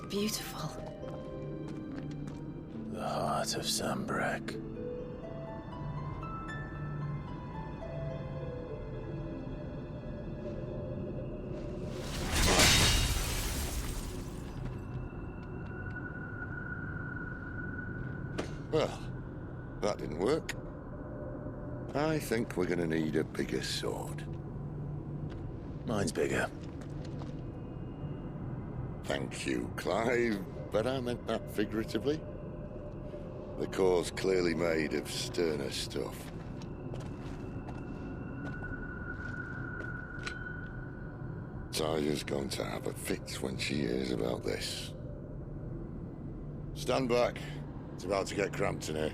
beautiful. The heart of Sambrek. Well, that didn't work. I think we're gonna need a bigger sword. Mine's bigger. Thank you, Clive, but I meant that figuratively. The core's clearly made of sterner stuff. Taya's going to have a fit when she hears about this. Stand back. It's about to get cramped in here.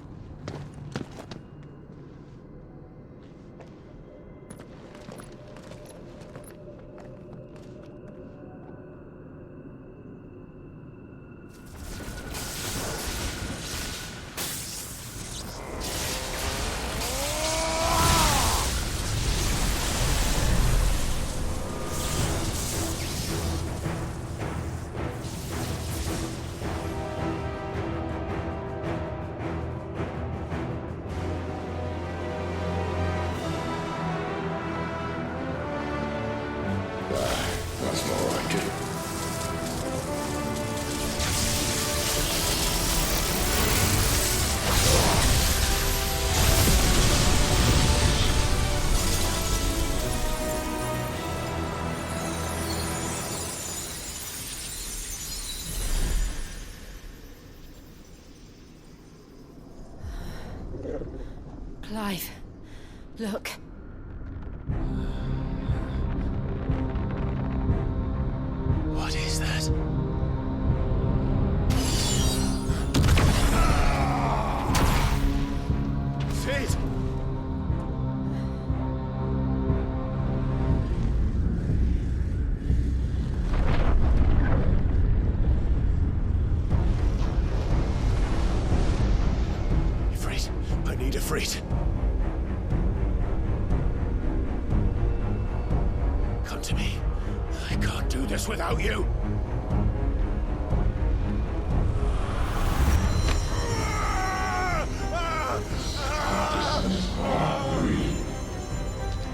That's more like it. Clive, look. What is that? Sid! Ifrit, I need Ifrit. Come to me. I can't do this without you.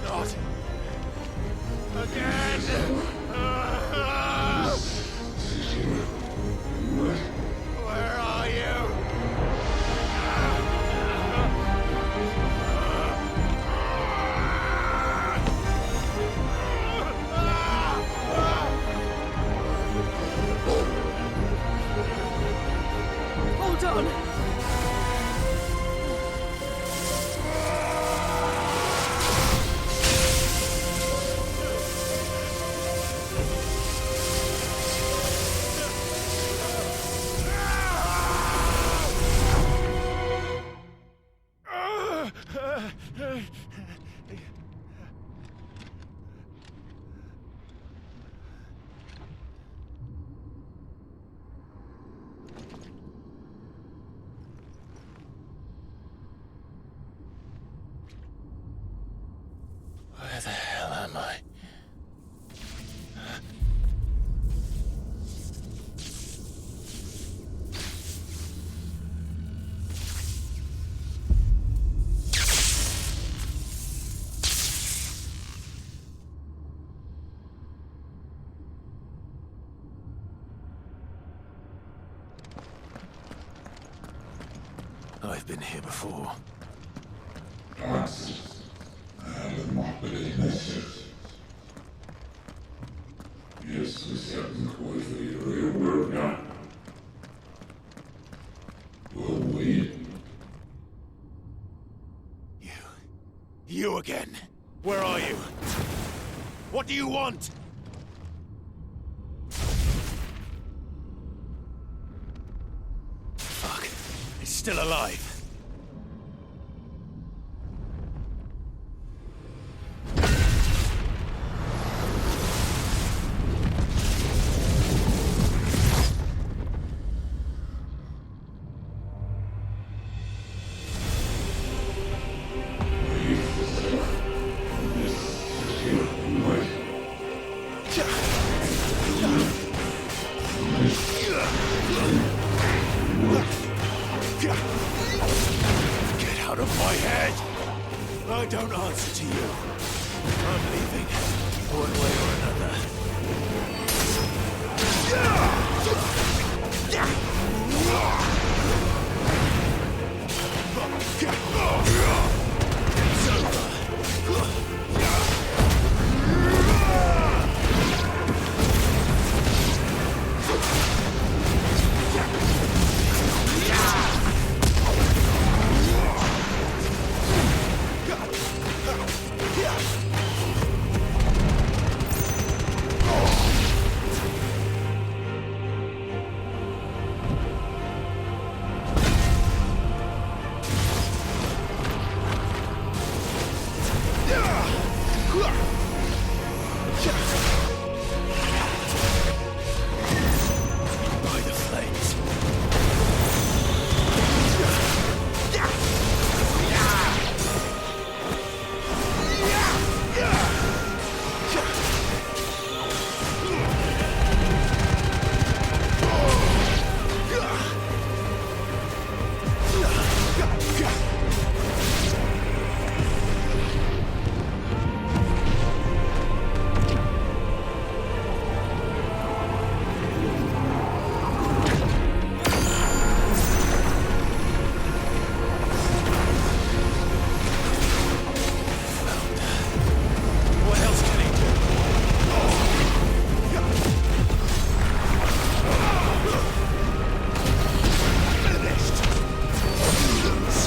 Not again. Where are you? Hold on. Where the hell am I? I've been here before. You again. Where are you? What do you want? Fuck. It's still alive. I don't answer to you. I'm leaving, one way or another. It's over. By the flames. What else can he do? Finished. Lose.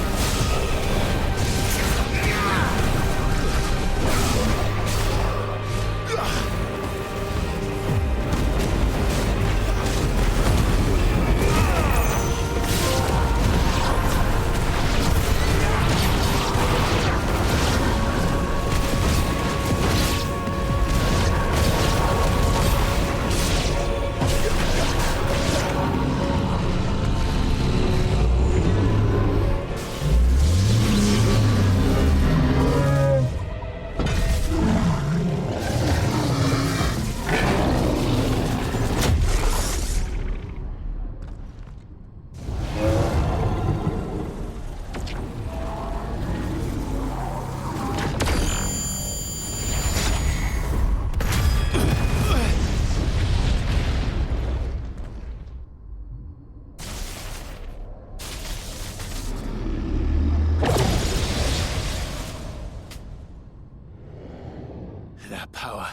That power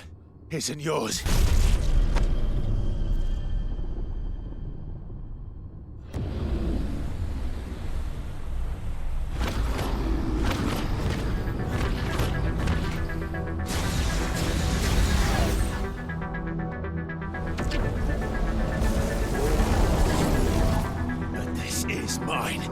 isn't yours. But this is mine.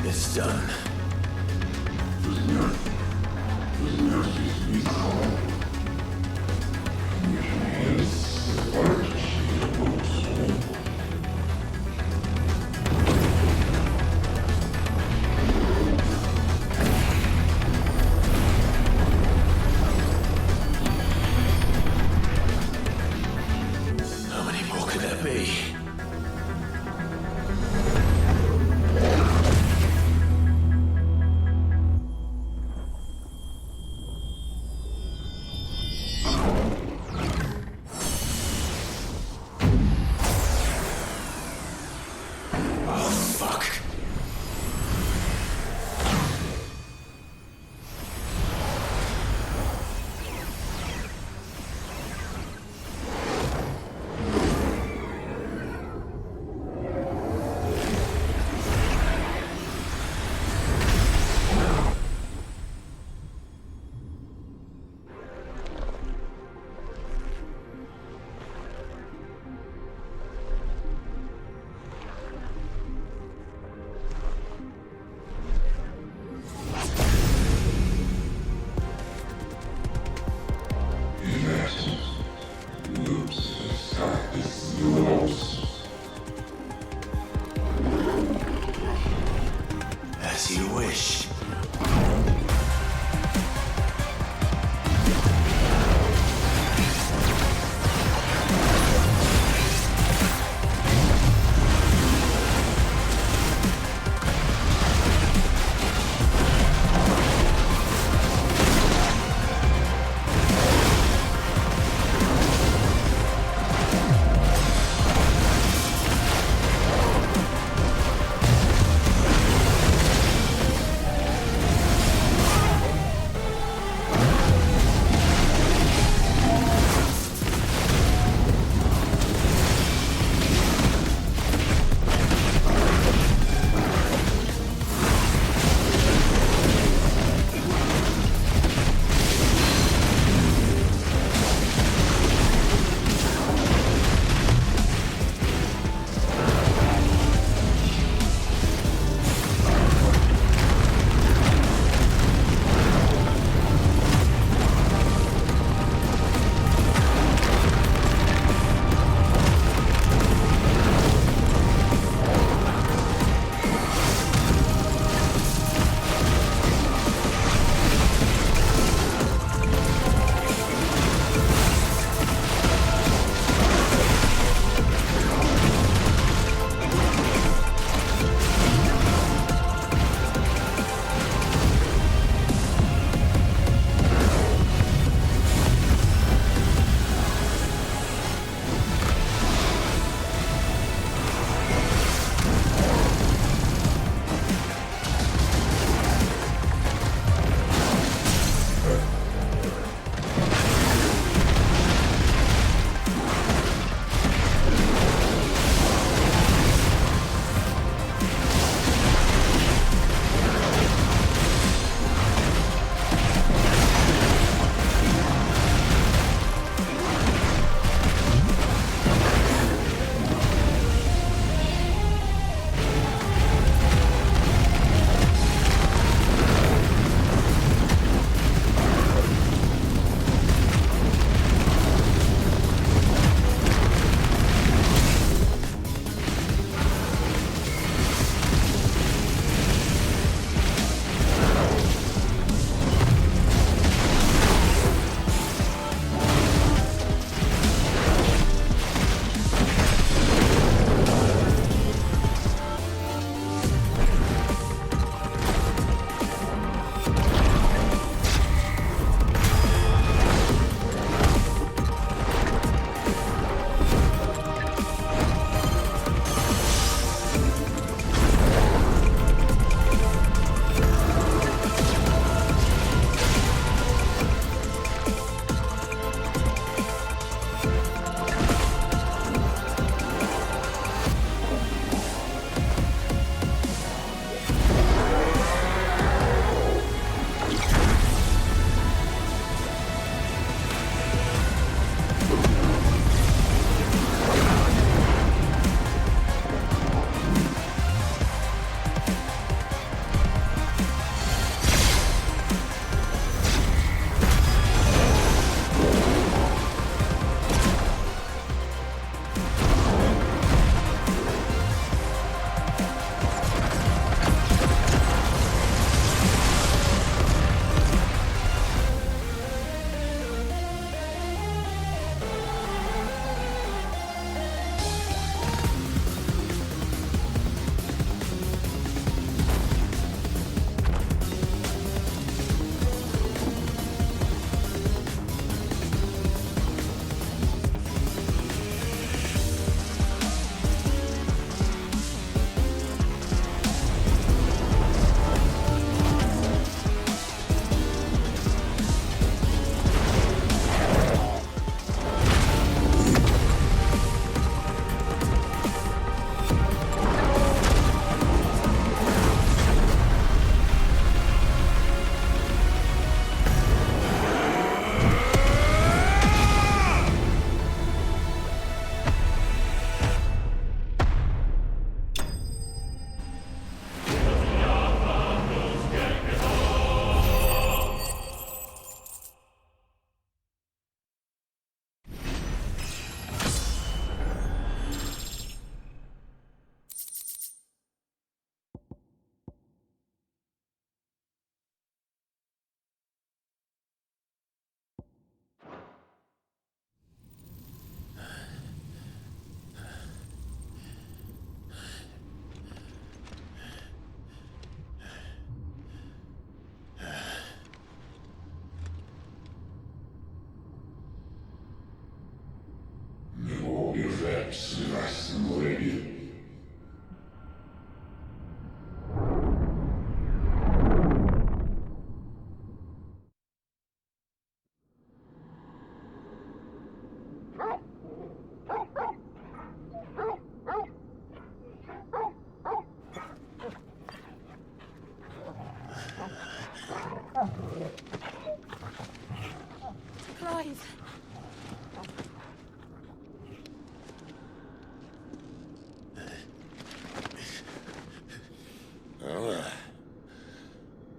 It's done. How many more could there be? As you wish.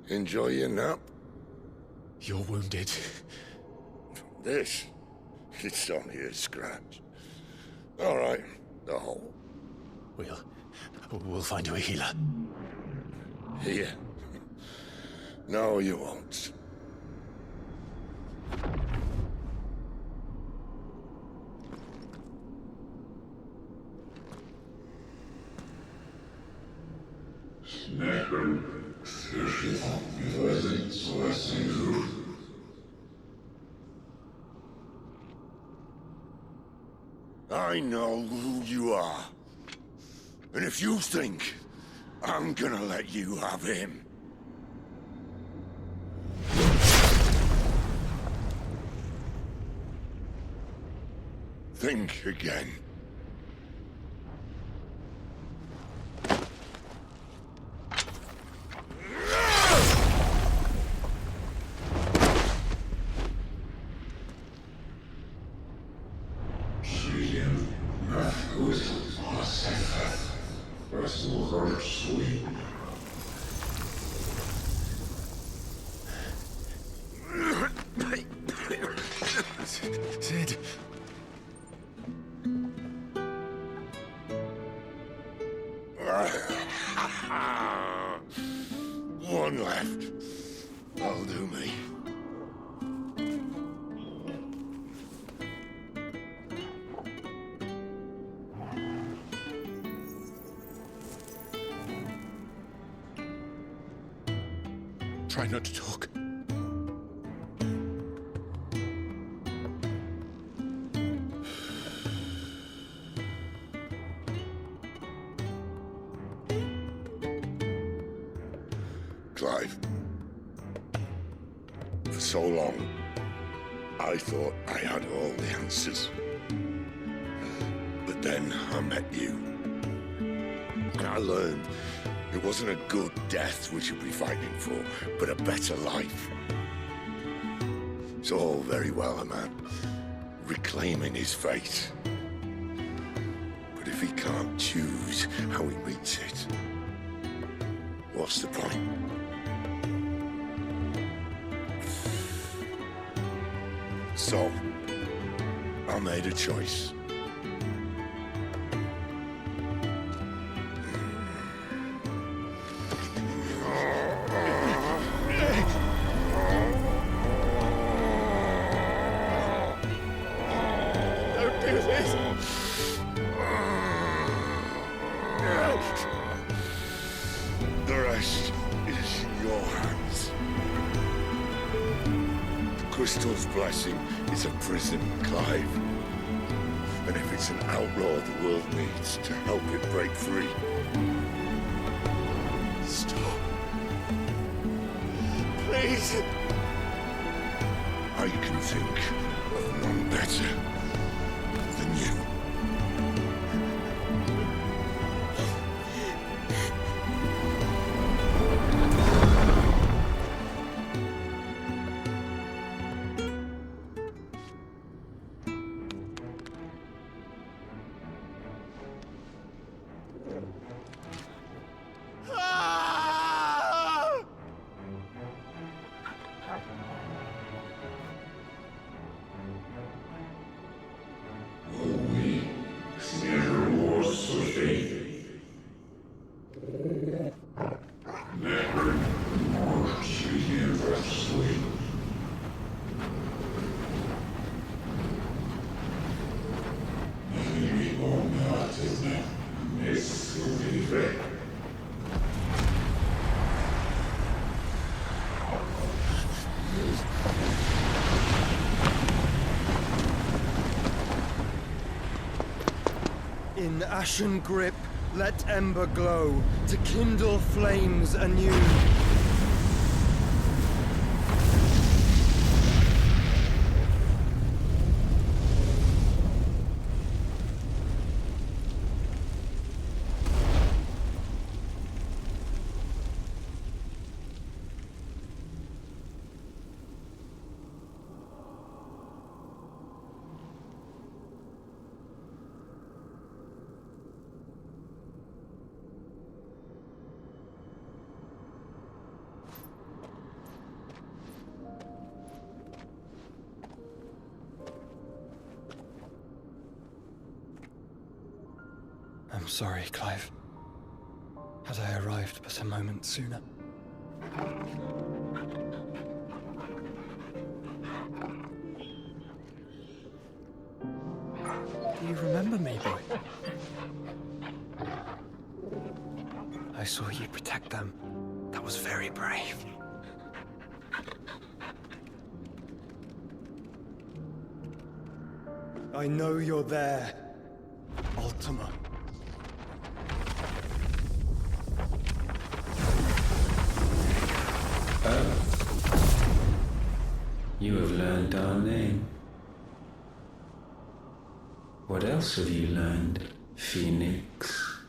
Enjoy your nap? You're wounded. This? It's only a scratch. All right, the hole. We'll find you a healer. Here. No, you won't. I know who you are. And if you think I'm gonna let you have him... think again. Sid. One left. That'll do me. Try not to talk. Clive. For so long, I thought I had all the answers. But then I met you. And I learned it wasn't a good death we should be fighting for, but a better life. It's all very well a man reclaiming his fate. But if he can't choose how he meets it, what's the point? So, I made a choice. Don't do this! The rest is in your hands. The crystal's blessing is a prison, Clive. And if it's an outlaw the world needs to help it break free... Stop. Please. I can think of none better than you. In ashen grip, let ember glow, to kindle flames anew. sorry, Clive. Had I arrived but a moment sooner. Do you remember me, boy? I saw you protect them. That was very brave. I know you're there, Ultima. You have learned our name. What else have you learned, Phoenix?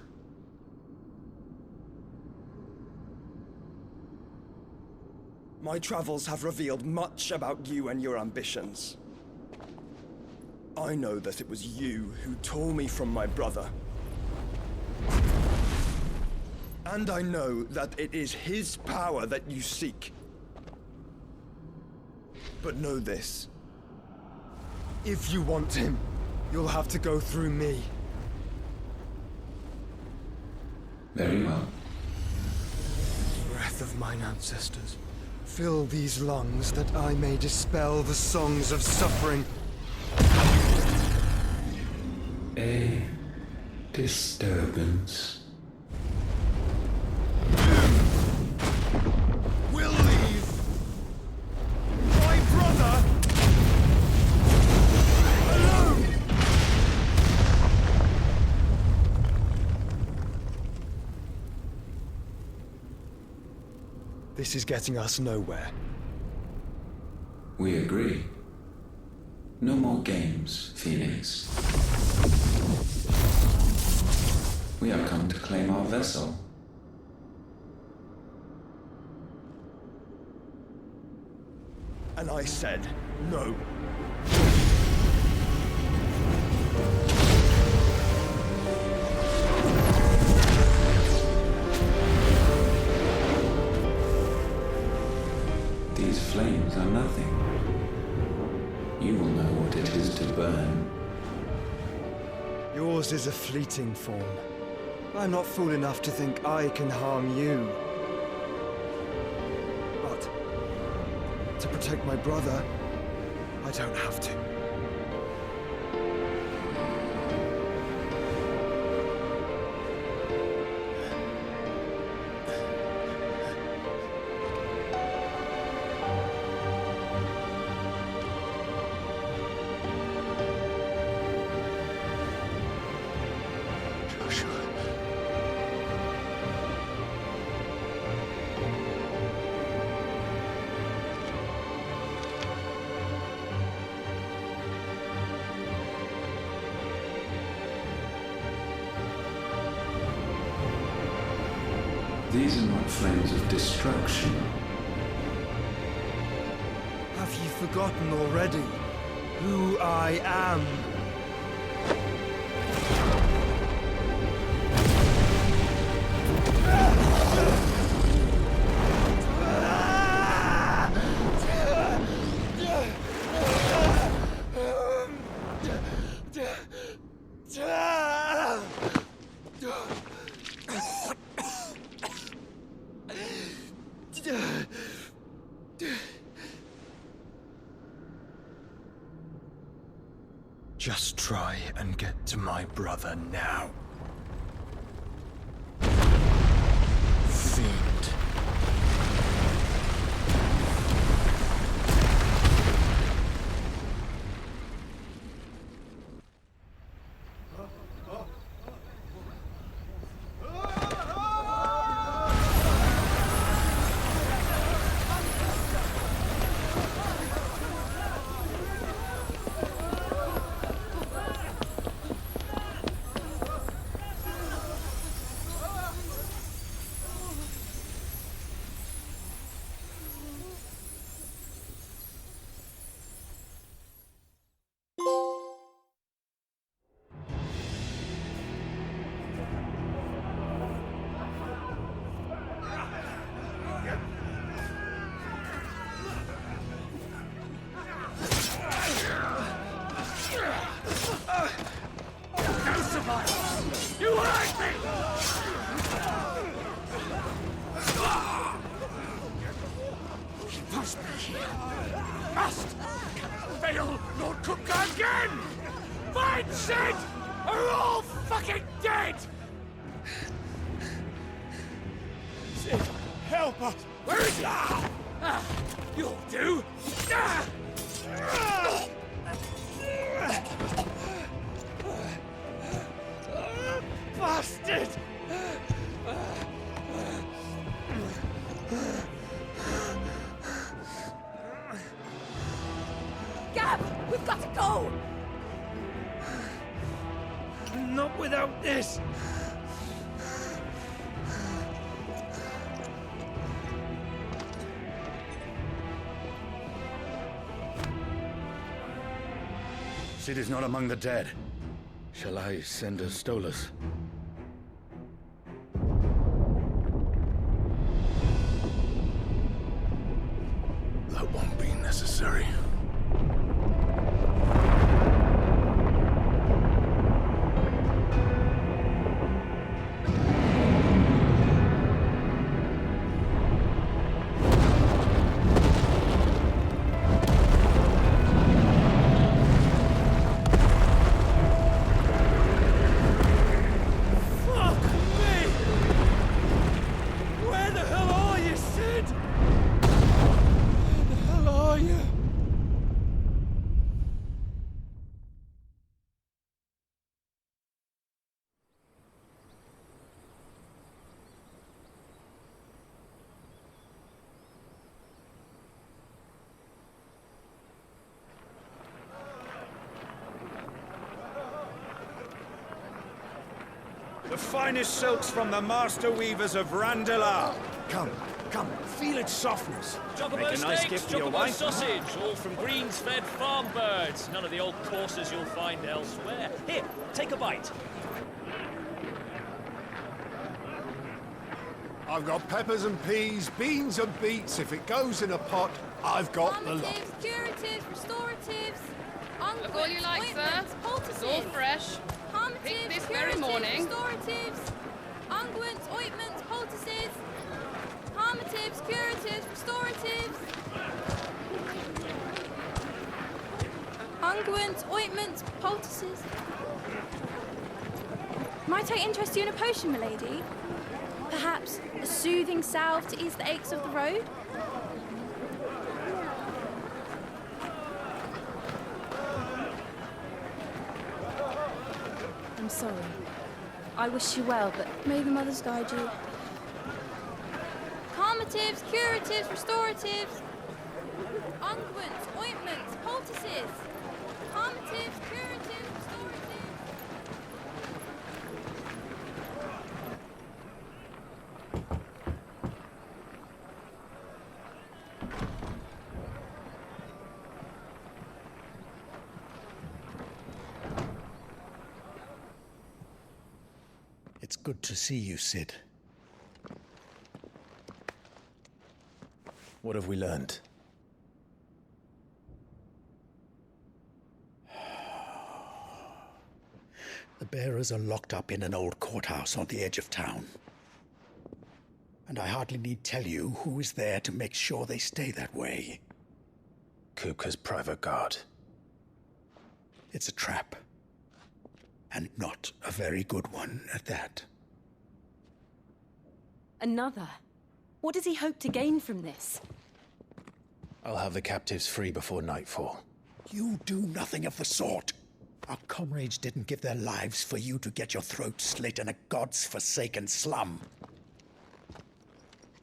My travels have revealed much about you and your ambitions. I know that it was you who tore me from my brother. And I know that it is his power that you seek. But know this. If you want him, you'll have to go through me. Very well. Breath of mine ancestors, fill these lungs that I may dispel the songs of suffering. A disturbance. We'll leave. My brother alone. This is getting us nowhere. We agree. No more games, Phoenix. We have come to claim our vessel. And I said no. These flames are nothing. You will know what it is to burn. Yours is a fleeting form. I'm not fool enough to think I can harm you. But to protect my brother, I don't have to. These are not flames of destruction. Have you forgotten already who I am? Just try and get to my brother now. Fiend. Must fail Lord Kupka again! Find Sid! Or we're all fucking dead! Sid, help us! Where is he? You'll do! Bastard! Gab, we've got to go! Not without this! Sid is not among the dead. Shall I send a Stolas? That won't be necessary. The finest silks from the master weavers of Randalar. Come, feel its softness. Chocobo Make a nice steaks, gift for your chocobo wife. sausage, all from greens-fed farm birds. None of the old courses you'll find elsewhere. Here, take a bite. I've got peppers and peas, beans and beets. If it goes in a pot, I've got the lot. Calmatives, curatives, restoratives, Look all you like, sir. It's all fresh. Picked this very morning. Restoratives, unguents, ointments, poultices, calmatives, curatives, restoratives, unguents, ointments, poultices. Might I interest you in a potion, milady? Perhaps a soothing salve to ease the aches of the road? I'm sorry. I wish you well, but may the mothers guide you. Calmatives, curatives, restoratives, unguents, ointments, poultices. Calmatives, curatives, restoratives. It's good to see you, Sid. What have we learned? The bearers are locked up in an old courthouse on the edge of town. And I hardly need tell you who is there to make sure they stay that way. Kupka's private guard. It's a trap. And not a very good one at that. Another? What does he hope to gain from this? I'll have the captives free before nightfall. You do nothing of the sort. Our comrades didn't give their lives for you to get your throat slit in a god's forsaken slum.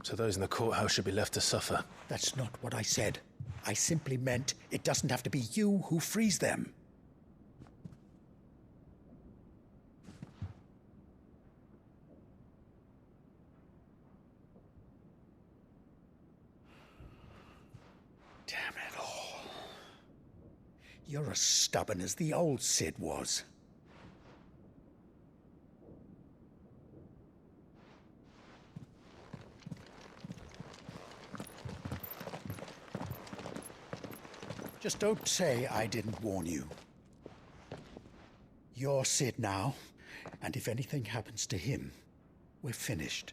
So those in the courthouse should be left to suffer. That's not what I said. I simply meant it doesn't have to be you who frees them. You're as stubborn as the old Sid was. Just don't say I didn't warn you. You're Sid now, and if anything happens to him, we're finished.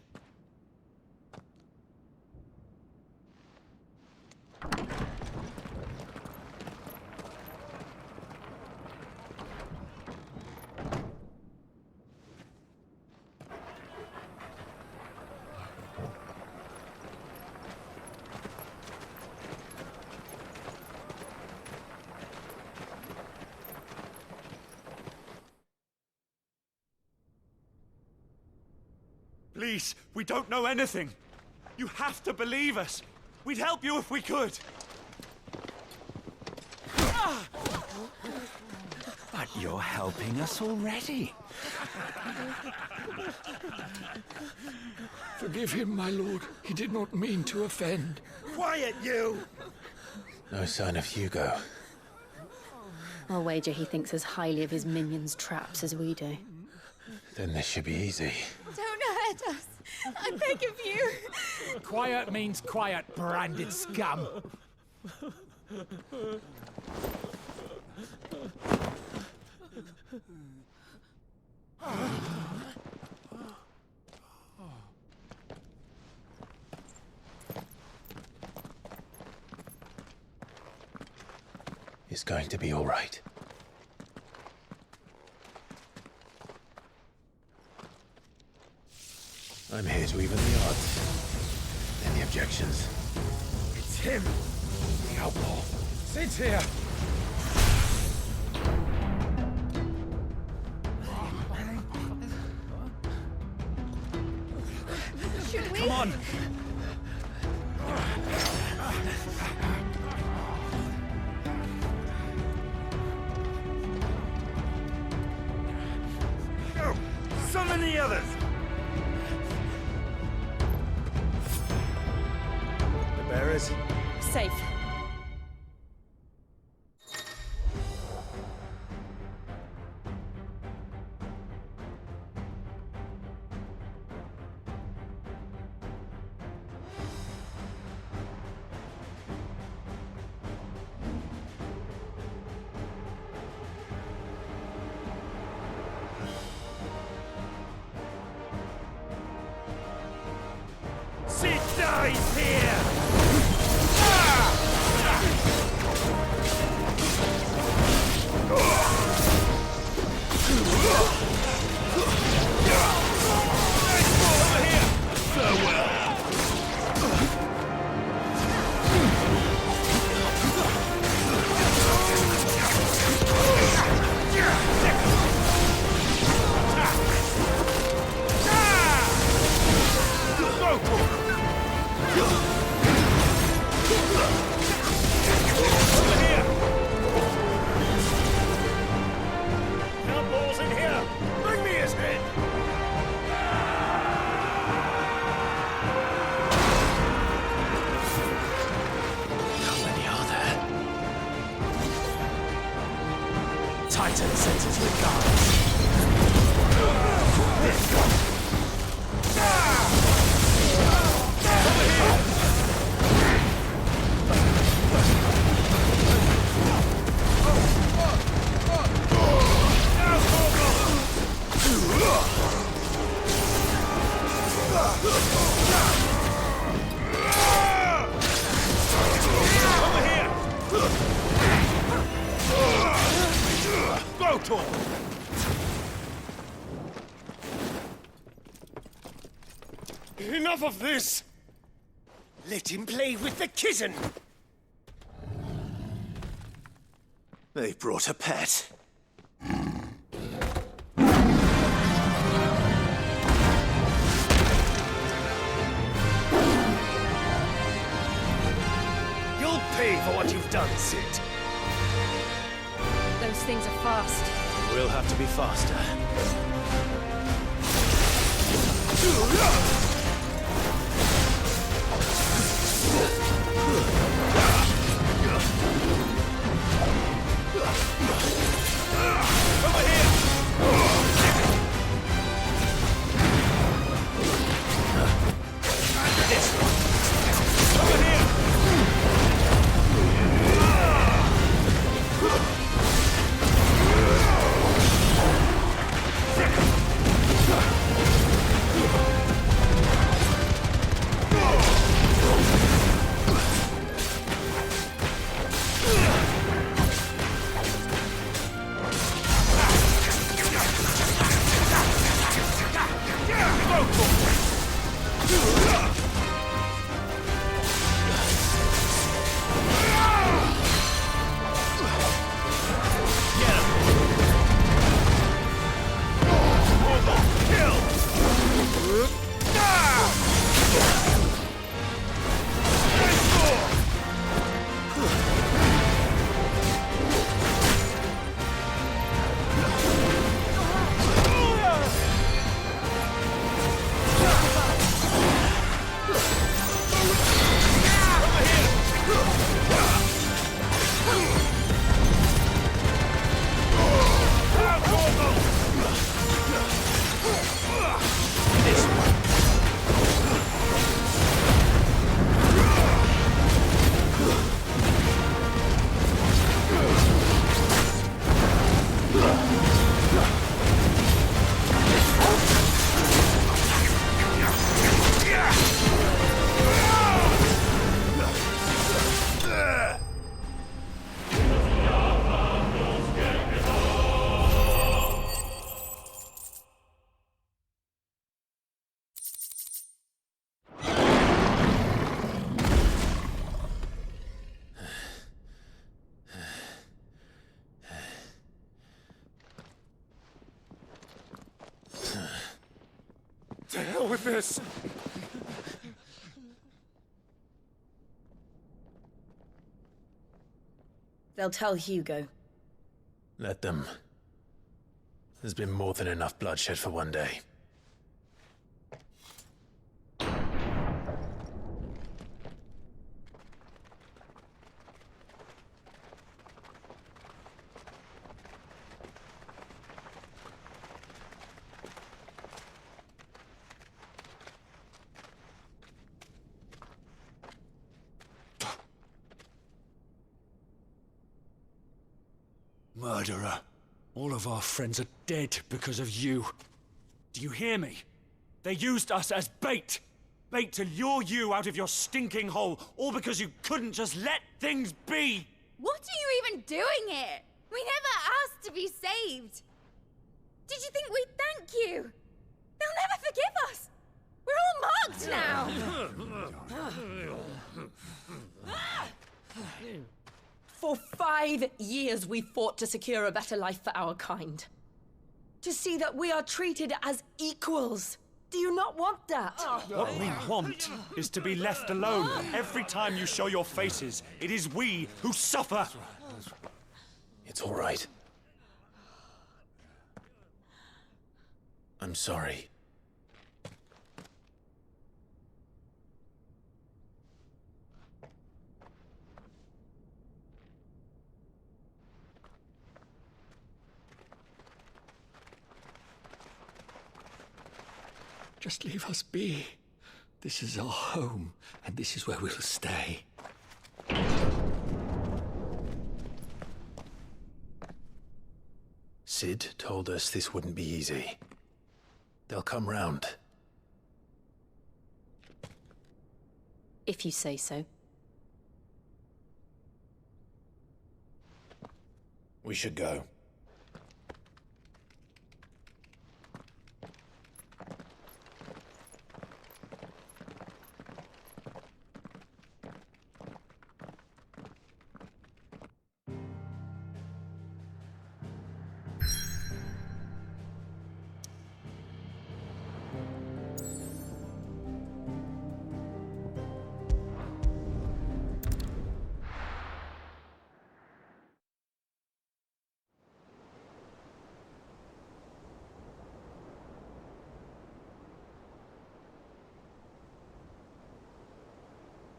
Please, we don't know anything. You have to believe us. We'd help you if we could. But you're helping us already. Forgive him, my lord. He did not mean to offend. Quiet, you! No sign of Hugo. I'll wager he thinks as highly of his minions' traps as we do. Then this should be easy. Don't hurt us. I beg of you. Quiet means quiet, branded scum. It's going to be all right. I'm here to even the odds. Any objections? It's him! The outlaw. Sit here! Should we? Come on! Go! Summon the others! The bearers? Safe. Sid dies here! Cowboys in here! Bring me his head! How many are there? Titan sends his regards. Go, Tor! Enough of this! Let him play with the kitten! They brought a pet. You'll pay for what you've done, Sid. Those things are fast. We'll have to be faster. us! They'll tell Hugo. Let them. There's been more than enough bloodshed for one day. Murderer. All of our friends are dead because of you. Do you hear me? They used us as bait. Bait to lure you out of your stinking hole, all because you couldn't just let things be. What are you even doing here? We never asked to be saved. Did you think we'd thank you? They'll never forgive us. We're all marked now. For 5 years we fought to secure a better life for our kind. To see that we are treated as equals. Do you not want that? What we want is to be left alone. Every time you show your faces, it is we who suffer. It's all right. I'm sorry. Just leave us be. This is our home, and this is where we'll stay. Sid told us this wouldn't be easy. They'll come round. If you say so. We should go.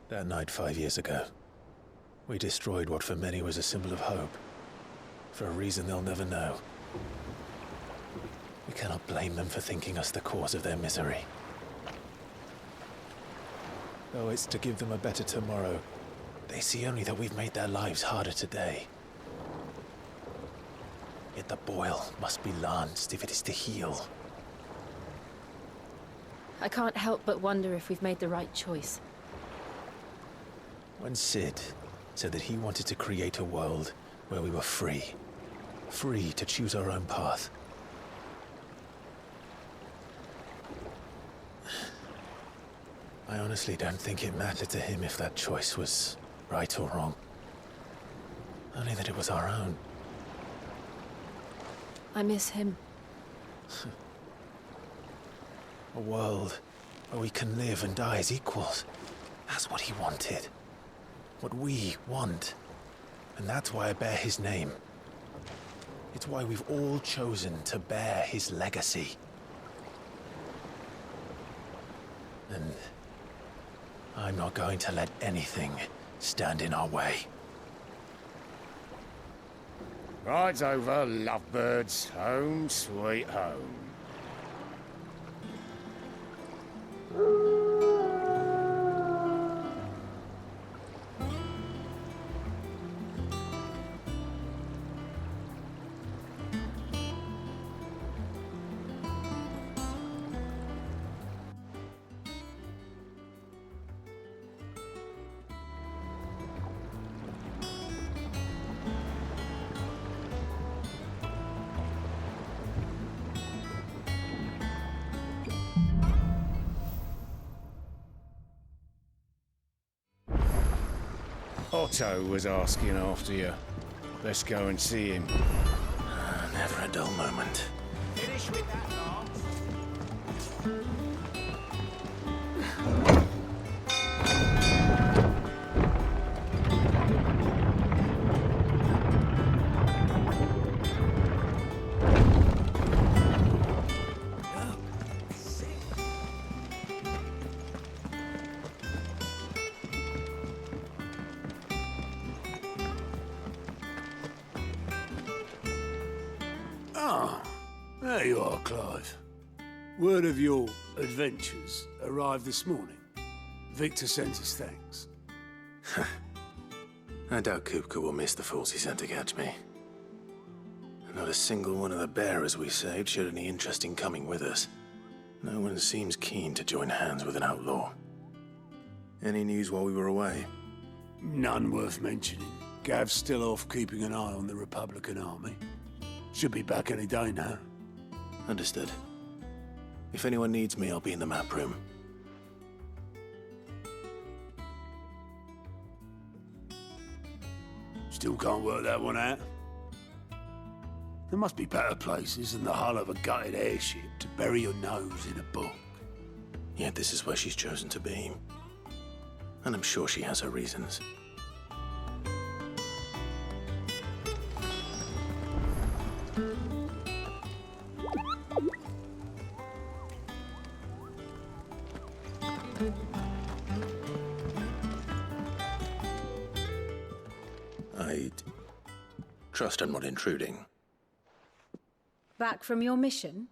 That night 5 years ago, we destroyed what for many was a symbol of hope. For a reason they'll never know. We cannot blame them for thinking us the cause of their misery. Though it's to give them a better tomorrow, they see only that we've made their lives harder today. Yet the boil must be lanced if it is to heal. I can't help but wonder if we've made the right choice. When Sid said that he wanted to create a world where we were free to choose our own path. I honestly don't think it mattered to him if that choice was right or wrong. Only that it was our own. I miss him. A world where we can live and die as equals. That's what he wanted. What we want. And that's why I bear his name. It's why we've all chosen to bear his legacy. And I'm not going to let anything stand in our way. Rides over, lovebirds. Home, sweet home. Otto was asking after you. Let's go and see him. Never a dull moment. Finish with that, Lance. Ah, there you are, Clive. Word of your adventures arrived this morning. Victor sends his thanks. I doubt Kupka will miss the fools he sent to catch me. Not a single one of the bearers we saved showed any interest in coming with us. No one seems keen to join hands with an outlaw. Any news while we were away? None worth mentioning. Gav's still off keeping an eye on the Republican army. Should be back any day now. Understood. If anyone needs me, I'll be in the map room. Still can't work that one out. There must be better places than the hull of a gutted airship to bury your nose in a book. Yet this is where she's chosen to be. And I'm sure she has her reasons. I trust I'm not intruding. Back from your mission?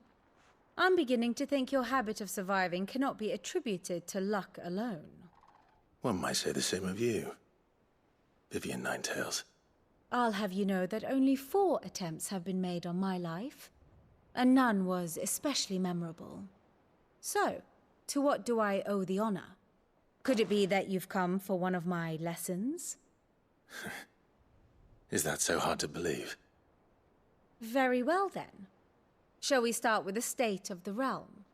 I'm beginning to think your habit of surviving cannot be attributed to luck alone. One might say the same of you, Vivian Ninetails. I'll have you know that only 4 attempts have been made on my life, and none was especially memorable. So, to what do I owe the honor? Could it be that you've come for one of my lessons? Is that so hard to believe? Very well then. Shall we start with the state of the realm?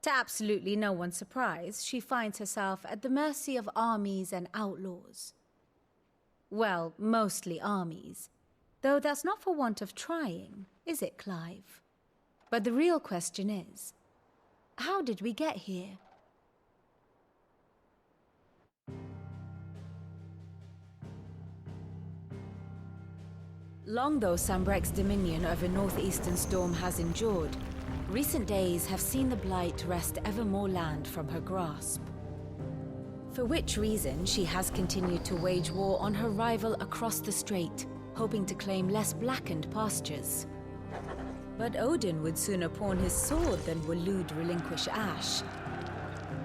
To absolutely no one's surprise, she finds herself at the mercy of armies and outlaws. Well, mostly armies. Though that's not for want of trying, is it, Clive? But the real question is, how did we get here? Long though Sambrek's dominion over northeastern Storm has endured, recent days have seen the Blight wrest ever more land from her grasp. For which reason she has continued to wage war on her rival across the strait, hoping to claim less blackened pastures. But Odin would sooner pawn his sword than Waloed relinquish Ash.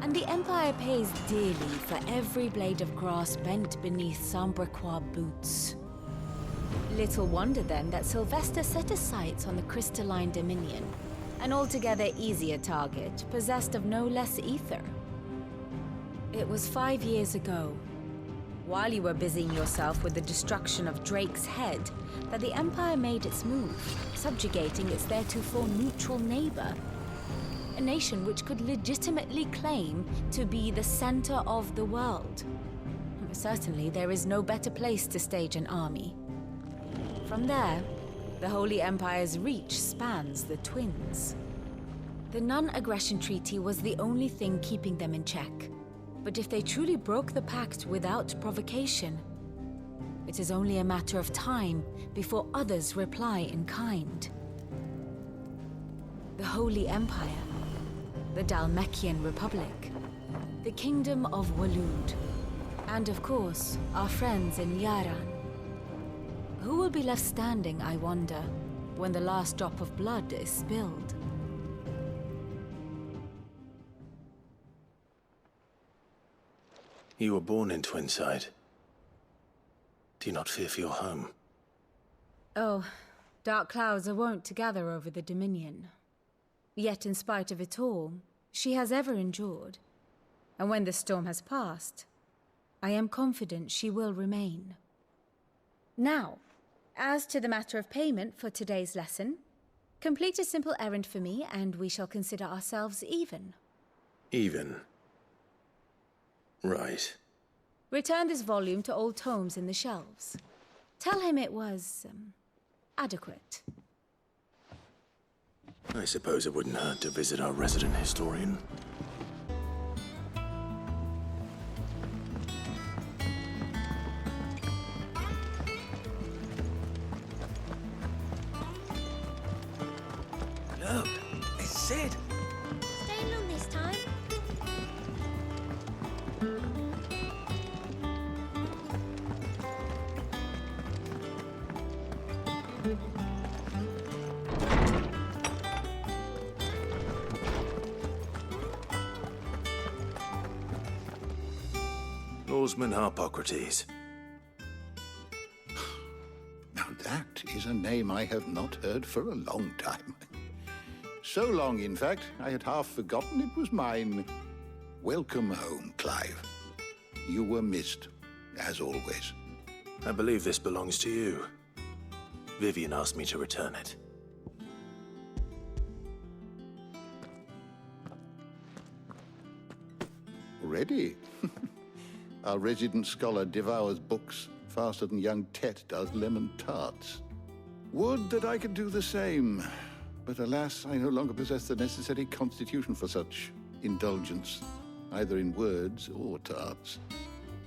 And the Empire pays dearly for every blade of grass bent beneath Sambrequois boots. Little wonder then that Sylvester set his sights on the crystalline dominion, an altogether easier target, possessed of no less ether. It was 5 years ago, while you were busying yourself with the destruction of Drake's head, that the Empire made its move, subjugating its theretofore neutral neighbor. A nation which could legitimately claim to be the center of the world. Certainly, there is no better place to stage an army. From there, the Holy Empire's reach spans the Twins. The non-aggression treaty was the only thing keeping them in check. But if they truly broke the pact without provocation, it is only a matter of time before others reply in kind. The Holy Empire, the Dhalmekian Republic, the Kingdom of Waloed, and of course, our friends in Yaran. Who will be left standing, I wonder, when the last drop of blood is spilled? You were born in Twinside. Do you not fear for your home? Oh, dark clouds are wont to gather over the Dominion. Yet in spite of it all, she has ever endured. And when the storm has passed, I am confident she will remain. Now, as to the matter of payment for today's lesson, complete a simple errand for me and we shall consider ourselves even. Even? Right. Return this volume to old tomes in the shelves. Tell him it was, adequate. I suppose it wouldn't hurt to visit our resident historian. said. Staying long this time? Norseman Harpocrates. Now that is a name I have not heard for a long time. So long, in fact, I had half forgotten it was mine. Welcome home, Clive. You were missed, as always. I believe this belongs to you. Vivian asked me to return it. Already? Our resident scholar devours books faster than young Tet does lemon tarts. Would that I could do the same. But alas, I no longer possess the necessary constitution for such indulgence, either in words or tarts.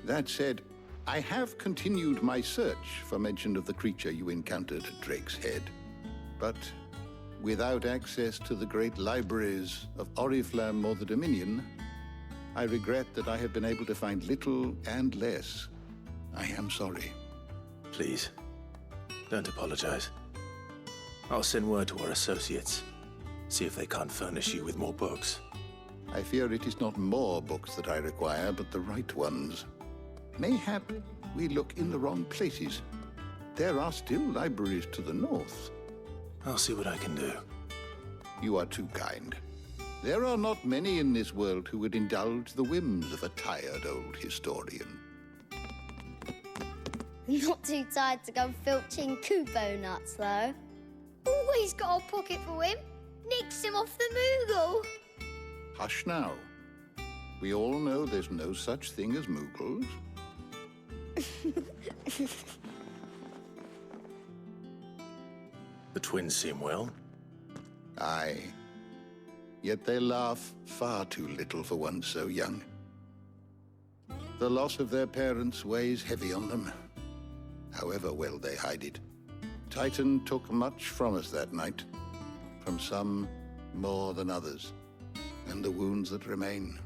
That said, I have continued my search for mention of the creature you encountered at Drake's Head. But without access to the great libraries of Oriflamme or the Dominion, I regret that I have been able to find little and less. I am sorry. Please, don't apologize. I'll send word to our associates. See if they can't furnish you with more books. I fear it is not more books that I require, but the right ones. Mayhap we look in the wrong places. There are still libraries to the north. I'll see what I can do. You are too kind. There are not many in this world who would indulge the whims of a tired old historian. Not too tired to go filching Kupo nuts, though. Always got a pocket for him. Nicks him off the Moogle. Hush now. We all know there's no such thing as Moogles. The twins seem well. Aye. Yet they laugh far too little for one so young. The loss of their parents weighs heavy on them, however well they hide it. Titan took much from us that night, from some more than others, and the wounds that remain,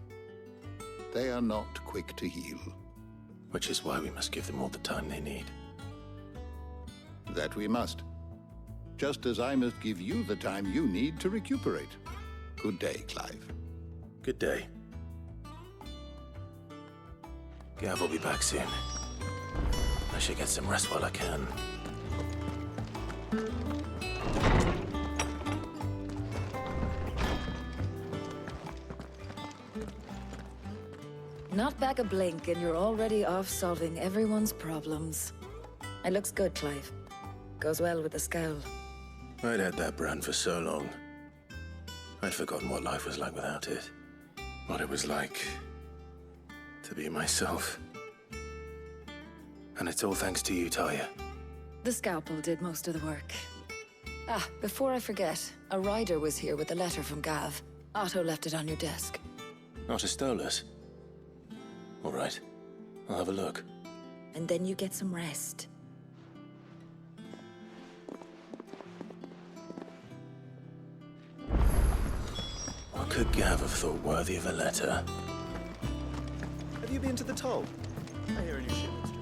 they are not quick to heal. Which is why we must give them all the time they need. That we must. Just as I must give you the time you need to recuperate. Good day, Clive. Good day. Gav will be back soon. I should get some rest while I can. Not back a blink and you're already off solving everyone's problems. It looks good, Clive. Goes well with the scowl. I'd had that brand for so long. I'd forgotten what life was like without it. What it was like to be myself. And it's all thanks to you, Talia. The scalpel did most of the work. Ah, before I forget, a rider was here with a letter from Gav. Otto left it on your desk. Otto stole us. All right, I'll have a look. And then you get some rest. What could Gav have thought worthy of a letter? Have you been to the toll? I hear a new shipment's just...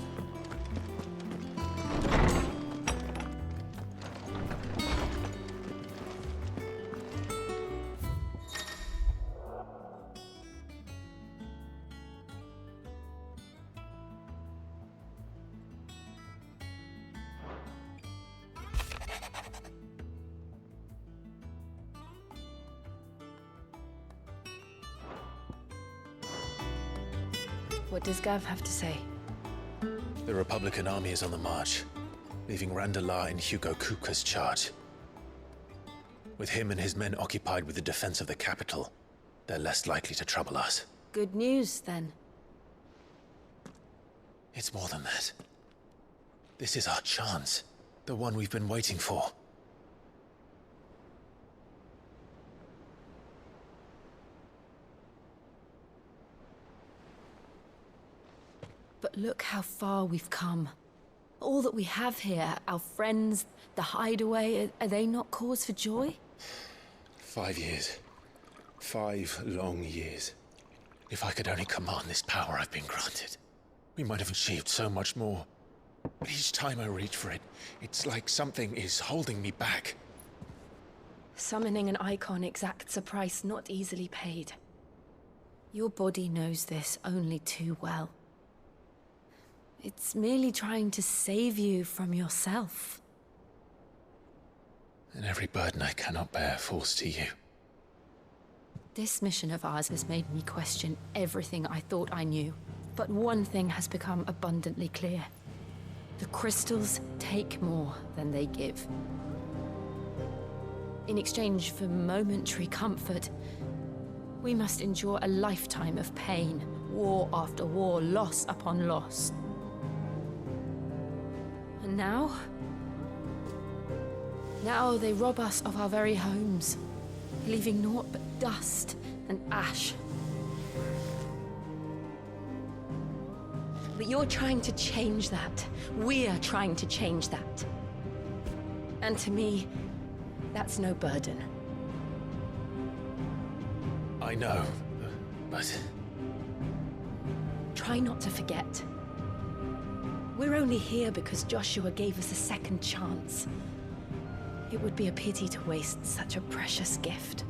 What does Gav have to say? The Republican army is on the march, leaving Randalar in Hugo Kupka's charge. With him and his men occupied with the defense of the capital, they're less likely to trouble us. Good news, then. It's more than that. This is our chance. The one we've been waiting for. But look how far we've come. All that we have here, our friends, the hideaway, are they not cause for joy? 5 years. 5 long years. If I could only command this power I've been granted, we might have achieved so much more. But each time I reach for it, it's like something is holding me back. Summoning an icon exacts a price not easily paid. Your body knows this only too well. It's merely trying to save you from yourself. And every burden I cannot bear falls to you. This mission of ours has made me question everything I thought I knew. But one thing has become abundantly clear. The crystals take more than they give. In exchange for momentary comfort, we must endure a lifetime of pain, war after war, loss upon loss. And now they rob us of our very homes, leaving naught but dust and ash. But you're trying to change that. We're trying to change that. And to me, that's no burden. I know, but... Try not to forget. We're only here because Joshua gave us a second chance. It would be a pity to waste such a precious gift.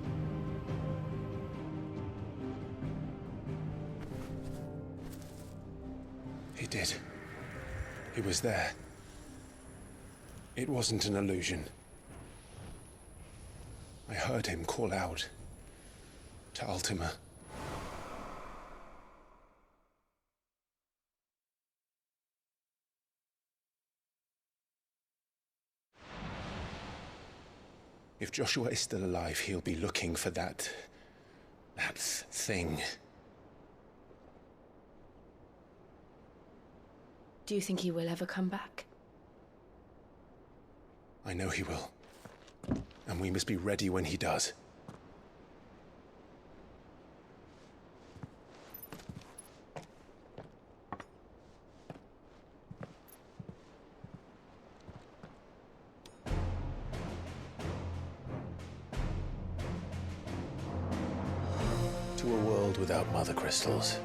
He did. He was there. It wasn't an illusion. I heard him call out to Ultima. If Joshua is still alive, he'll be looking for that thing. Do you think he will ever come back? I know he will. And we must be ready when he does. To a world without mother crystals.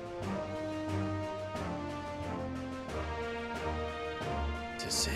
To Sid.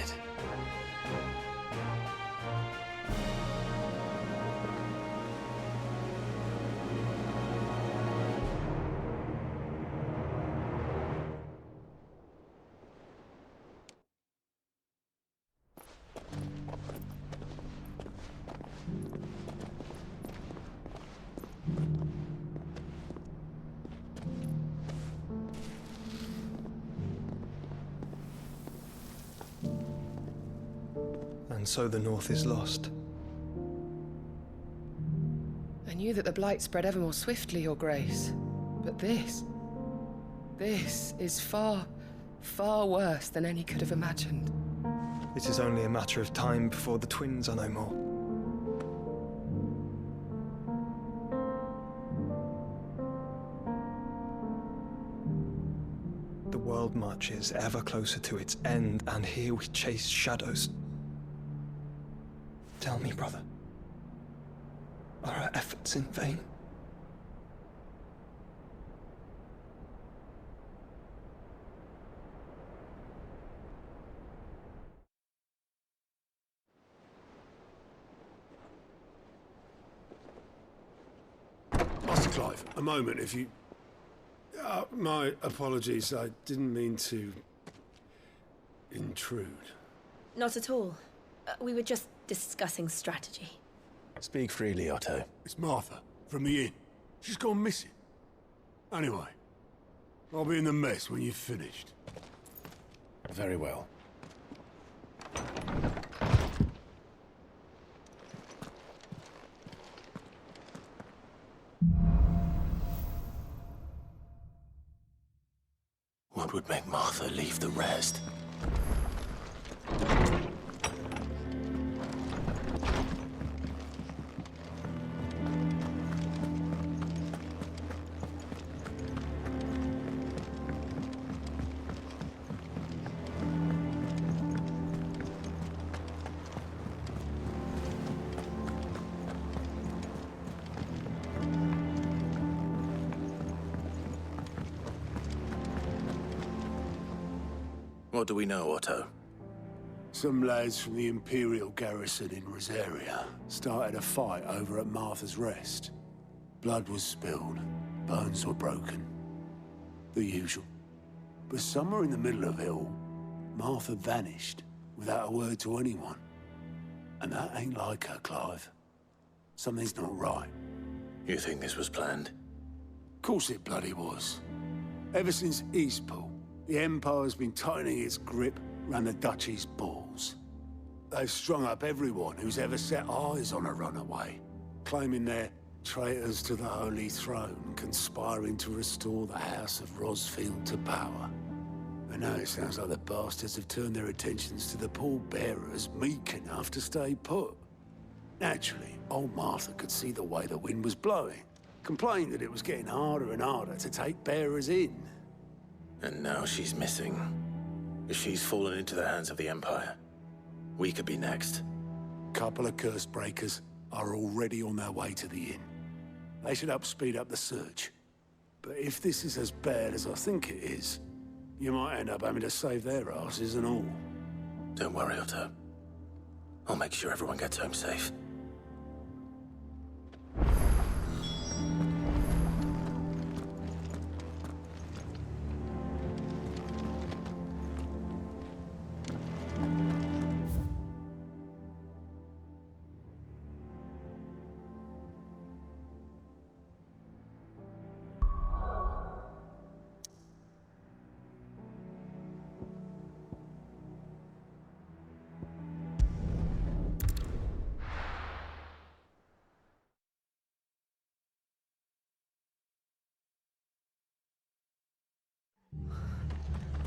And so the North is lost. I knew that the blight spread ever more swiftly, Your Grace. But this is far, far worse than any could have imagined. It is only a matter of time before the twins are no more. The world marches ever closer to its end, and here we chase shadows. Tell me, brother, are our efforts in vain? Master Clive, a moment, if you... my apologies, I didn't mean to... intrude. Not at all. We were just discussing strategy. Speak freely, Otto. It's Martha, from the inn. She's gone missing. Anyway, I'll be in the mess when you've finished. Very well. What would make Martha leave the rest? What do we know, Otto? Some lads from the Imperial garrison in Rosaria started a fight over at Martha's Rest. Blood was spilled, bones were broken. The usual. But somewhere in the middle of it all, Martha vanished without a word to anyone. And that ain't like her, Clive. Something's not right. You think this was planned? Of course it bloody was. Ever since Eastpool, the Empire's been tightening its grip around the Duchy's balls. They've strung up everyone who's ever set eyes on a runaway, claiming they're traitors to the Holy Throne, conspiring to restore the House of Rosfield to power. And now it sounds like the bastards have turned their attentions to the pallbearers meek enough to stay put. Naturally, old Martha could see the way the wind was blowing, complained that it was getting harder and harder to take bearers in. And now she's missing. If she's fallen into the hands of the Empire, we could be next. Couple of curse breakers are already on their way to the inn. They should help speed up the search. But if this is as bad as I think it is, you might end up having to save their asses and all. Don't worry, Otto. I'll make sure everyone gets home safe.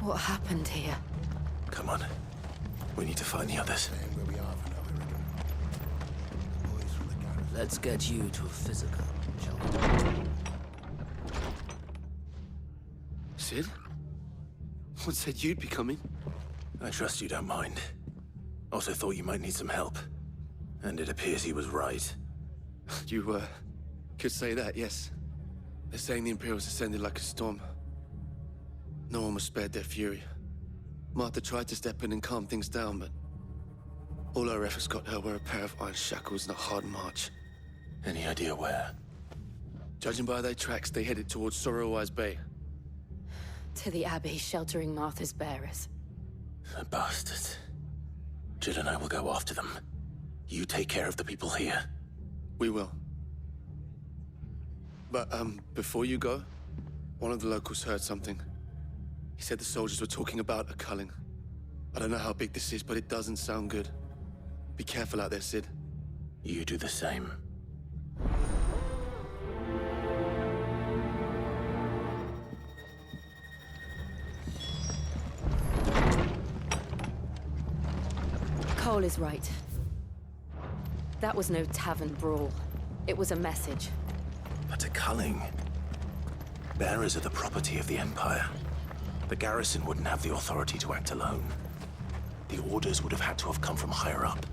What happened here? Come on. We need to find the others. Let's get you to a physical, shall we? Sid? What said you'd be coming? I trust you don't mind. Also thought you might need some help. And it appears he was right. You, could say that, yes. They're saying the Imperials ascended like a storm. No one was spared their fury. Martha tried to step in and calm things down, but all her efforts got her were a pair of iron shackles and a hard march. Any idea where? Judging by their tracks, they headed towards Sorrowwise Bay. To the Abbey sheltering Martha's bearers. The bastards. Jill and I will go after them. You take care of the people here. We will. But, before you go, one of the locals heard something. He said the soldiers were talking about a culling. I don't know how big this is, but it doesn't sound good. Be careful out there, Sid. You do the same. Cole is right. That was no tavern brawl. It was a message. But a culling. Bearers are the property of the Empire. The garrison wouldn't have the authority to act alone. The orders would have had to have come from higher up.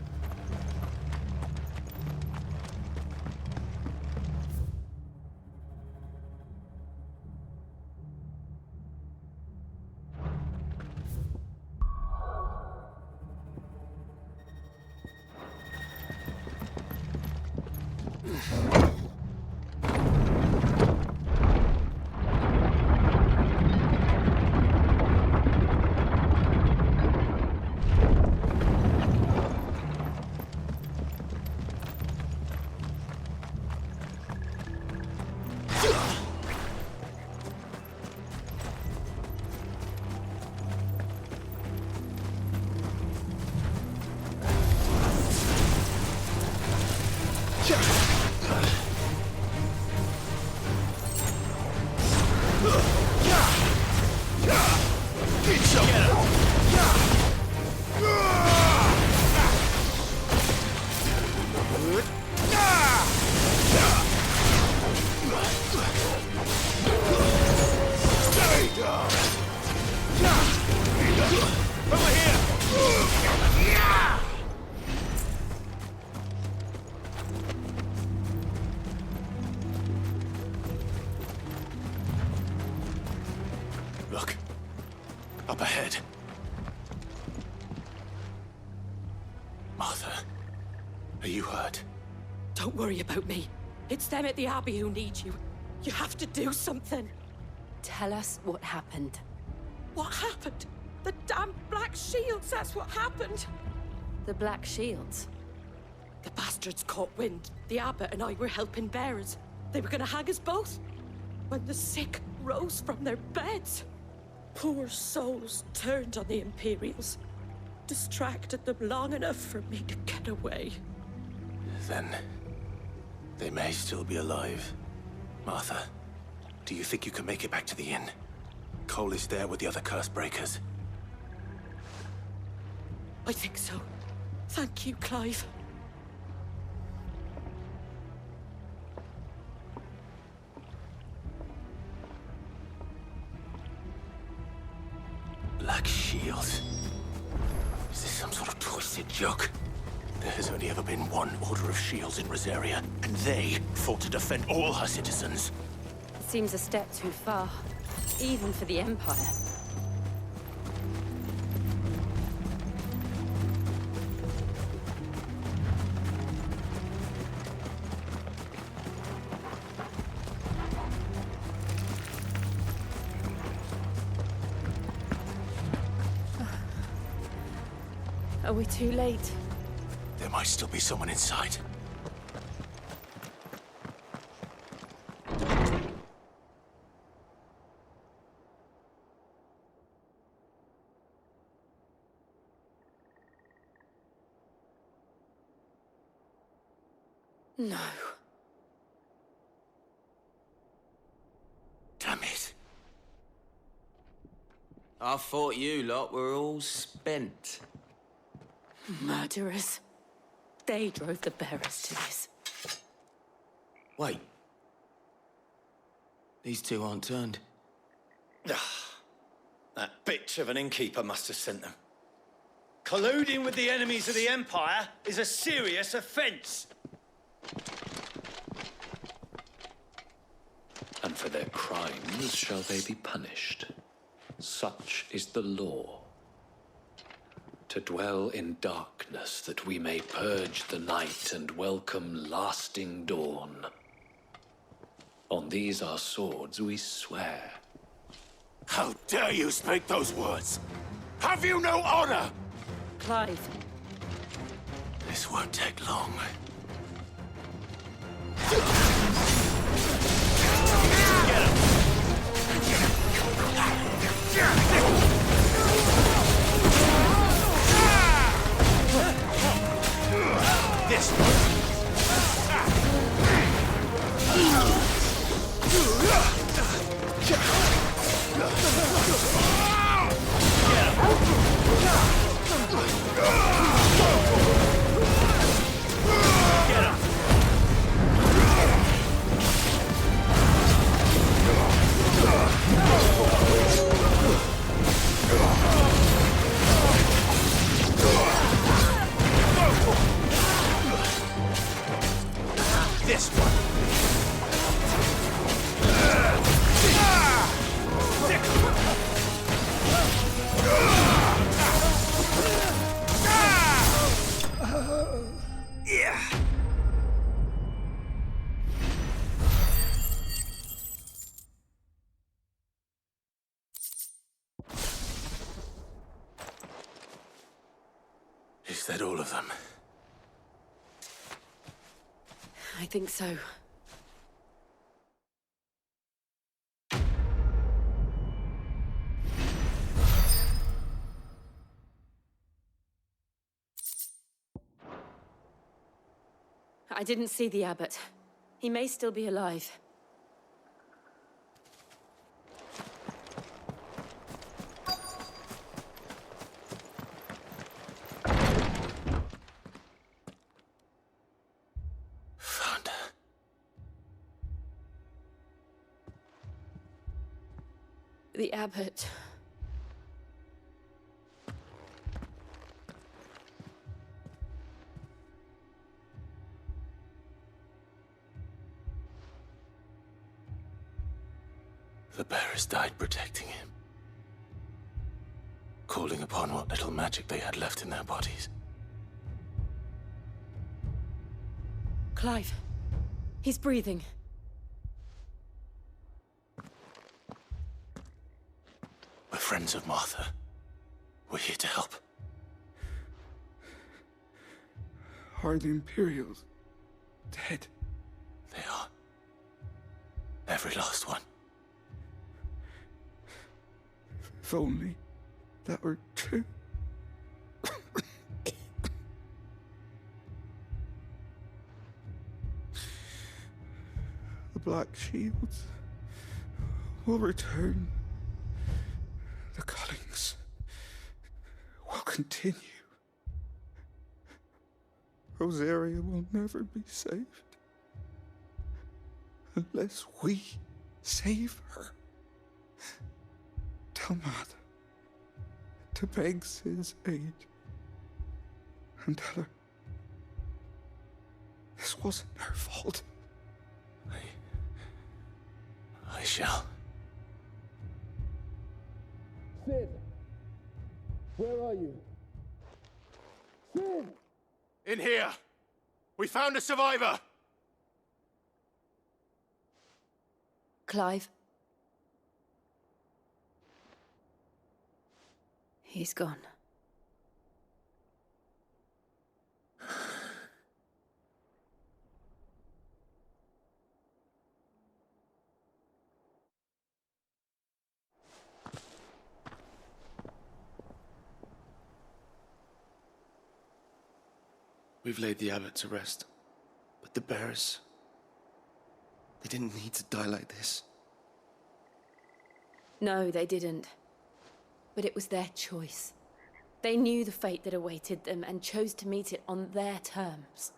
Look. Up ahead. Are you hurt? Don't worry about me. It's them at the Abbey who need you. You have to do something. Tell us what happened. What happened? The damn Black Shields, that's what happened. The Black Shields? The bastards caught wind. The abbot and I were helping bearers. They were gonna hang us both. When the sick rose from their beds, poor souls turned on the Imperials. Distracted them long enough for me to get away. Then they may still be alive. Martha, do you think you can make it back to the inn? Cole is there with the other curse breakers. I think so. Thank you, Clive. Black Shields? Is this some sort of twisted joke? There has only ever been one Order of Shields in Rosaria, and they fought to defend all her citizens. It seems a step too far, even for the Empire. Are we too late? There might still be someone inside. No. Damn it. I thought you lot were all spent. Murderers. They drove the bearers to this. Wait. These two aren't turned. That bitch of an innkeeper must have sent them. Colluding with the enemies of the Empire is a serious offense. And for their crimes shall they be punished. Such is the law. To dwell in darkness that we may purge the night and welcome lasting dawn. On these our swords we swear. How dare you speak those words? Have you no honor? Clive. This won't take long. This one. Is that all of them? I think so. I didn't see the abbot. He may still be alive. The abbot. The bearers died protecting him. Calling upon what little magic they had left in their bodies. Clive. He's breathing. We're friends of Martha. We're here to help. Are the Imperials dead? They are. Every last one. If only that were true. The Black Shields will return. The cullings will continue. Rosaria will never be saved unless we save her. Tell Mother to beg Cid's aid and tell her this wasn't her fault. I shall. Cid! Where are you? Cid! In here! We found a survivor! Clive. He's gone. We've laid the abbot to rest. But the bearers... they didn't need to die like this. No, they didn't. But it was their choice. They knew the fate that awaited them and chose to meet it on their terms,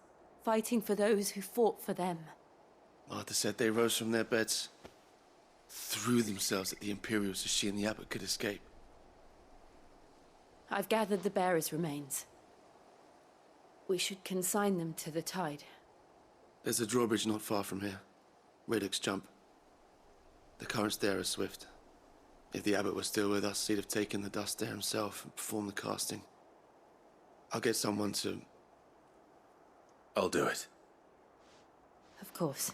fighting for those who fought for them. Martha said they rose from their beds, threw themselves at the Imperials so she and the abbot could escape. I've gathered the bearers' remains. We should consign them to the tide. There's a drawbridge not far from here. Radix Jump. The currents there are swift. If the abbot was still with us, he'd have taken the dust there himself and performed the casting. I'll get someone to... I'll do it. Of course.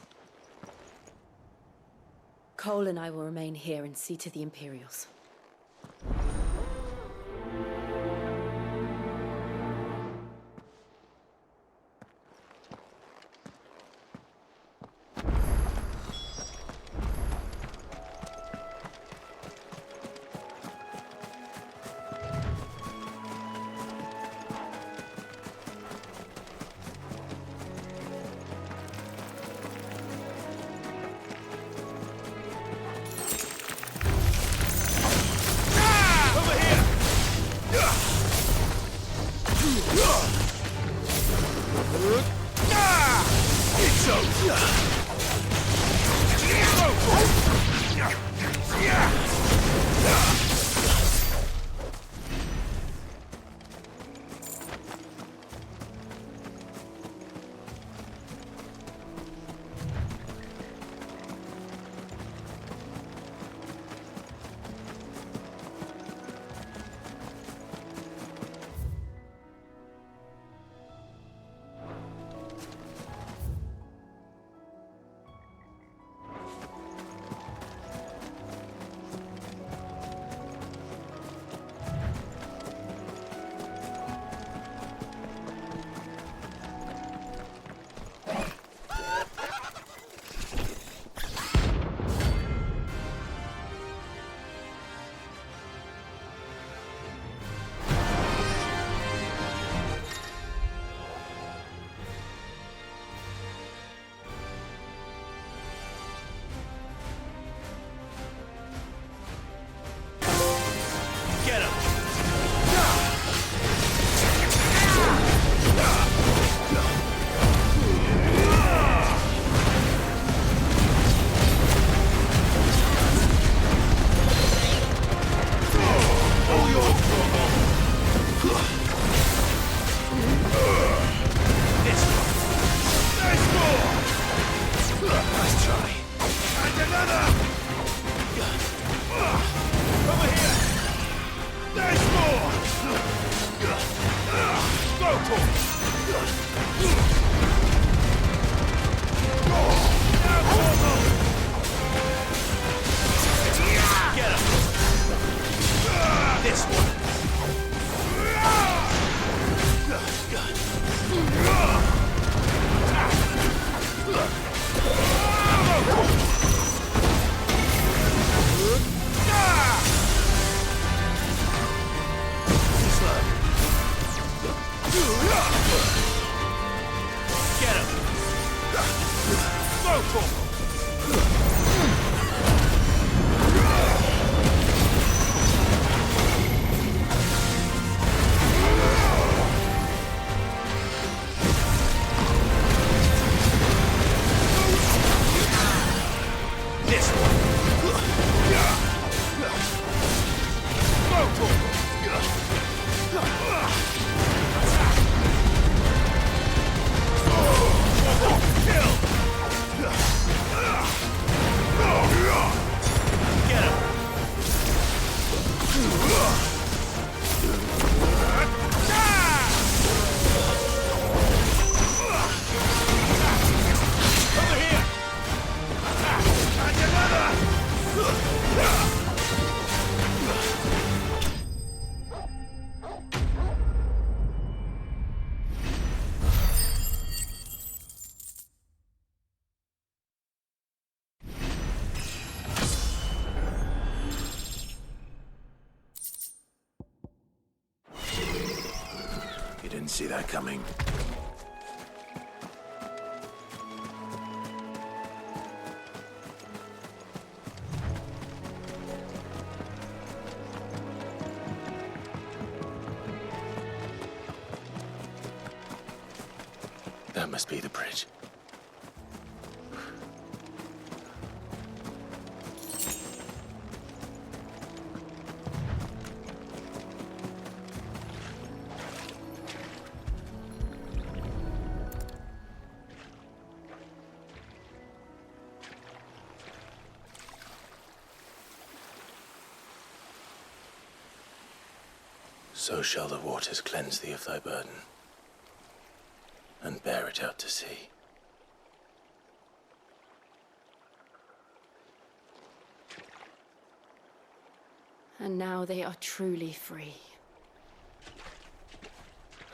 Cole and I will remain here and see to the Imperials. Get him! Go for him! This one! Go for him! Get him! Over here! You didn't see that coming. That must be the bridge. So shall the waters cleanse thee of thy burden, and bear it out to sea. And now they are truly free.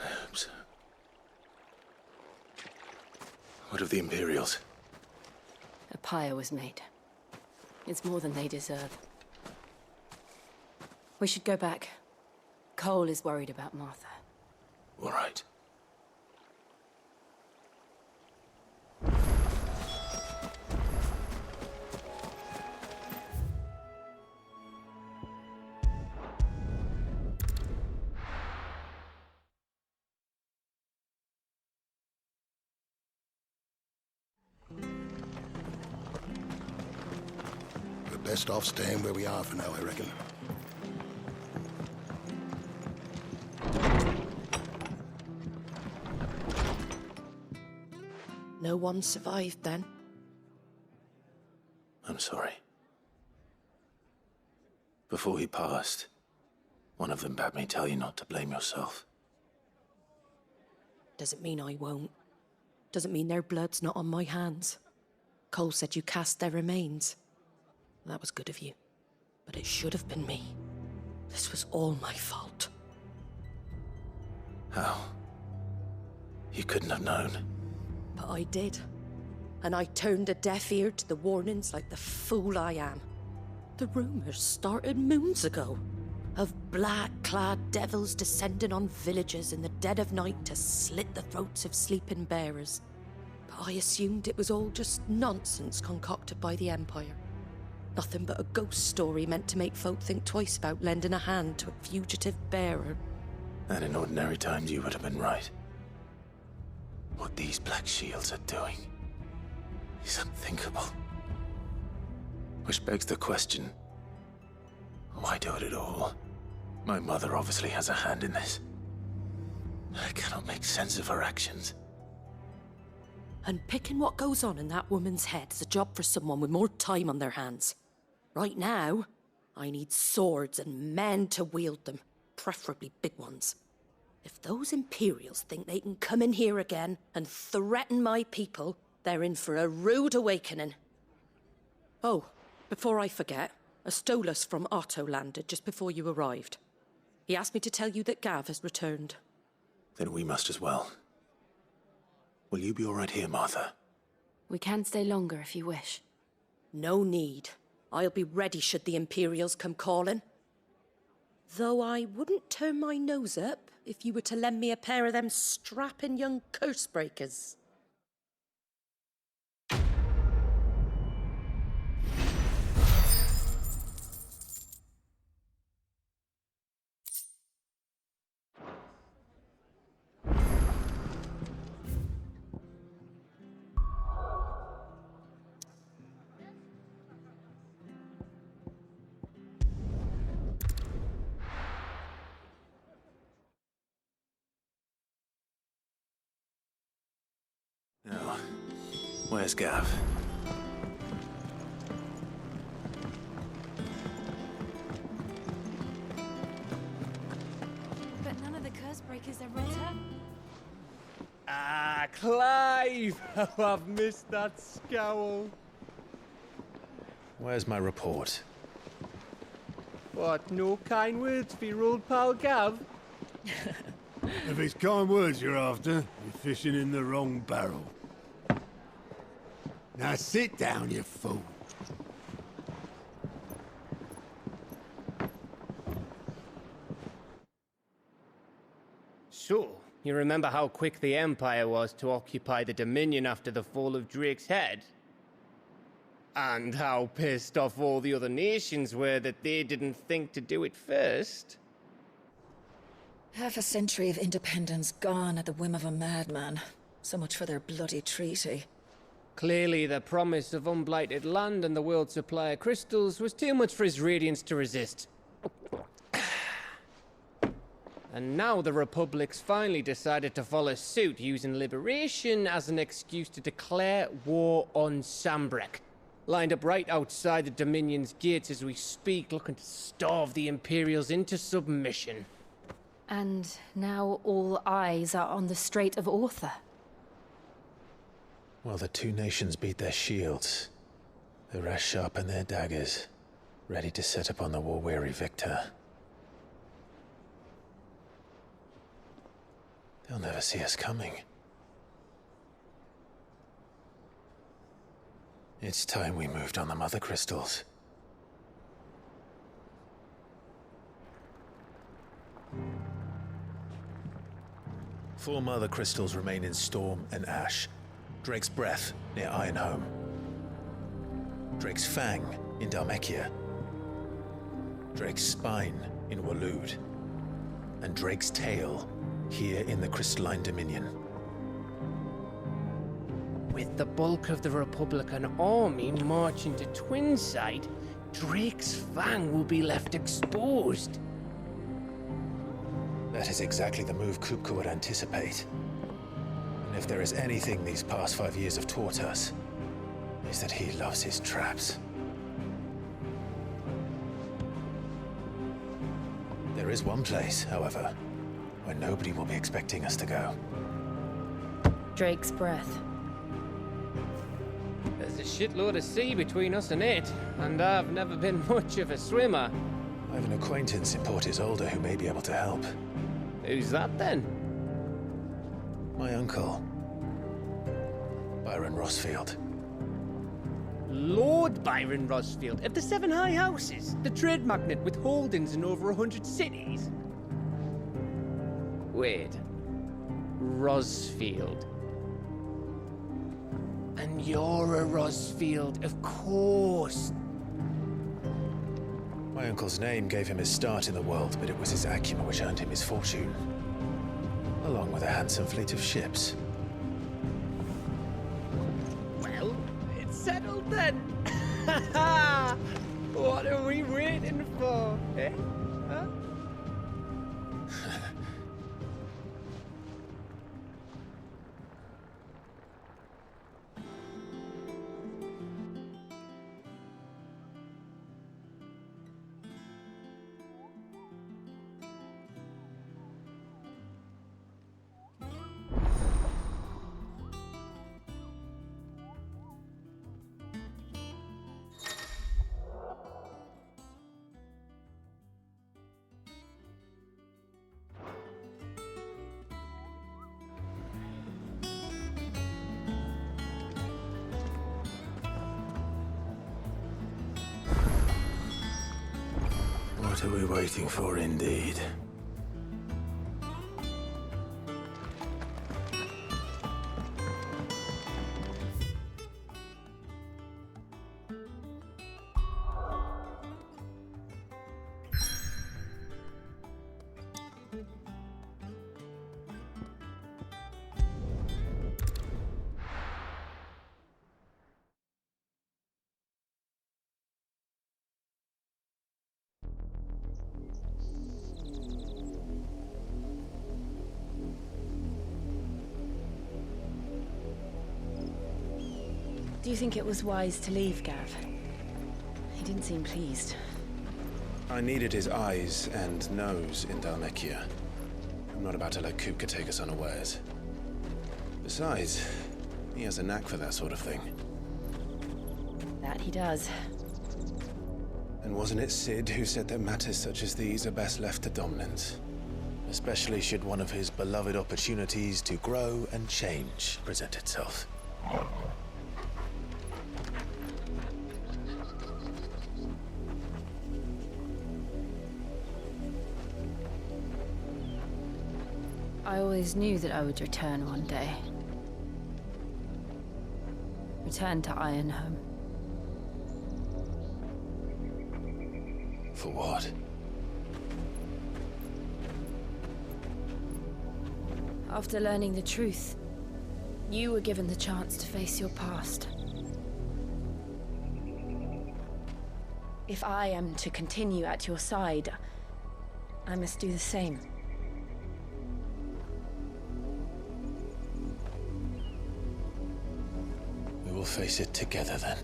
I hope so. What of the Imperials? A pyre was made. It's more than they deserve. We should go back. Cole is worried about Martha. All right. We're best off staying where we are for now, I reckon. No one survived then? I'm sorry. Before he passed, one of them bade me tell you not to blame yourself. Doesn't mean I won't. Doesn't mean their blood's not on my hands. Cole said you cast their remains. That was good of you. But it should have been me. This was all my fault. How? You couldn't have known. But I did. And I turned a deaf ear to the warnings like the fool I am. The rumors started moons ago. Of black-clad devils descending on villages in the dead of night to slit the throats of sleeping bearers. But I assumed it was all just nonsense concocted by the Empire. Nothing but a ghost story meant to make folk think twice about lending a hand to a fugitive bearer. And in ordinary times you would have been right. What these Black Shields are doing is unthinkable. Which begs the question, why do it at all? My mother obviously has a hand in this. I cannot make sense of her actions. And picking what goes on in that woman's head is a job for someone with more time on their hands. Right now, I need swords and men to wield them, preferably big ones. If those Imperials think they can come in here again and threaten my people, they're in for a rude awakening. Oh, before I forget, a Stolas from Otto landed just before you arrived. He asked me to tell you that Gav has returned. Then we must as well. Will you be all right here, Martha? We can stay longer if you wish. No need. I'll be ready should the Imperials come calling. Though I wouldn't turn my nose up if you were to lend me a pair of them strapping young curse breakers. Now, where's Gav? But none of the curse breakers are returned. Ah, Clive! Oh, I've missed that scowl. Where's my report? What, no kind words for your old pal Gav? If it's kind words you're after, you're fishing in the wrong barrel. Now sit down, you fool. So, you remember how quick the Empire was to occupy the Dominion after the fall of Drake's head? And how pissed off all the other nations were that they didn't think to do it first? Half a century of independence gone at the whim of a madman. So much for their bloody treaty. Clearly, the promise of unblighted land and the world's supply of crystals was too much for his radiance to resist. And now the Republic's finally decided to follow suit, using liberation as an excuse to declare war on Sambrek. Lined up right outside the Dominion's gates as we speak, looking to starve the Imperials into submission. And now all eyes are on the Strait of Author. Well, the two nations beat their shields. The rest sharpen their daggers, ready to set upon the war-weary victor. They'll never see us coming. It's time we moved on the Mother Crystals. Four Mother Crystals remain in Storm and Ash. Drake's Breath near Ironhome. Drake's Fang in Dhalmekia. Drake's Spine in Waloed. And Drake's Tail here in the Crystalline Dominion. With the bulk of the Republican army marching to Twinside, Drake's Fang will be left exposed. That is exactly the move Kupka would anticipate. And if there is anything these past 5 years have taught us, is that he loves his traps. There is one place, however, where nobody will be expecting us to go. Drake's Breath. There's a shitload of sea between us and it, and I've never been much of a swimmer. I have an acquaintance in Port Isolde who may be able to help. Who's that then? My uncle, Byron Rosfield. Lord Byron Rosfield of the Seven High Houses, the trade magnate with holdings in over 100 cities. Wait, Rosfield. And you're a Rosfield, of course. My uncle's name gave him his start in the world, but it was his acumen which earned him his fortune, along with a handsome fleet of ships. Well, it's settled then. What are we waiting for, eh? Huh? What are we waiting for, indeed? Do you think it was wise to leave, Gav? He didn't seem pleased. I needed his eyes and nose in Dalmekia. I'm not about to let Kupka take us unawares. Besides, he has a knack for that sort of thing. That he does. And wasn't it Sid who said that matters such as these are best left to dominance? Especially should one of his beloved opportunities to grow and change present itself. I always knew that I would return one day. Return to Ironhome. For what? After learning the truth, you were given the chance to face your past. If I am to continue at your side, I must do the same. We will face it together then.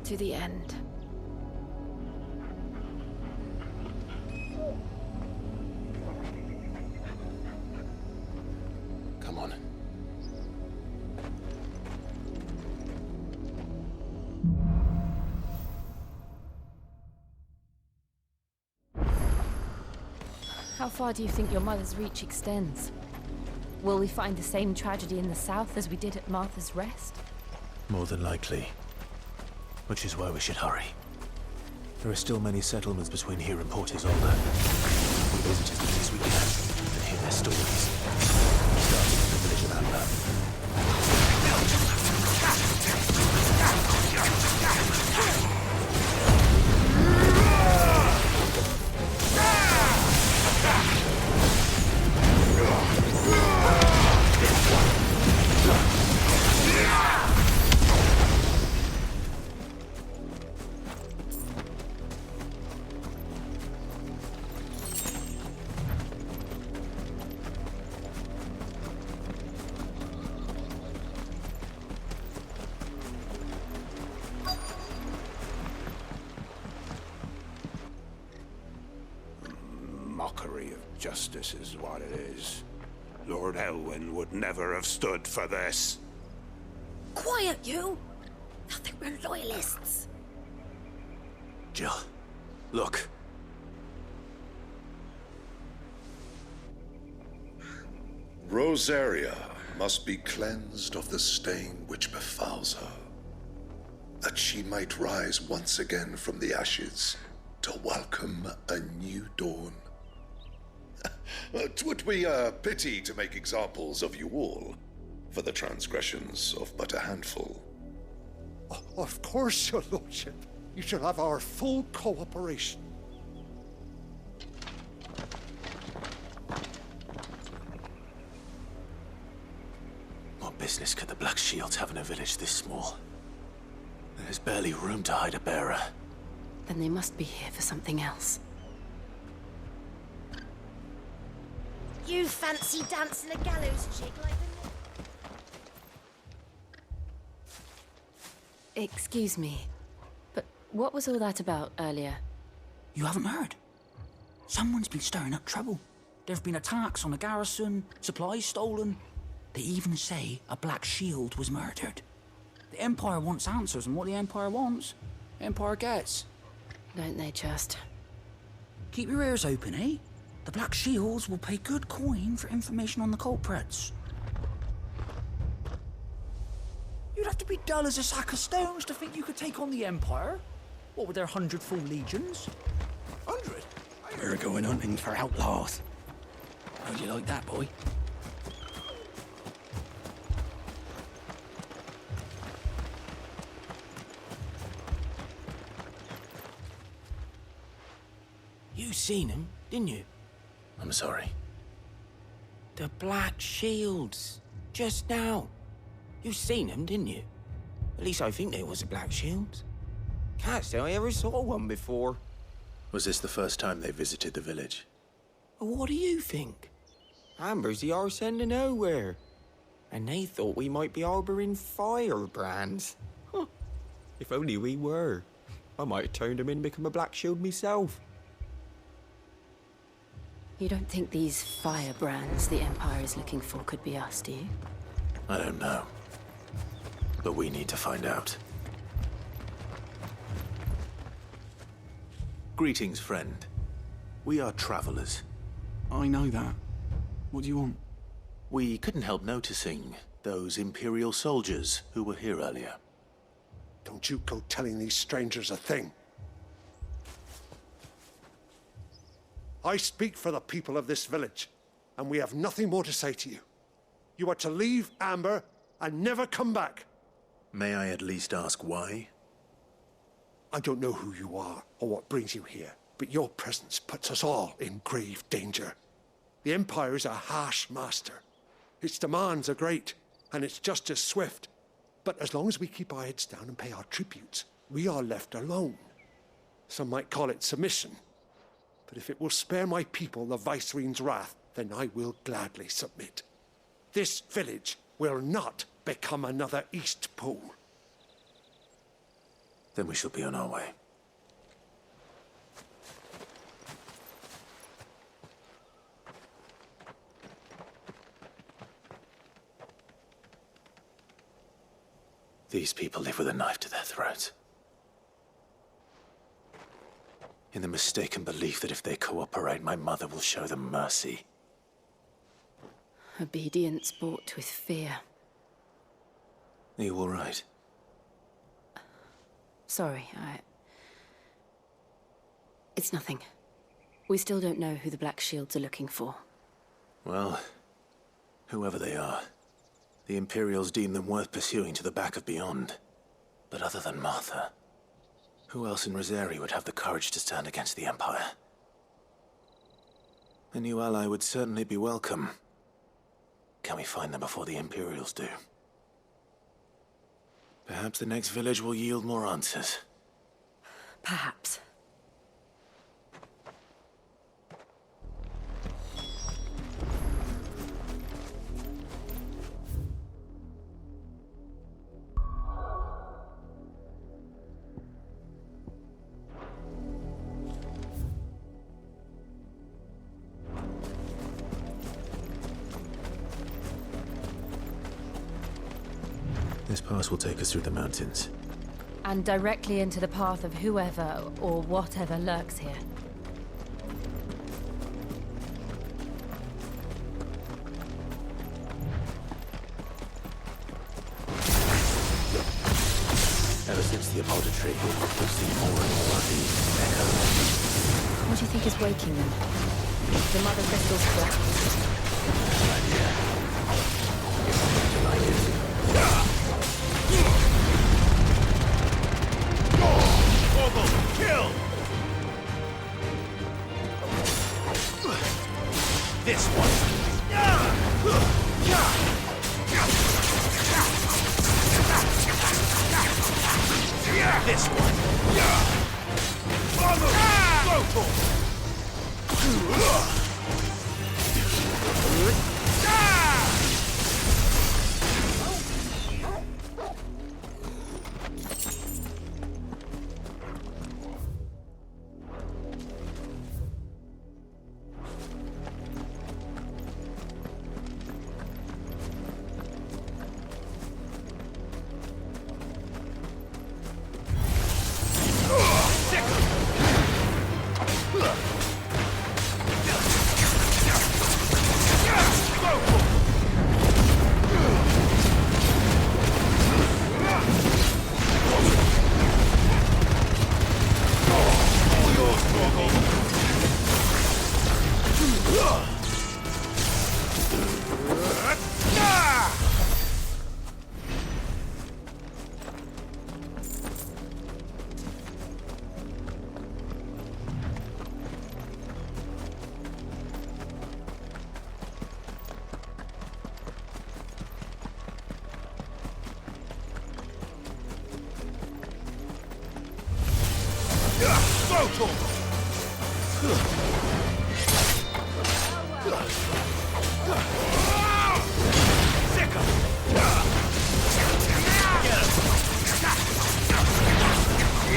To the end. Come on. How far do you think your mother's reach extends? Will we find the same tragedy in the south as we did at Martha's Rest? More than likely. Which is why we should hurry. There are still many settlements between here and Port Isolde. We visit as many as we can and hear their stories. Starting with the village of Amber. Mockery of justice is what it is. Lord Elwyn would never have stood for this. Quiet, you! I think we're loyalists. Jill, look. Rosaria must be cleansed of the stain which befouls her, that she might rise once again from the ashes to welcome a new dawn. 'Twould be a pity to make examples of you all, for the transgressions of but a handful. Of course, your lordship. You shall have our full cooperation. What business could the Black Shields have in a village this small? There's barely room to hide a bearer. Then they must be here for something else. You fancy dancing a gallows jig like the... Excuse me, but what was all that about earlier? You haven't heard? Someone's been stirring up trouble. There have been attacks on the garrison, supplies stolen. They even say a Black Shield was murdered. The Empire wants answers, and what the Empire wants, the Empire gets. Don't they just? Keep your ears open, eh? The Black Shields will pay good coin for information on the culprits. You'd have to be dull as a sack of stones to think you could take on the Empire. What were their 100 full legions? 100? We're going hunting for outlaws. How'd you like that, boy? You seen him, didn't you? I'm sorry. The Black Shields. Just now. You seen them, didn't you? At least I think they was the Black Shields. Can't say I ever saw one before. Was this the first time they visited the village? What do you think? Amber's the arse end of nowhere. And they thought we might be harbouring firebrands. Huh. If only we were. I might have turned them in and become a Black Shield myself. You don't think these firebrands the Empire is looking for could be us, do you? I don't know. But we need to find out. Greetings, friend. We are travelers. I know that. What do you want? We couldn't help noticing those Imperial soldiers who were here earlier. Don't you go telling these strangers a thing. I speak for the people of this village, and we have nothing more to say to you. You are to leave Amber and never come back. May I at least ask why? I don't know who you are or what brings you here, but your presence puts us all in grave danger. The Empire is a harsh master. Its demands are great, and its justice swift. But as long as we keep our heads down and pay our tributes, we are left alone. Some might call it submission. But if it will spare my people the Viceroy's wrath, then I will gladly submit. This village will not become another East Pool. Then we shall be on our way. These people live with a knife to their throats. In the mistaken belief that if they cooperate, my mother will show them mercy. Obedience bought with fear. Are you all right? Sorry, It's nothing. We still don't know who the Black Shields are looking for. Well, whoever they are, the Imperials deem them worth pursuing to the back of beyond. But other than Martha, who else in Rosari would have the courage to stand against the Empire? A new ally would certainly be welcome. Can we find them before the Imperials do? Perhaps the next village will yield more answers. Perhaps. This pass will take us through the mountains. And directly into the path of whoever or whatever lurks here. Ever since the apothecary, we've seen more and more of these echoes. What do you think is waking them? The mother crystal's flat. Kill! This one. This one.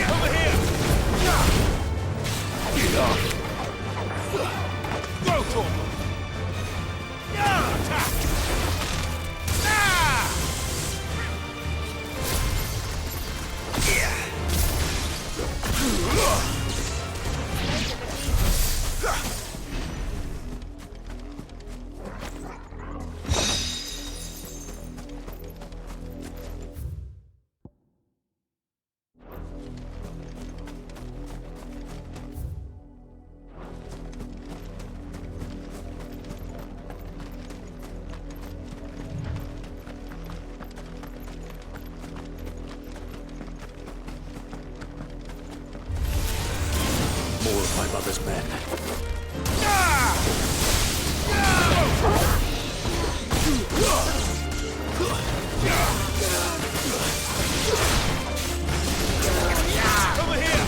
Over here! Go for him! Attack! More of my mother's men. Over here!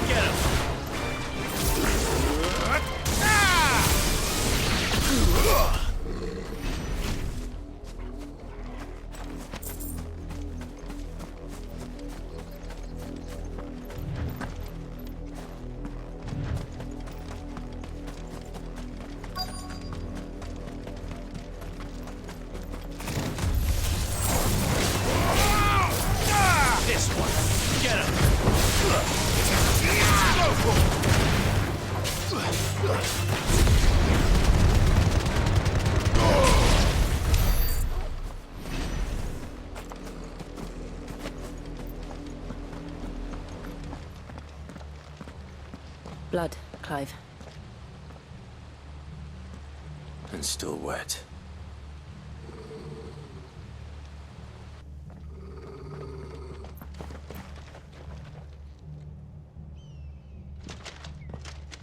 Get him! This one! Get him! Go for it! Blood, Clive. And still wet.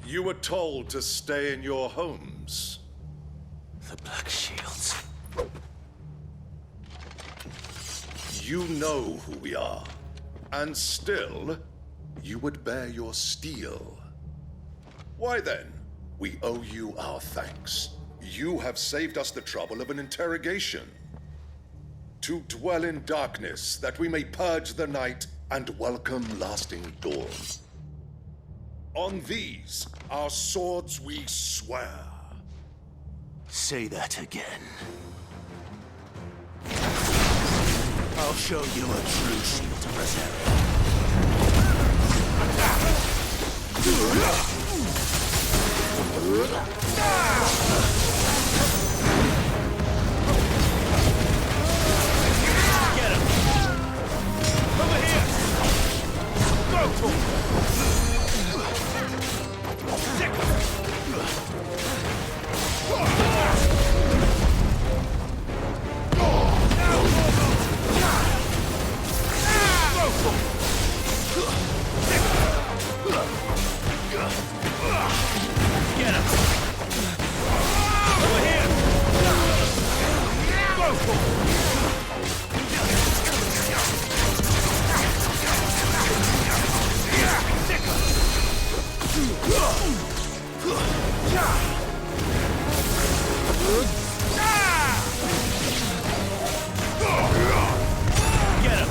You were told to stay in your homes. The Black Shields. You know who we are. And still, you would bear your steel. Why then, we owe you our thanks. You have saved us the trouble of an interrogation. To dwell in darkness, that we may purge the night and welcome lasting dawn. On these, our swords we swear. Say that again. I'll show you a true shield to preserve. Get him! Over here! Go for him! Sick! Get him! Over here! Go for it! Get him!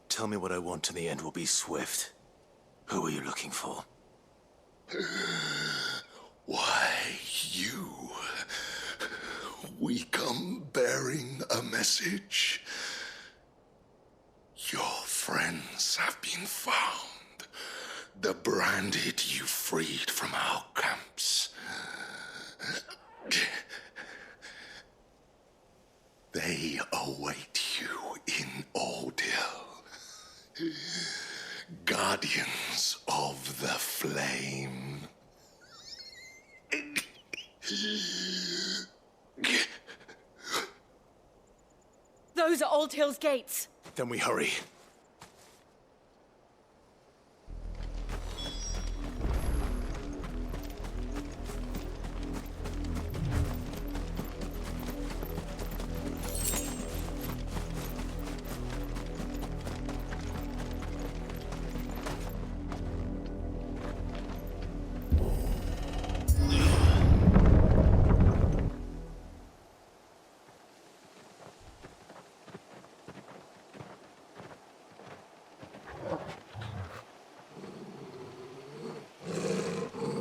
Tell me what I want, and the end will be swift. Who are you looking for? Why, you. We come bearing a message. friends have been found. The branded you freed from our camps. They await you in Ordil. Guardians of the Flame. Those are Old Hill's gates. Then we hurry.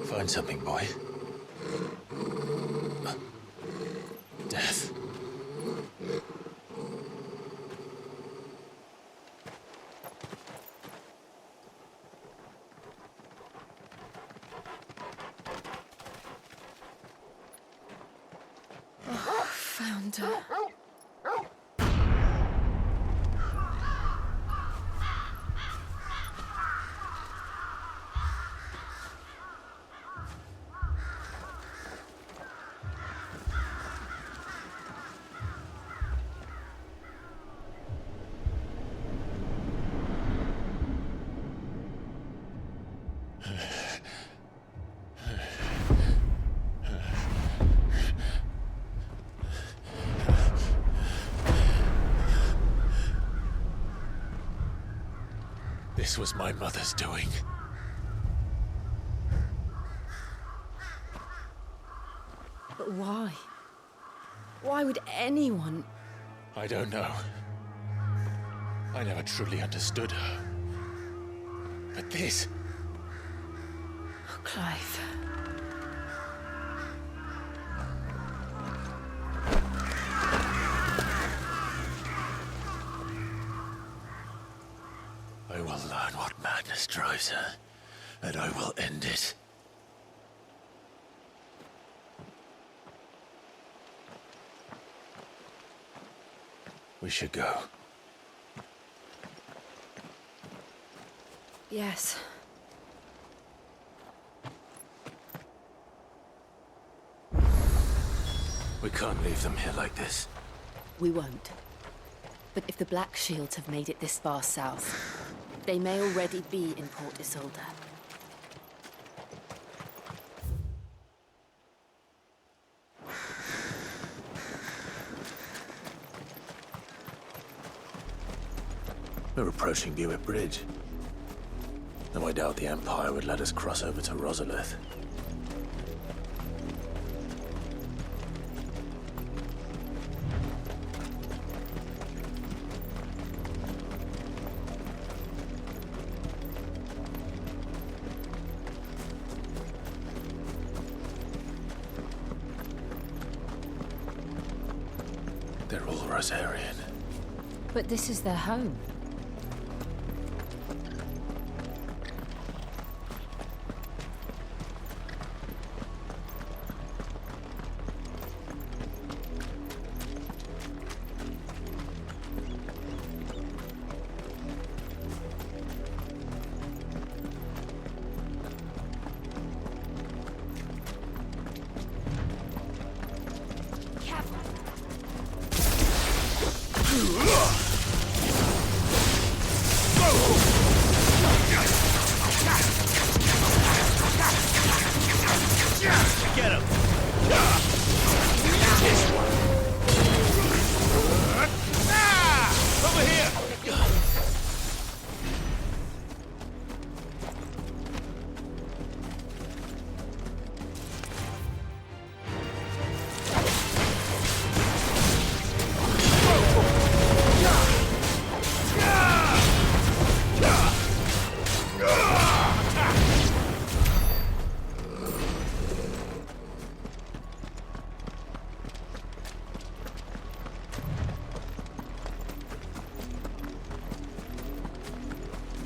Find something, boy. Death. Oh, found her. This was my mother's doing. But why? Why would anyone? I don't know. I never truly understood her. But this... Oh, Clive. I will learn what madness drives her, and I will end it. We should go. Yes. We can't leave them here like this. We won't. But if the Black Shields have made it this far south, they may already be in Port Isolde. We're approaching Buick Bridge. Though I doubt the Empire would let us cross over to Rosalith. They're all Rosarian. But this is their home. Get him! Over here!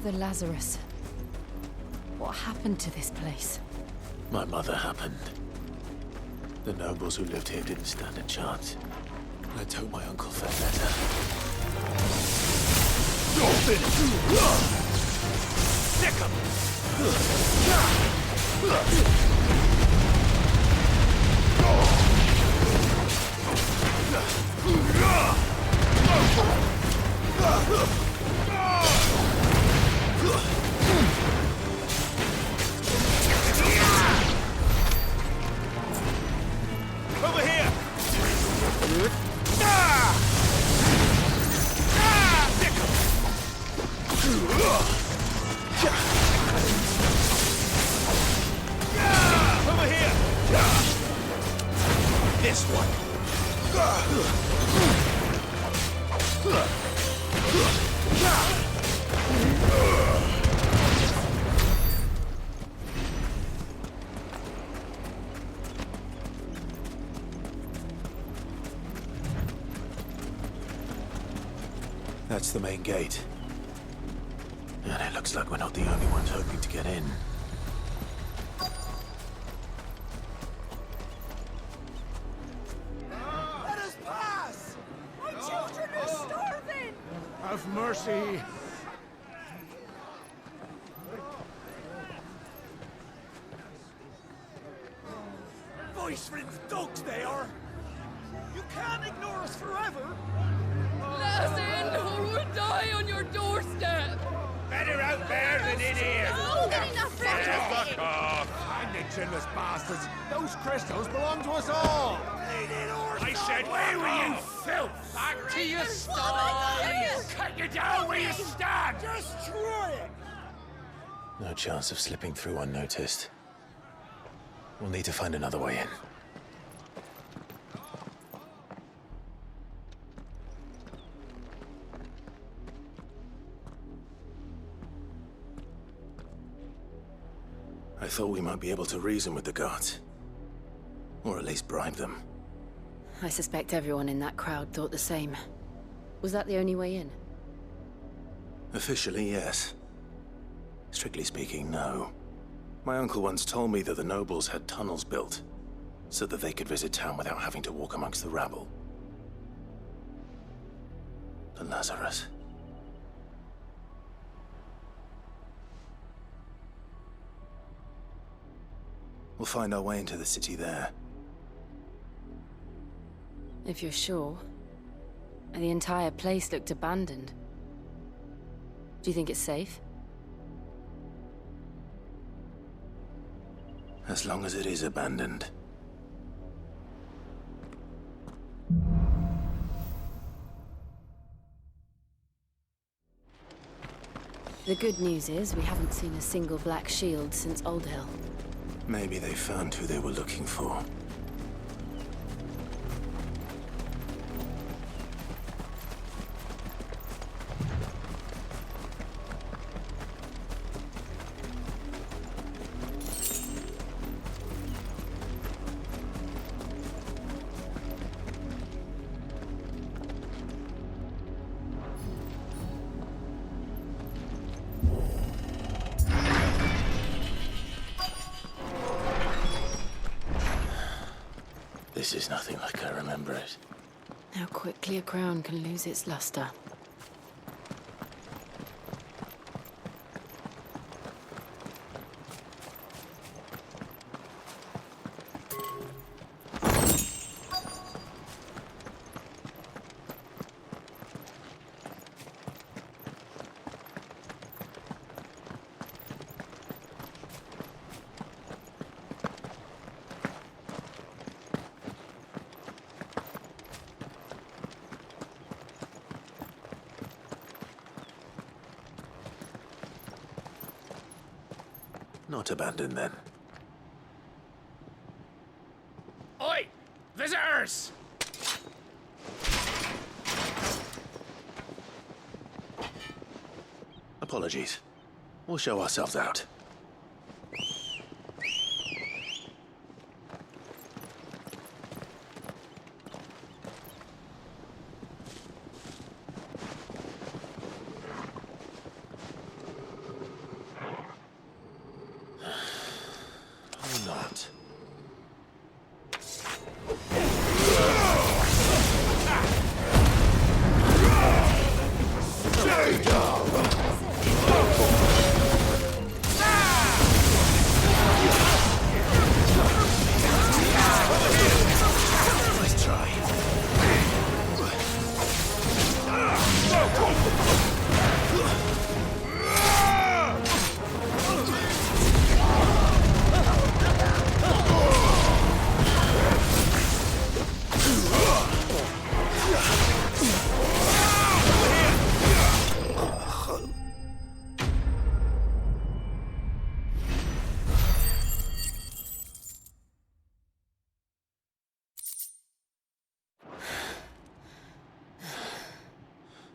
The Lazarus. What happened to this place? My mother happened. The nobles who lived here didn't stand a chance. Let's hope my uncle felt better. Sick 'em! Over here! Over here! This one! That's the main gate. And it looks like we're not the only ones hoping to get in. Let us pass! My children are starving! Have mercy. Voice-ridden dogs they are! You can't ignore us forever! Let us in, or we'll die on your doorstep! Better out there than in here! Oh, get enough for Fuck off! Hang the chinless bastards. Those crystals belong to us all. I said, where were you, filth? Back to your sties! Cut you down where you stand! Destroy it! No chance of slipping through unnoticed. We'll need to find another way in. I thought we might be able to reason with the guards. Or at least bribe them. I suspect everyone in that crowd thought the same. Was that the only way in? Officially, yes. Strictly speaking, no. My uncle once told me that the nobles had tunnels built, so that they could visit town without having to walk amongst the rabble. The Lazarus. We'll find our way into the city there. If you're sure. The entire place looked abandoned. Do you think it's safe? As long as it is abandoned. The good news is we haven't seen a single black shield since Old Hill. Maybe they found who they were looking for. This is nothing like I remember it. How quickly a crown can lose its luster. Not abandoned, then. Oi! Visitors! Apologies. We'll show ourselves out.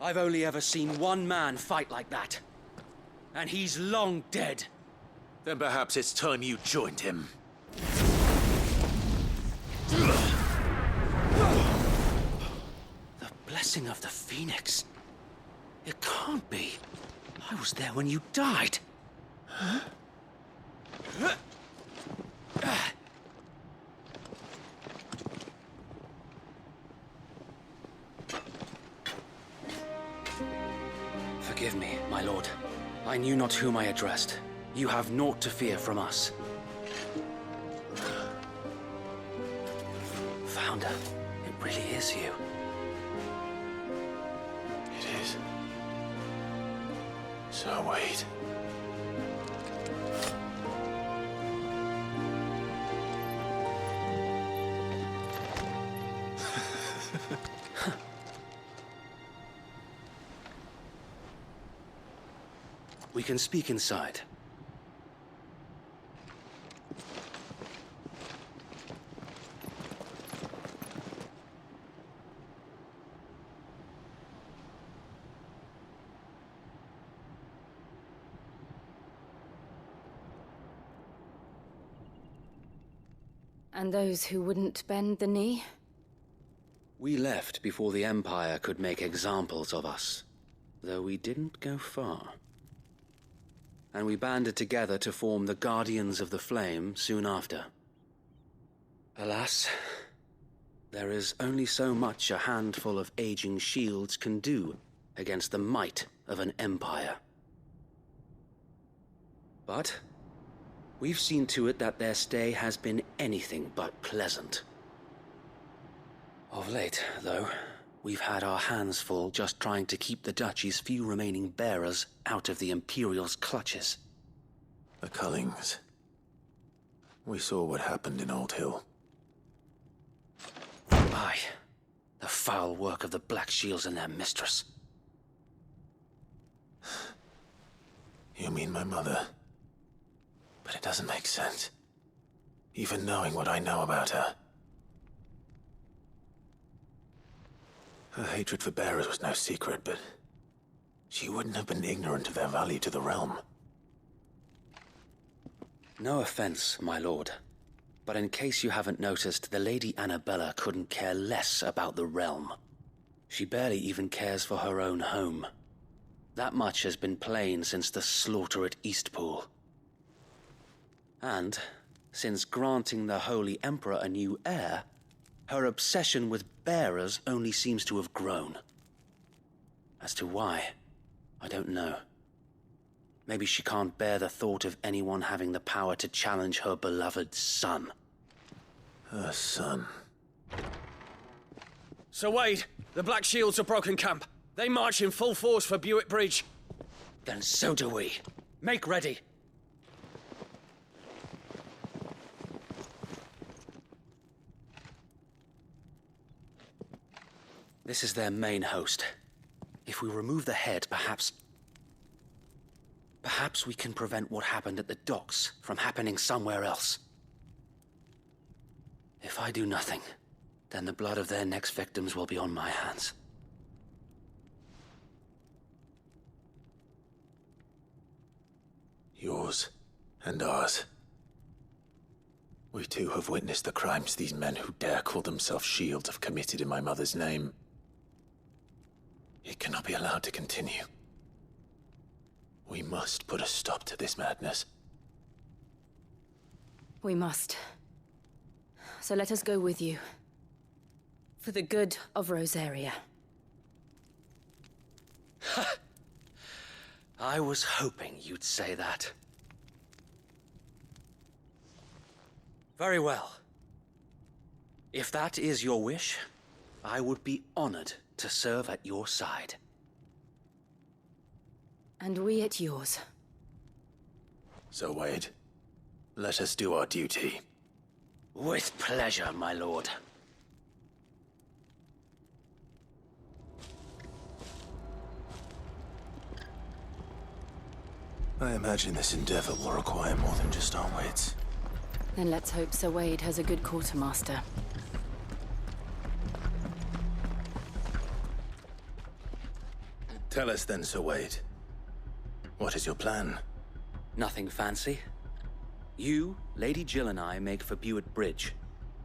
I've only ever seen one man fight like that. And he's long dead. Then perhaps it's time you joined him. The blessing of the Phoenix. It can't be. I was there when you died. Huh? Forgive me, my lord. I knew not whom I addressed. You have naught to fear from us. Founder, it really is you. It is. So wait. We can speak inside. And those who wouldn't bend the knee? We left before the Empire could make examples of us, though we didn't go far. And we banded together to form the Guardians of the Flame soon after. Alas, there is only so much a handful of aging shields can do against the might of an empire. But we've seen to it that their stay has been anything but pleasant. Of late, though, we've had our hands full just trying to keep the Duchy's few remaining bearers out of the Imperial's clutches. The Cullings. We saw what happened in Old Hill. Aye. The foul work of the Black Shields and their mistress. You mean my mother? But it doesn't make sense. Even knowing what I know about her. Her hatred for bearers was no secret, but she wouldn't have been ignorant of their value to the realm. No offense, my lord, but in case you haven't noticed, the Lady Annabella couldn't care less about the realm. She barely even cares for her own home. That much has been plain since the slaughter at Eastpool. And, since granting the Holy Emperor a new heir, her obsession with bearers only seems to have grown. As to why, I don't know. Maybe she can't bear the thought of anyone having the power to challenge her beloved son. Her son. Sir Wade, the Black Shields have broken camp. They march in full force for Buick Bridge. Then so do we. Make ready. This is their main host. If we remove the head, perhaps we can prevent what happened at the docks from happening somewhere else. If I do nothing, then the blood of their next victims will be on my hands. Yours and ours. We too have witnessed the crimes these men who dare call themselves shields have committed in my mother's name. It cannot be allowed to continue. We must put a stop to this madness. We must. So let us go with you. For the good of Rosaria. I was hoping you'd say that. Very well. If that is your wish, I would be honored to serve at your side. And we at yours. So, Wade, let us do our duty. With pleasure, my lord. I imagine this endeavor will require more than just our wits. Then let's hope Sir Wade has a good quartermaster. Tell us then, Sir Wade. What is your plan? Nothing fancy. You, Lady Jill and I make for Buett Bridge,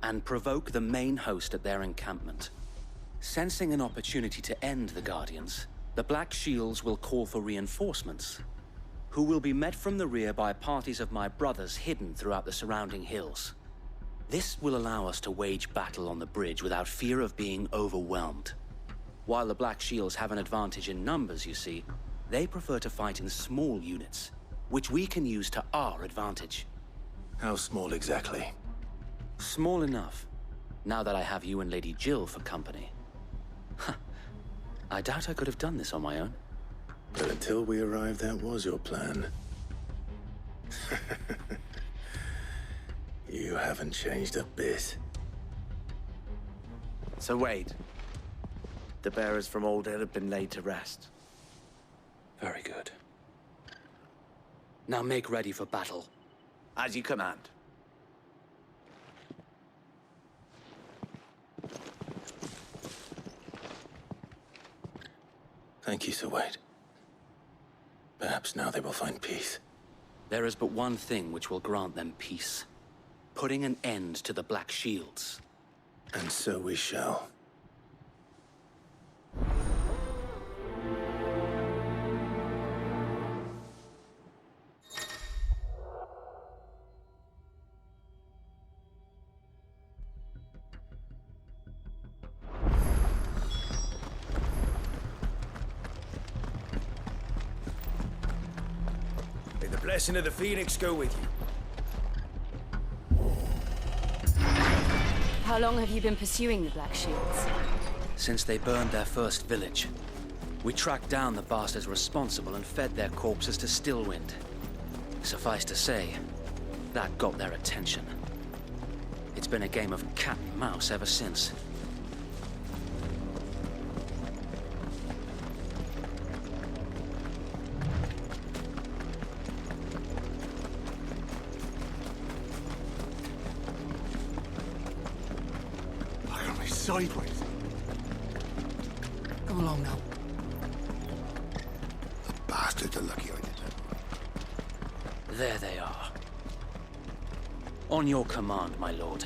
and provoke the main host at their encampment. Sensing an opportunity to end the Guardians, the Black Shields will call for reinforcements, who will be met from the rear by parties of my brothers hidden throughout the surrounding hills. This will allow us to wage battle on the bridge without fear of being overwhelmed. While the Black Shields have an advantage in numbers, you see, they prefer to fight in small units, which we can use to our advantage. How small exactly? Small enough, now that I have you and Lady Jill for company. I doubt I could have done this on my own. But until we arrived, that was your plan. You haven't changed a bit. So Wade, the bearers from Old Hill have been laid to rest. Very good. Now make ready for battle. As you command. Thank you, Sir Wade. Perhaps now they will find peace. There is but one thing which will grant them peace. Putting an end to the Black Shields. And so we shall. May the blessing of the Phoenix go with you. How long have you been pursuing the Black Shields? Since they burned their first village. We tracked down the bastards responsible and fed their corpses to Stillwind. Suffice to say, that got their attention. It's been a game of cat and mouse ever since. Sideways. Come along now. The bastards are lucky I did that. There they are. On your command, my lord.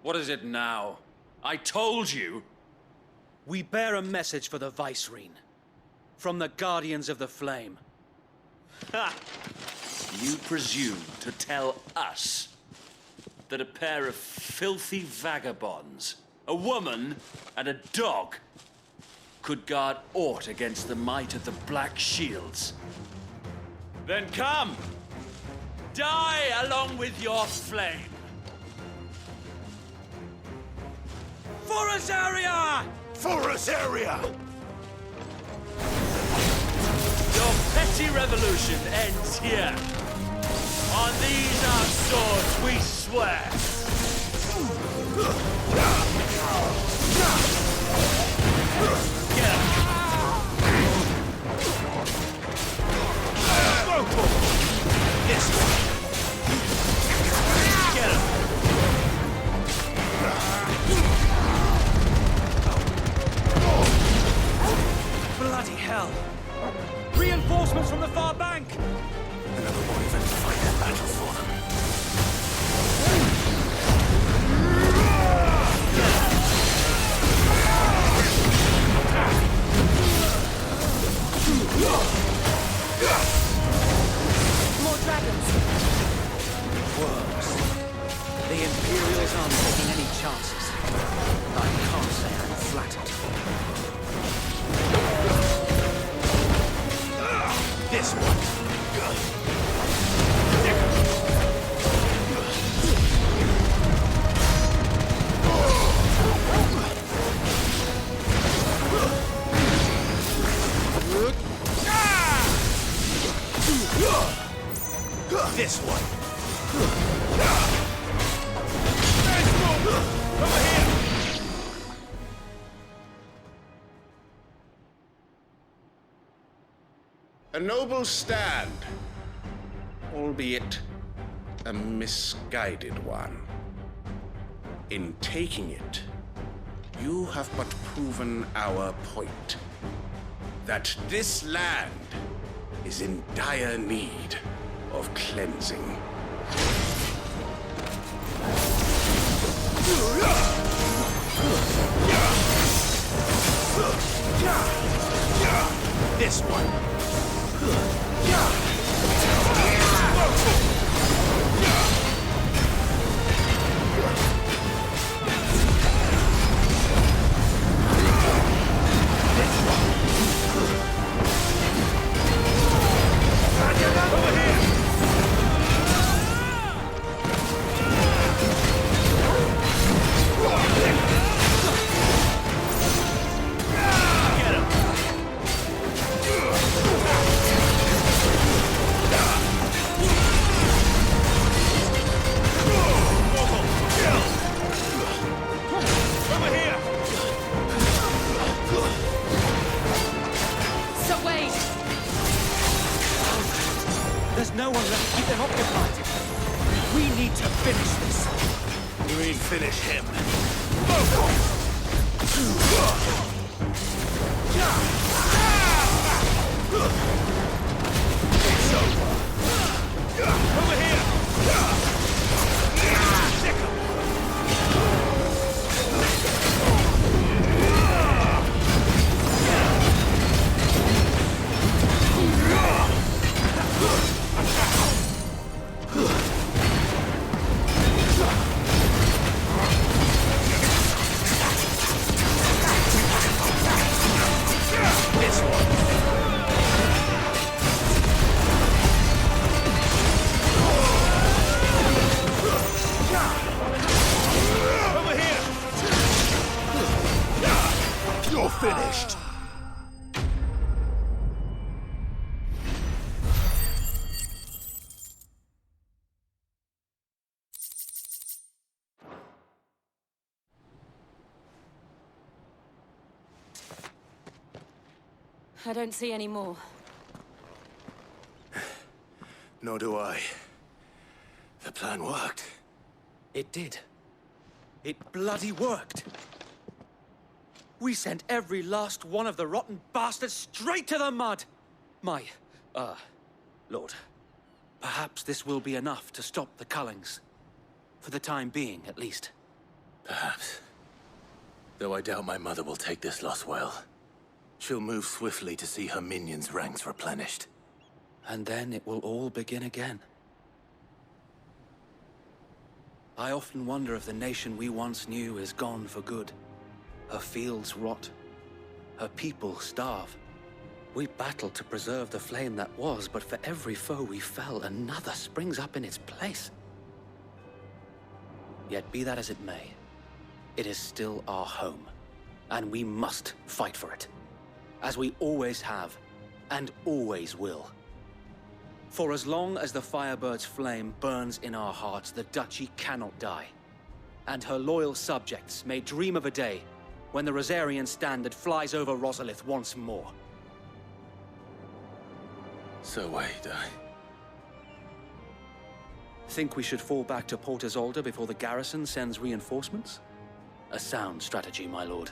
What is it now? I told you! We bear a message for the Vicereine. From the Guardians of the Flame. Ha! You presume to tell us that a pair of filthy vagabonds, a woman and a dog, could guard aught against the might of the Black Shields? Then come! Die along with your flame! For Azaria! For us area! Your petty revolution ends here. On these our swords we swear. Get up. This way. Get up. Bloody hell! Reinforcements from the far bank! Another one even fight a battle for them. More dragons! Worms. The Imperials aren't taking any chances. I can't say I'm flattered. This one. This one. Over here. A noble stand, albeit a misguided one. In taking it, you have but proven our point. That this land is in dire need of cleansing. This one. No one left to keep them occupied. We need to finish this. You mean finish him? It's over. Over here. Finished. I don't see any more. Nor do I. The plan worked. It did. It bloody worked. We sent every last one of the rotten bastards straight to the mud! Lord, perhaps this will be enough to stop the Cullings. For the time being, at least. Perhaps. Though I doubt my mother will take this loss well. She'll move swiftly to see her minions' ranks replenished. And then it will all begin again. I often wonder if the nation we once knew is gone for good. Her fields rot. Her people starve. We battled to preserve the flame that was, but for every foe we fell, another springs up in its place. Yet be that as it may, it is still our home, and we must fight for it, as we always have, and always will. For as long as the Firebird's flame burns in our hearts, the Duchy cannot die, and her loyal subjects may dream of a day when the Rosarian standard flies over Rosalith once more. So wait, Think we should fall back to Port Isolde before the garrison sends reinforcements? A sound strategy, my lord.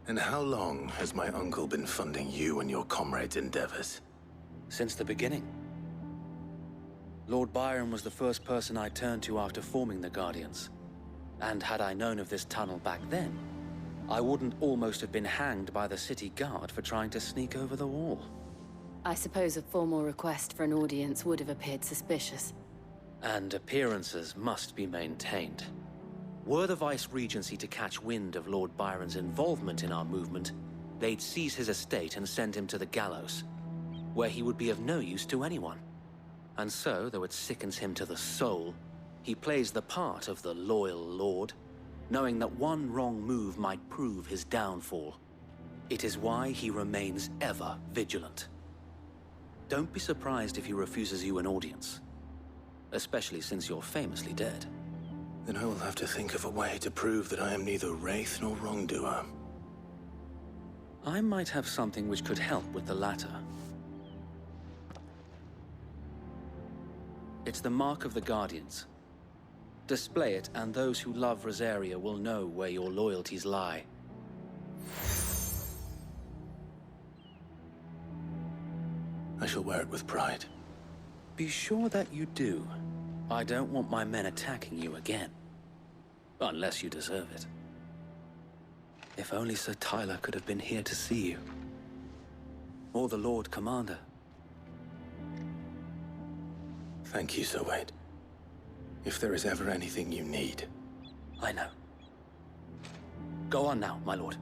And how long has my uncle been funding you and your comrades' endeavors? Since the beginning. Lord Byron was the first person I turned to after forming the Guardians. And had I known of this tunnel back then, I wouldn't almost have been hanged by the city guard for trying to sneak over the wall. I suppose a formal request for an audience would have appeared suspicious. And appearances must be maintained. Were the Vice-Regency to catch wind of Lord Byron's involvement in our movement, they'd seize his estate and send him to the gallows, where he would be of no use to anyone. And so, though it sickens him to the soul, he plays the part of the loyal lord, knowing that one wrong move might prove his downfall. It is why he remains ever vigilant. Don't be surprised if he refuses you an audience, especially since you're famously dead. Then I will have to think of a way to prove that I am neither wraith nor wrongdoer. I might have something which could help with the latter. It's the mark of the Guardians. Display it, and those who love Rosaria will know where your loyalties lie. I shall wear it with pride. Be sure that you do. I don't want my men attacking you again. Unless you deserve it. If only Sir Tyler could have been here to see you. Or the Lord Commander. Thank you, Sir Wade. If there is ever anything you need. I know. Go on now, my lord.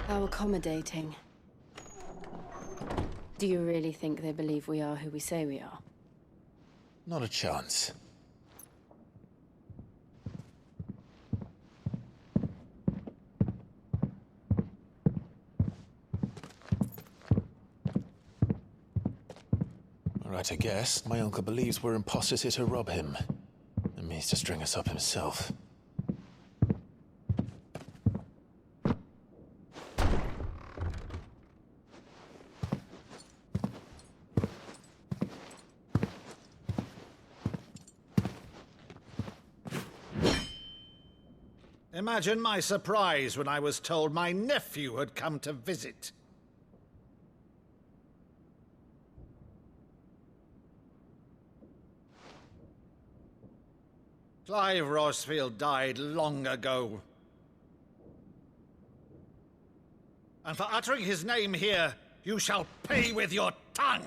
How accommodating. Do you really think they believe we are who we say we are? Not a chance. Right, I guess. My uncle believes we're imposters here to rob him. And means to string us up himself. Imagine my surprise when I was told my nephew had come to visit. Clive Rosefield died long ago. And for uttering his name here, you shall pay with your tongue!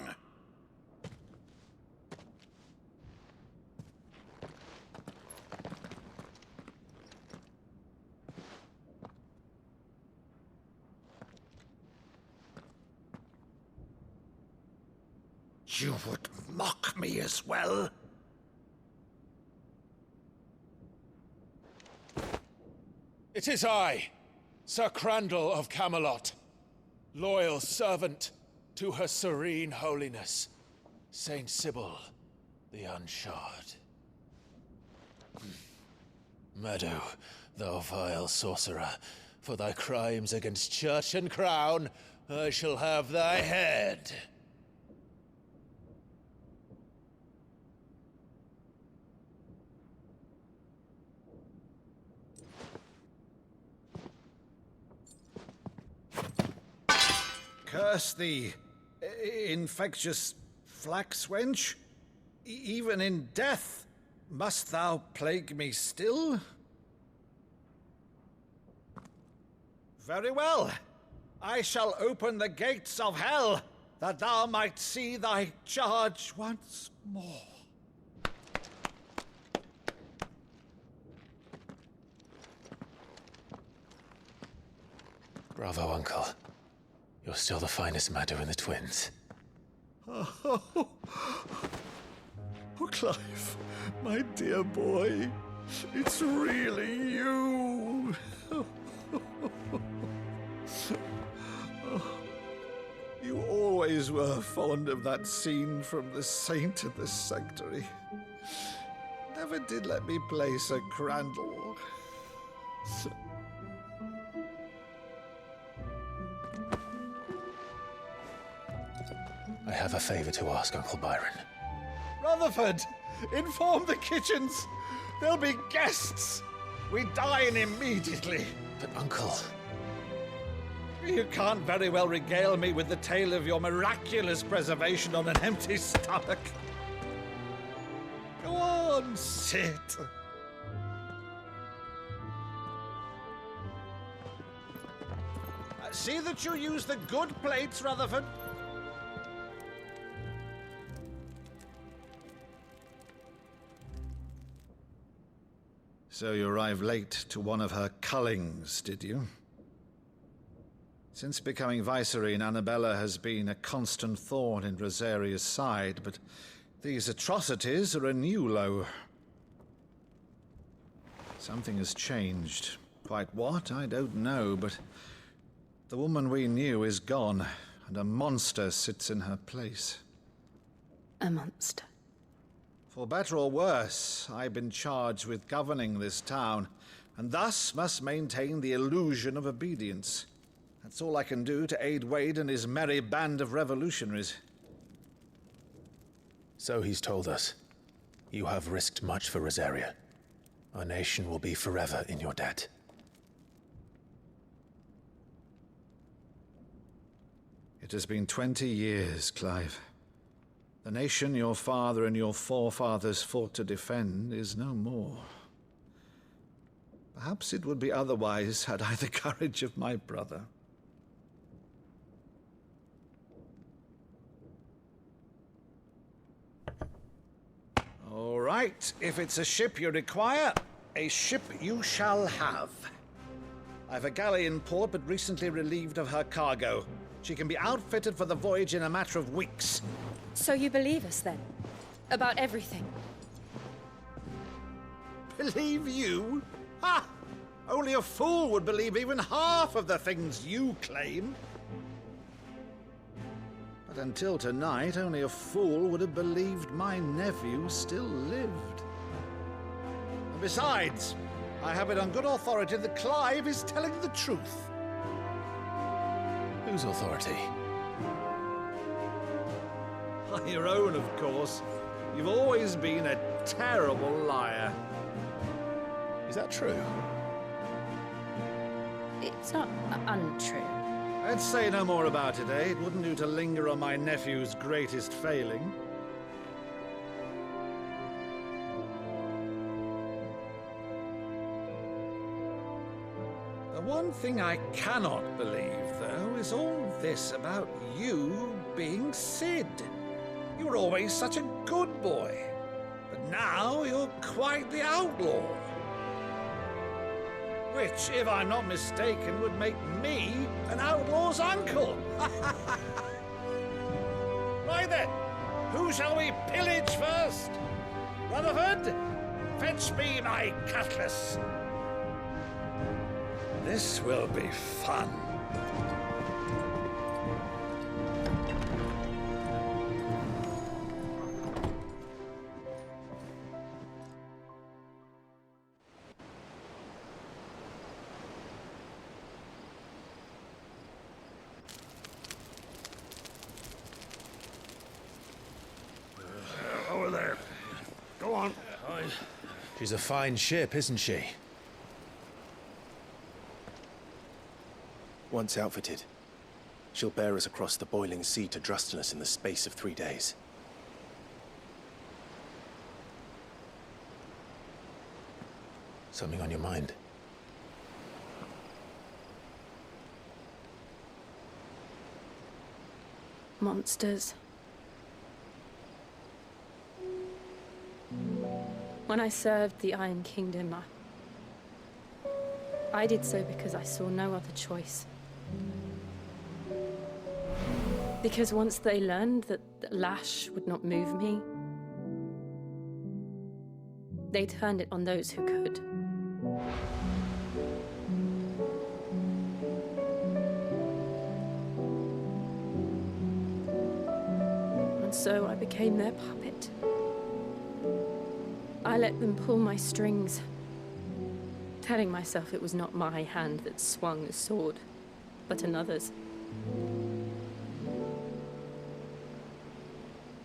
You would mock me as well? It is I, Sir Crandall of Camelot, loyal servant to Her Serene Holiness, Saint Sybil the Unshod. Meadow, thou vile sorcerer, for thy crimes against church and crown, I shall have thy head. Curse thee, infectious flax wench. Even in death, must thou plague me still? Very well. I shall open the gates of hell, that thou might see thy charge once more. Bravo, Uncle. You're still the finest Meadow in the twins. Oh, Clive, my dear boy, it's really you. You always were fond of that scene from The Saint in the Sanctuary. Never did let me play Sir Crandall. I have a favor to ask, Uncle Byron. Rutherford, inform the kitchens. There'll be guests. We dine immediately. But, Uncle... You can't very well regale me with the tale of your miraculous preservation on an empty stomach. Go on, sit. See that you use the good plates, Rutherford. So you arrived late to one of her cullings, did you? Since becoming Vicereine, Annabella has been a constant thorn in Rosaria's side, but these atrocities are a new low. Something has changed. Quite what, I don't know, but the woman we knew is gone, and a monster sits in her place. A monster? For better or worse, I've been charged with governing this town, and thus must maintain the illusion of obedience. That's all I can do to aid Wade and his merry band of revolutionaries. So he's told us. You have risked much for Rosaria. Our nation will be forever in your debt. It has been 20 years, Clive. The nation your father and your forefathers fought to defend is no more. Perhaps it would be otherwise had I the courage of my brother. All right, if it's a ship you require, a ship you shall have. I've a galley in port, but recently relieved of her cargo. She can be outfitted for the voyage in a matter of weeks. So you believe us, then? About everything? Believe you? Ha! Only a fool would believe even half of the things you claim. But until tonight, only a fool would have believed my nephew still lived. And besides, I have it on good authority that Clive is telling the truth. Whose authority? Your own, of course. You've always been a terrible liar. Is that true? It's not untrue. Let's say no more about it, eh? It wouldn't do to linger on my nephew's greatest failing. The one thing I cannot believe, though, is all this about you being Sid. You were always such a good boy, but now you're quite the outlaw. Which, if I'm not mistaken, would make me an outlaw's uncle. Right then, who shall we pillage first? Rutherford, fetch me my cutlass. This will be fun. Over there. Go on. She's a fine ship, isn't she? Once outfitted, she'll bear us across the boiling sea to Drustenus in the space of 3 days. Something on your mind? Monsters. When I served the Iron Kingdom, I did so because I saw no other choice. Because once they learned that the lash would not move me, they turned it on those who could. And so I became their puppet. I let them pull my strings, telling myself it was not my hand that swung the sword, but another's.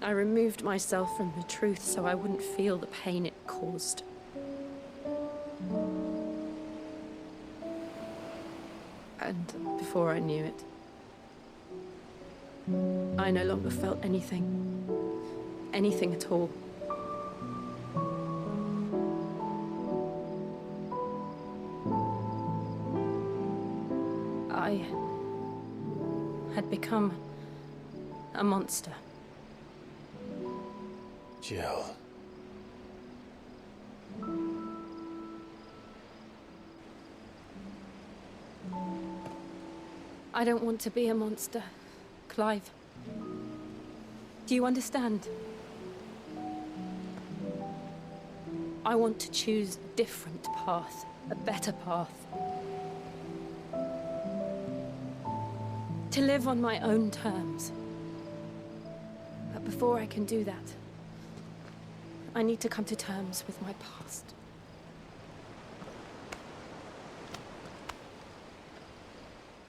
I removed myself from the truth so I wouldn't feel the pain it caused. And before I knew it, I no longer felt anything. Anything at all. I had become a monster. Jill. I don't want to be a monster, Clive. Do you understand? I want to choose a different path, a better path. To live on my own terms. But before I can do that, I need to come to terms with my past.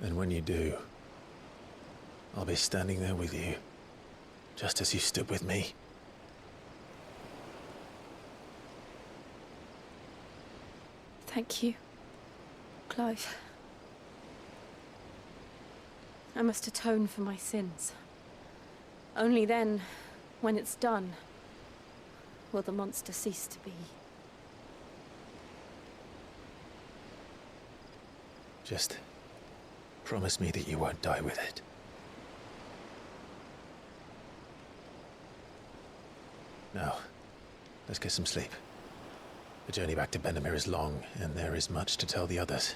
And when you do, I'll be standing there with you, just as you stood with me. Thank you, Clive. I must atone for my sins. Only then, when it's done, will the monster cease to be. Just promise me that you won't die with it. Now, let's get some sleep. The journey back to Benamir is long, and there is much to tell the others.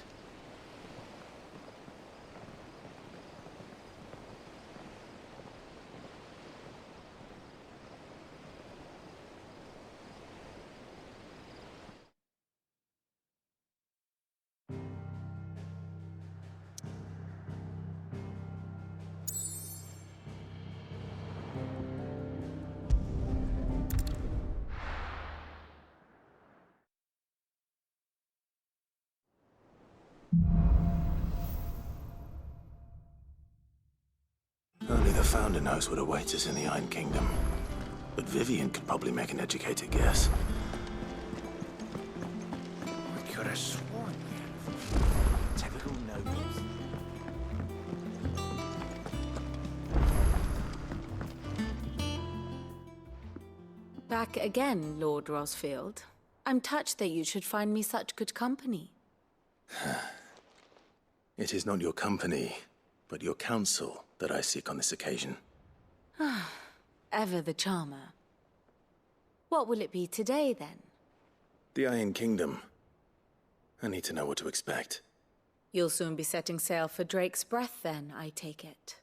Only the Founder knows what awaits us in the Iron Kingdom. But Vivian could probably make an educated guess. I could have sworn. Typical nobles. Back again, Lord Rosfield. I'm touched that you should find me such good company. It is not your company, but your counsel that I seek on this occasion. Ever the charmer. What will it be today, then? The Iron Kingdom. I need to know what to expect. You'll soon be setting sail for Drake's Breath, then, I take it.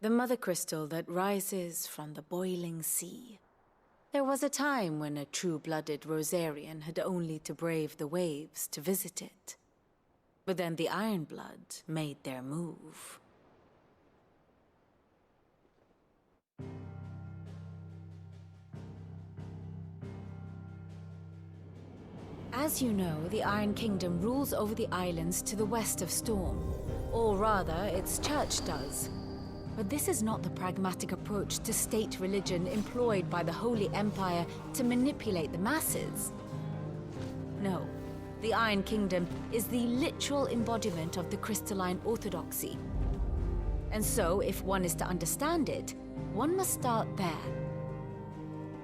The mother crystal that rises from the boiling sea. There was a time when a true-blooded Rosarian had only to brave the waves to visit it. But then the Ironblood made their move. As you know, the Iron Kingdom rules over the islands to the west of Storm. Or rather, its church does. But this is not the pragmatic approach to state religion employed by the Holy Empire to manipulate the masses. No, the Iron Kingdom is the literal embodiment of the crystalline orthodoxy. And so, if one is to understand it, one must start there.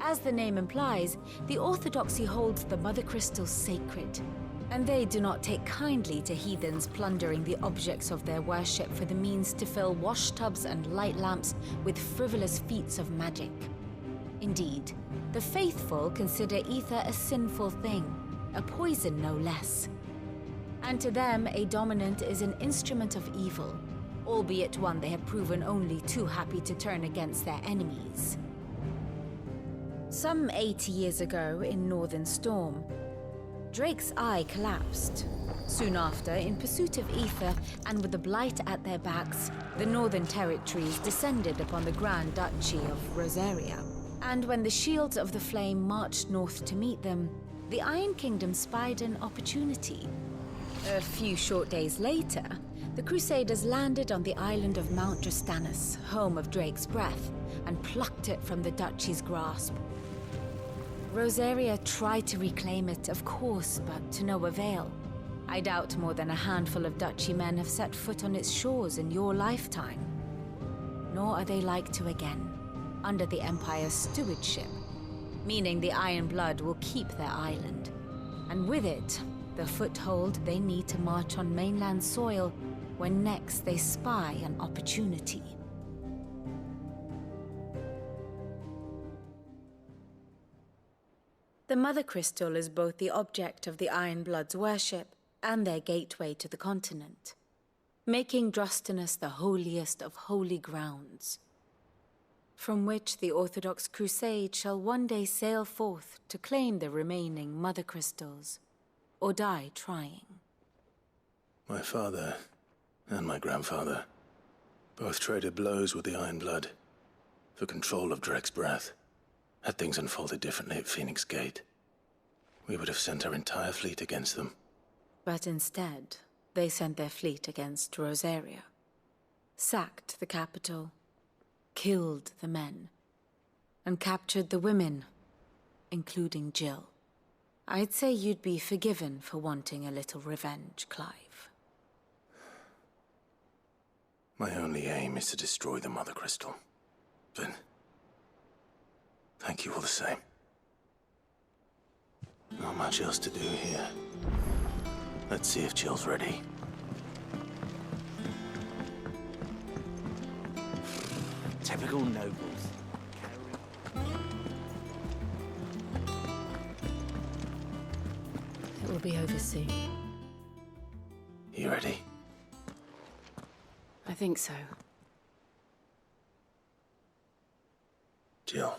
As the name implies, the orthodoxy holds the mother crystals sacred, and they do not take kindly to heathens plundering the objects of their worship for the means to fill washtubs and light lamps with frivolous feats of magic. Indeed, the faithful consider ether a sinful thing, a poison no less. And to them, a dominant is an instrument of evil, albeit one they have proven only too happy to turn against their enemies. Some 80 years ago, in Northern Storm, Drake's eye collapsed. Soon after, in pursuit of ether, and with the Blight at their backs, the Northern Territories descended upon the Grand Duchy of Rosaria. And when the Shields of the Flame marched north to meet them, the Iron Kingdom spied an opportunity. A few short days later, the Crusaders landed on the island of Mount Drastanus, home of Drake's Breath, and plucked it from the Duchy's grasp. Rosaria tried to reclaim it, of course, but to no avail. I doubt more than a handful of duchy men have set foot on its shores in your lifetime. Nor are they like to again, under the Empire's stewardship, meaning the Iron Blood will keep their island. And with it, the foothold they need to march on mainland soil when next they spy an opportunity. The Mother Crystal is both the object of the Iron Blood's worship and their gateway to the continent, making Drostenus the holiest of holy grounds, from which the Orthodox Crusade shall one day sail forth to claim the remaining Mother Crystals, or die trying. My father and my grandfather both traded blows with the Iron Blood for control of Drek's breath. Had things unfolded differently at Phoenix Gate, we would have sent our entire fleet against them. But instead, they sent their fleet against Rosaria, sacked the capital, killed the men, and captured the women, including Jill. I'd say you'd be forgiven for wanting a little revenge, Clive. My only aim is to destroy the Mother Crystal. But thank you all the same. Not much else to do here. Let's see if Jill's ready. Typical nobles. It will be over soon. You ready? I think so. Jill,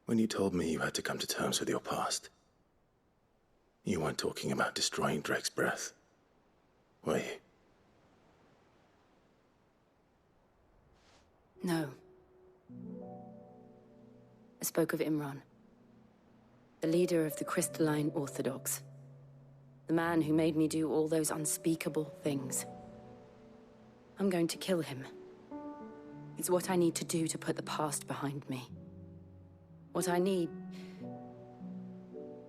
when you told me you had to come to terms with your past, you weren't talking about destroying Drek's breath, were you? No. I spoke of Imran, the leader of the Crystalline Orthodox. The man who made me do all those unspeakable things. I'm going to kill him. It's what I need to do to put the past behind me. What I need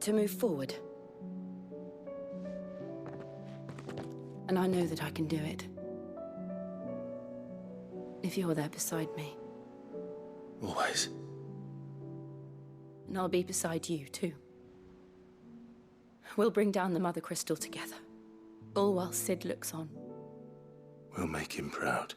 to move forward. And I know that I can do it. If you're there beside me. Always. And I'll be beside you, too. We'll bring down the Mother Crystal together. All while Sid looks on. We'll make him proud.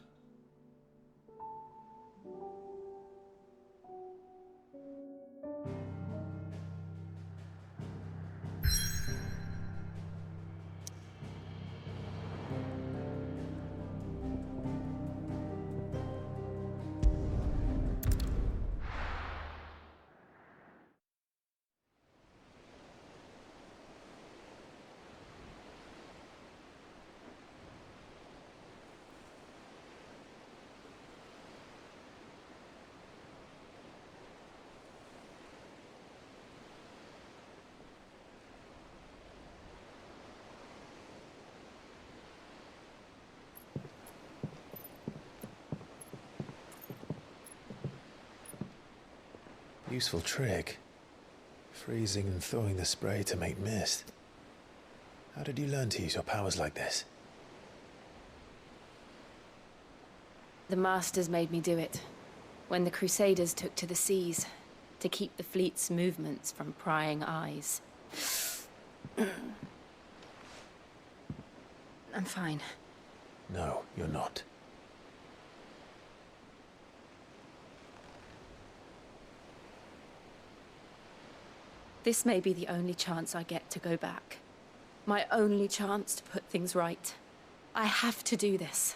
Useful trick. Freezing and thawing the spray to make mist. How did you learn to use your powers like this? The Masters made me do it. When the Crusaders took to the seas, to keep the fleet's movements from prying eyes. I'm fine. No, you're not. This may be the only chance I get to go back. My only chance to put things right. I have to do this.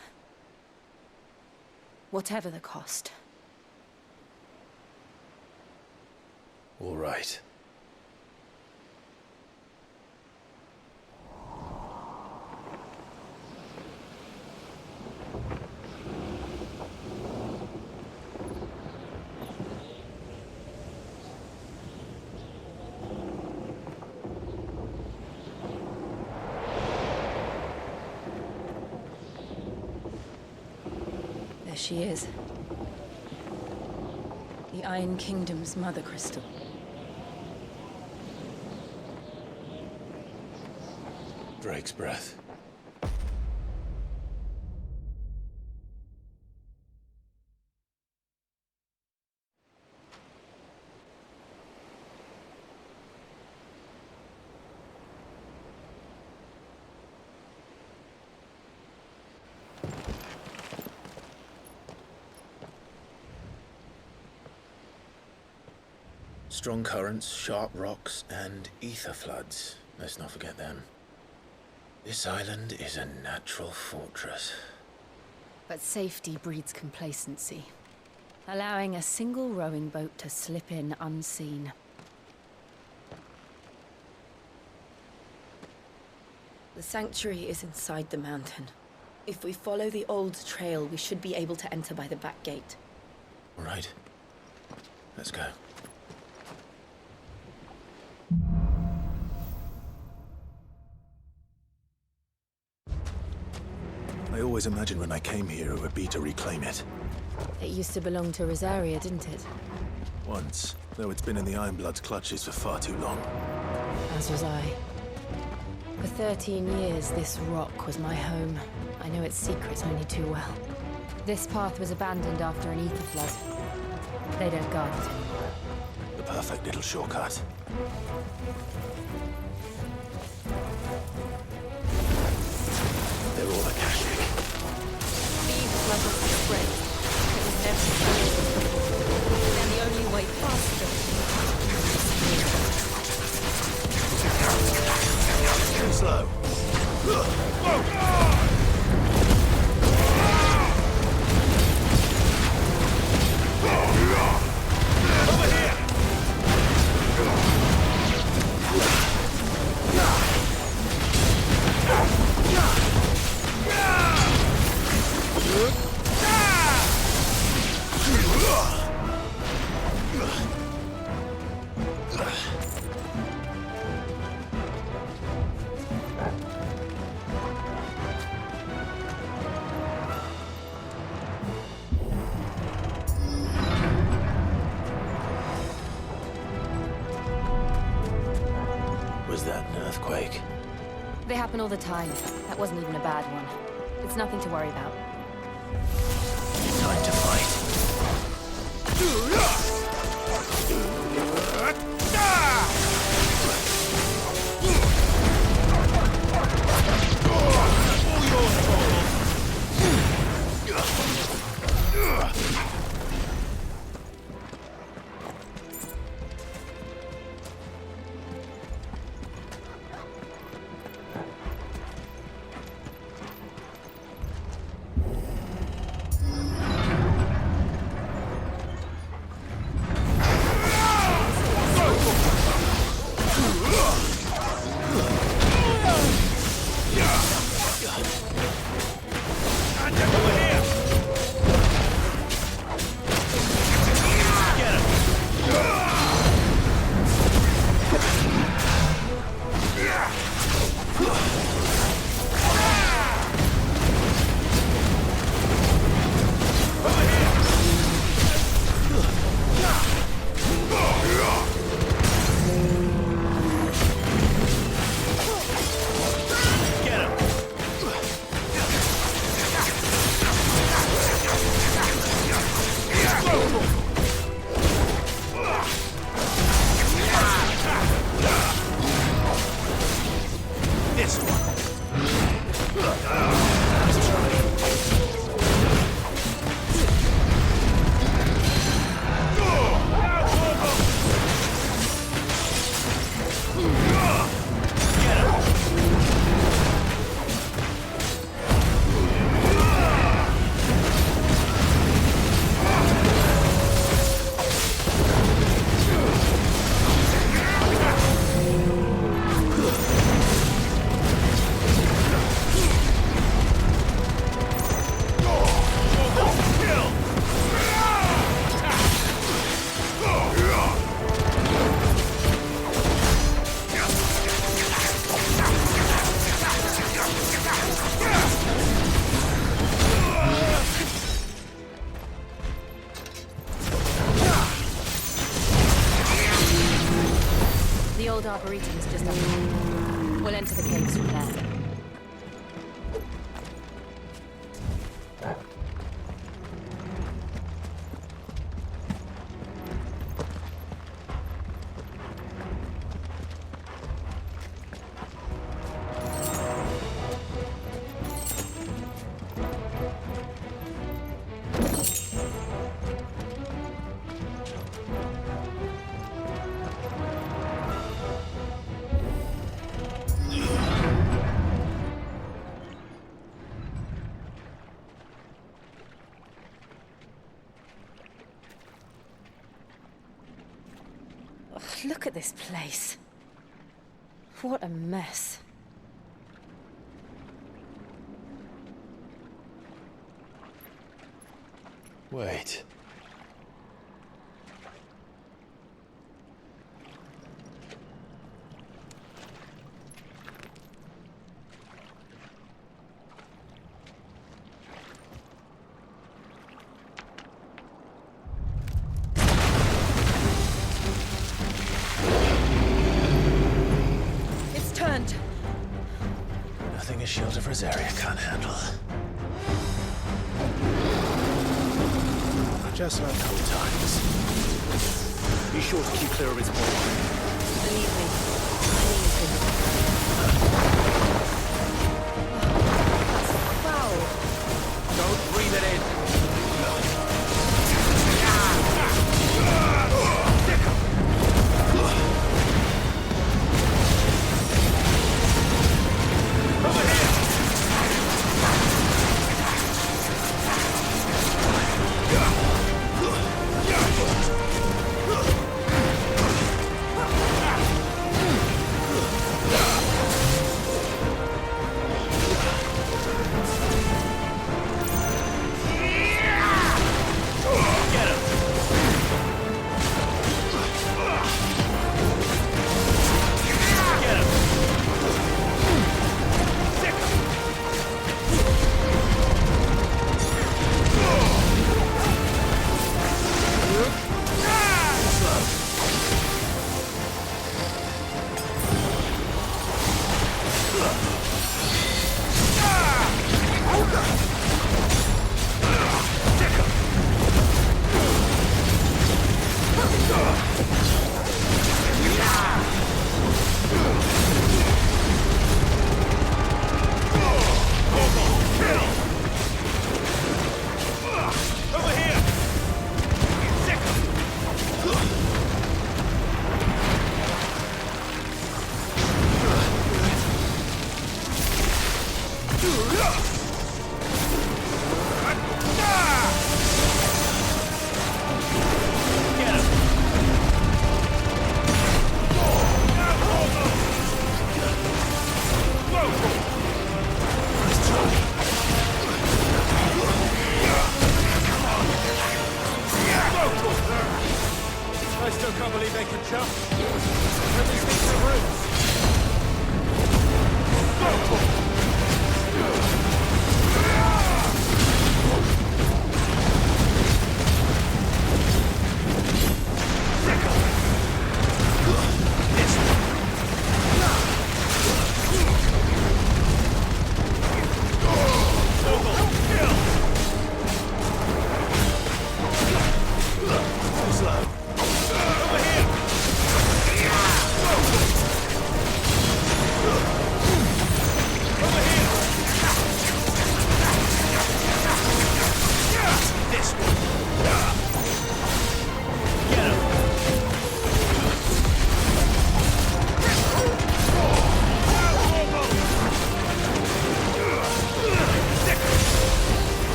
Whatever the cost. All right. There she is. The Iron Kingdom's Mother Crystal. Drake's breath. Strong currents, sharp rocks, and ether floods. Let's not forget them. This island is a natural fortress. But safety breeds complacency, allowing a single rowing boat to slip in unseen. The sanctuary is inside the mountain. If we follow the old trail, we should be able to enter by the back gate. All right. Let's go. I always imagined when I came here it would be to reclaim it. It used to belong to Rosaria, didn't it? Once, though it's been in the Ironblood's clutches for far too long. As was I. For 13 years, this rock was my home. I know its secrets only too well. This path was abandoned after an ether flood. They don't guard it anymore. The perfect little shortcut. They're all Akashic. The ether flood was spread. It was never cleared. And the only way past it. Too slow. Over here! Was that an earthquake? They happen all the time. That wasn't even a bad one. It's nothing to worry about. Time to fight. The old arboretum is just up there. We'll enter the caves from there. Look at this place. What a mess. Wait. It's turned. Nothing a shield of Rosaria can't handle. Just like old times. Be sure to keep clear of its body. Believe me, I need him. That's foul. Don't breathe it in.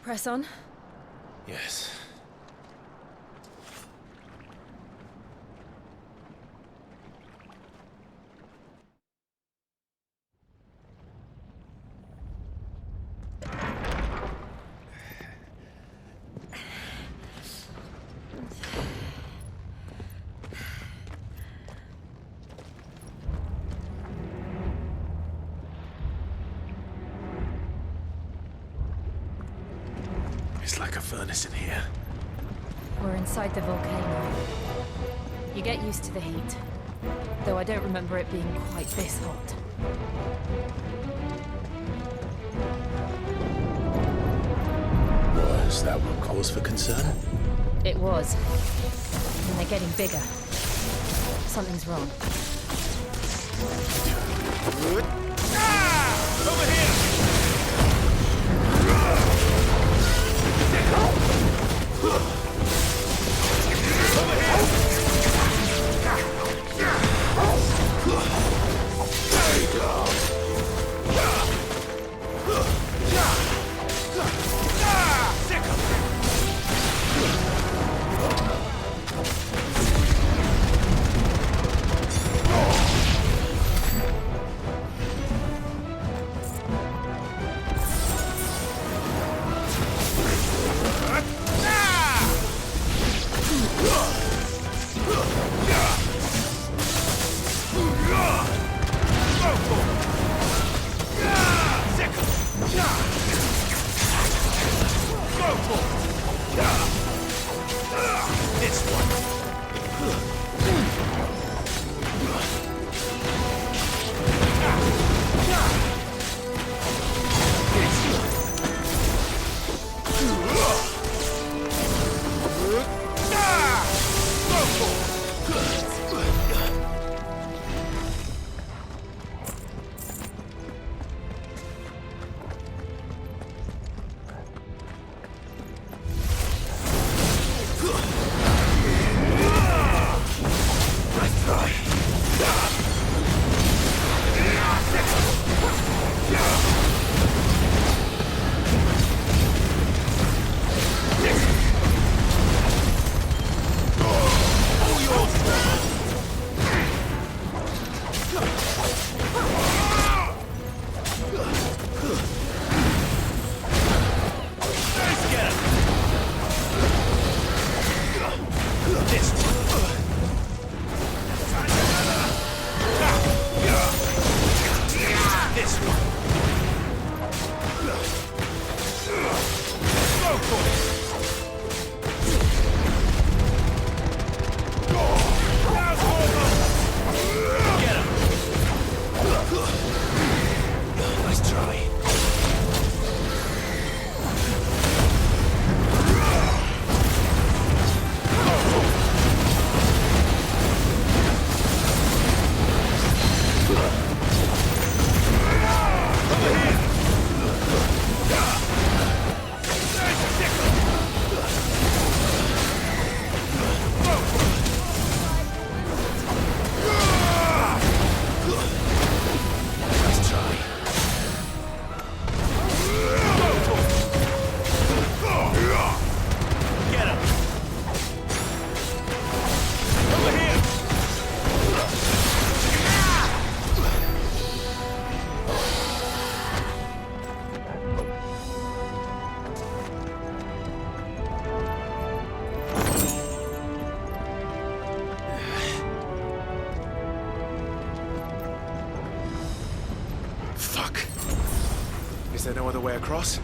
Press on? Yes. It's like a furnace in here. We're inside the volcano. You get used to the heat. Though I don't remember it being quite this hot. Was that what calls for concern? It was. And they're getting bigger. Something's wrong. Over here! Is there no other way across?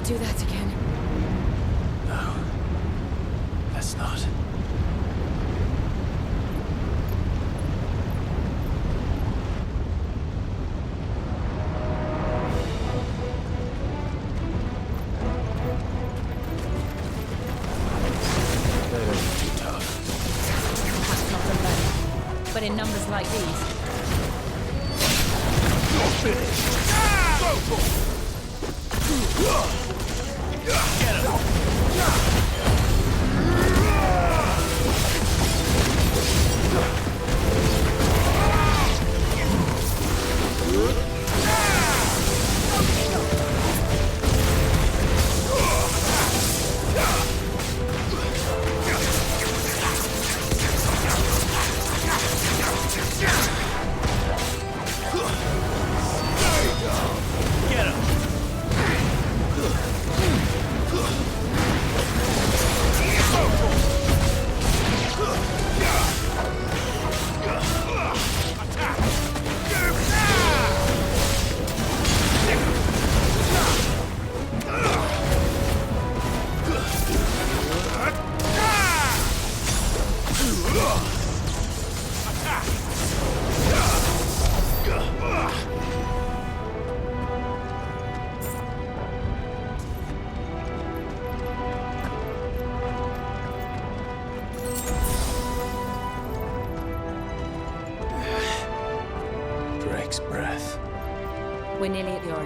Do that again. No. Let's not. They don't be too tough. Perhaps not alone, but in numbers like these. You're finished! Go for it! Get him!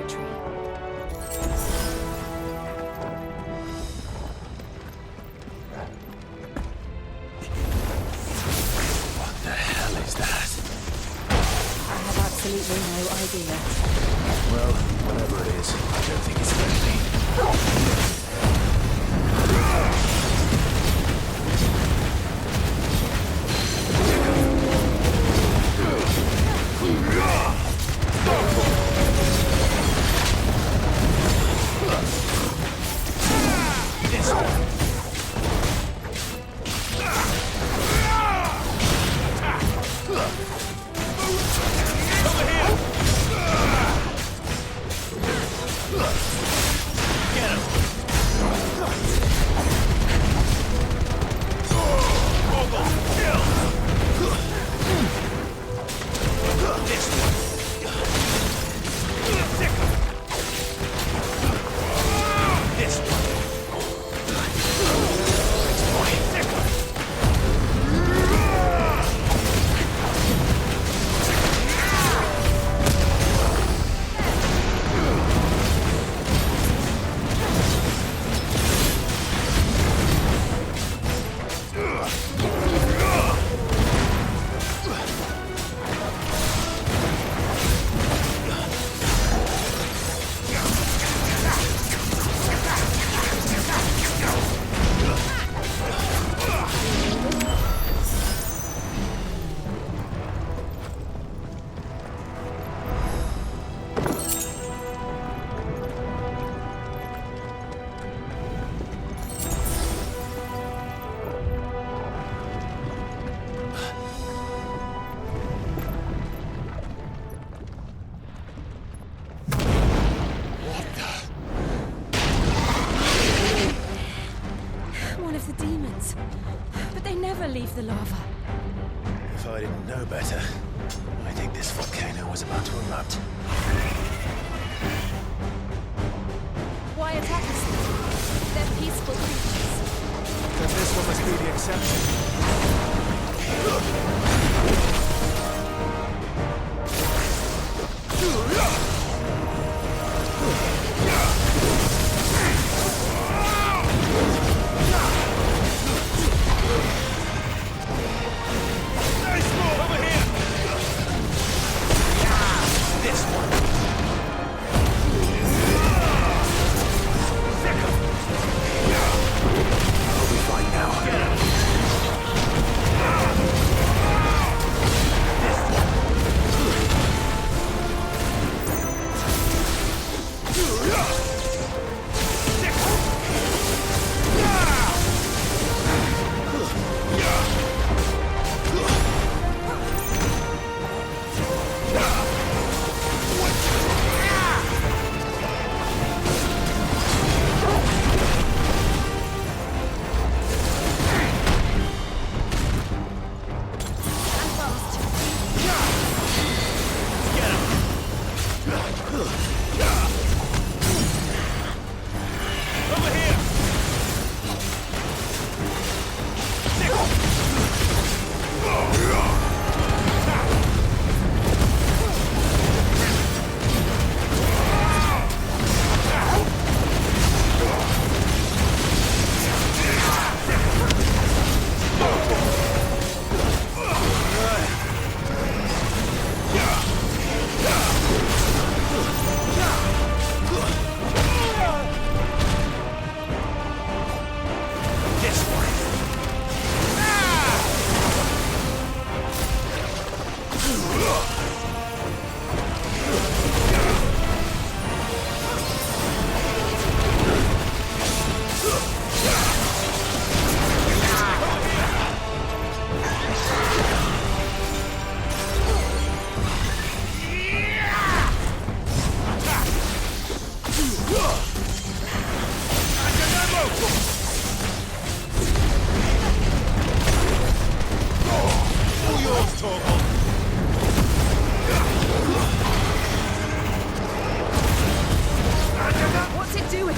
territory. What the hell is that? I have absolutely no idea. Well, whatever it is, I don't think it's friendly. Leave the lava. If I didn't know better, I think this volcano was about to erupt. Why attack us? They're peaceful creatures. Then this one must be the What's it doing?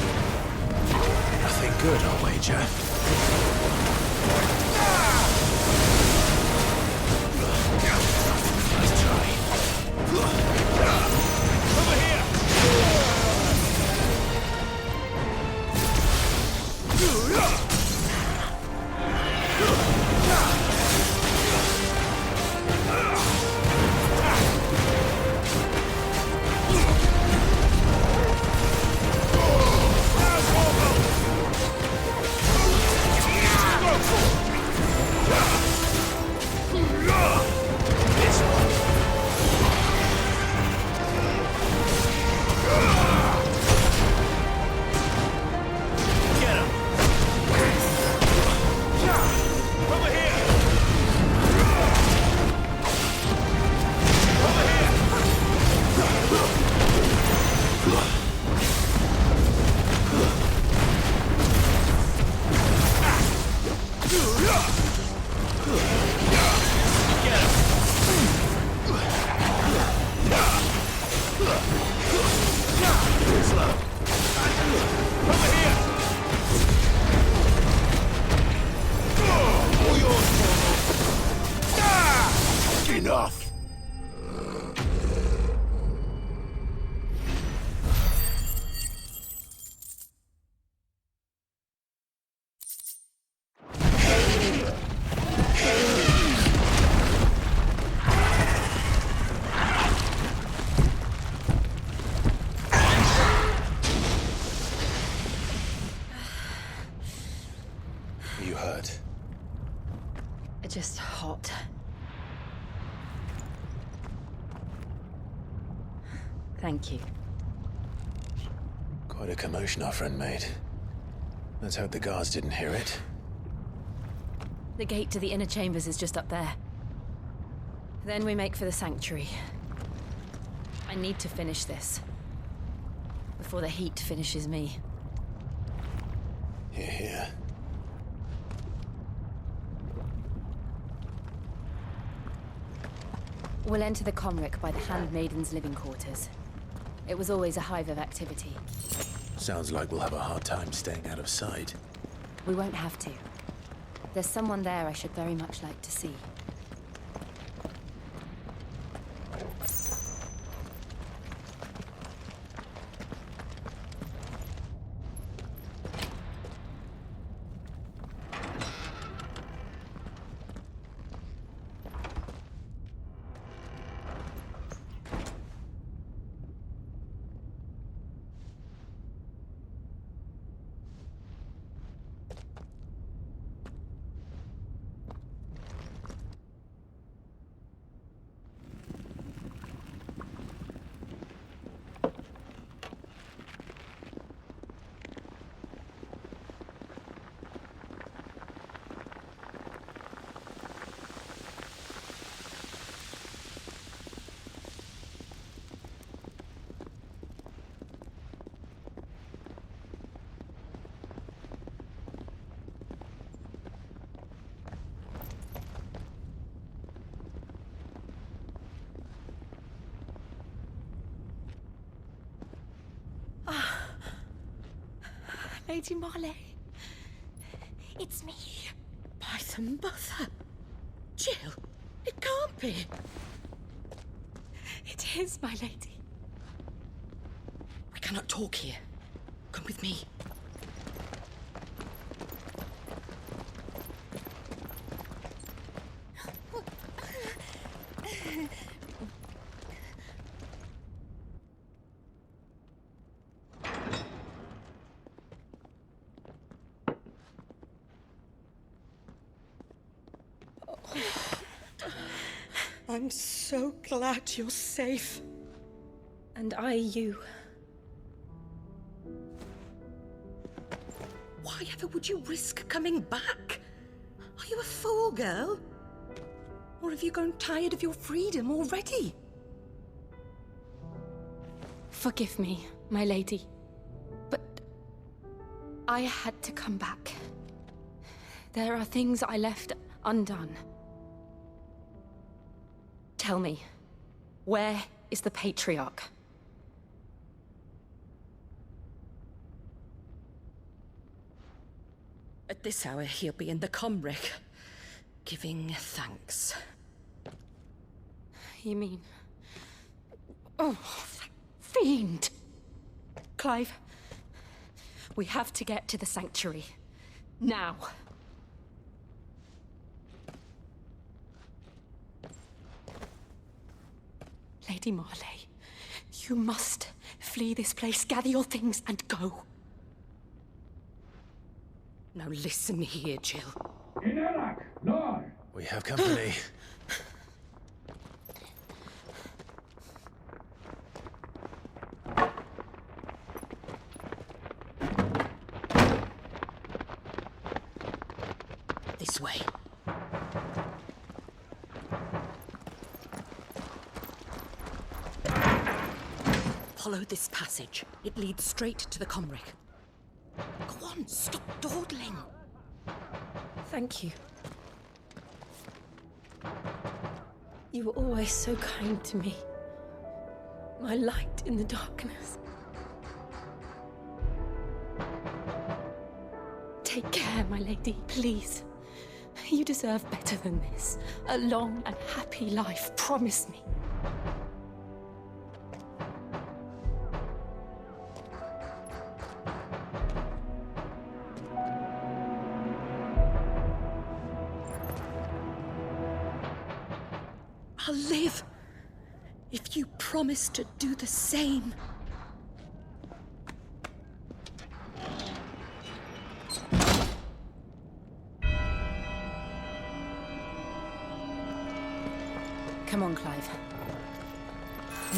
Nothing good, I'll wager. Let's try. Over here! just hot. Thank you. Quite a commotion our friend made. Let's hope the guards didn't hear it. The gate to the inner chambers is just up there. Then we make for the sanctuary. I need to finish this. Before the heat finishes me. Here, here. We'll enter the Comric by the Handmaiden's living quarters. It was always a hive of activity. Sounds like we'll have a hard time staying out of sight. We won't have to. There's someone there I should very much like to see. Lady Marley. It's me. By the mother. Jill, it can't be. It is, my lady. We cannot talk here. Come with me. I'm so glad you're safe. And I you. Why ever would you risk coming back? Are you a fool, girl? Or have you grown tired of your freedom already? Forgive me, my lady. But I had to come back. There are things I left undone. Tell me, where is the Patriarch? At this hour, he'll be in the Comric, giving thanks. You mean... Oh, that fiend! Clive, we have to get to the sanctuary. Now. Lady Marley, you must flee this place, gather your things, and go. Now listen here, Jill. We have company. This way. Follow this passage. It leads straight to the Comric. Go on, stop dawdling. Thank you. You were always so kind to me. My light in the darkness. Take care, my lady, please. You deserve better than this. A long and happy life, promise me. I'll live if you promise to do the same. Come on, Clive.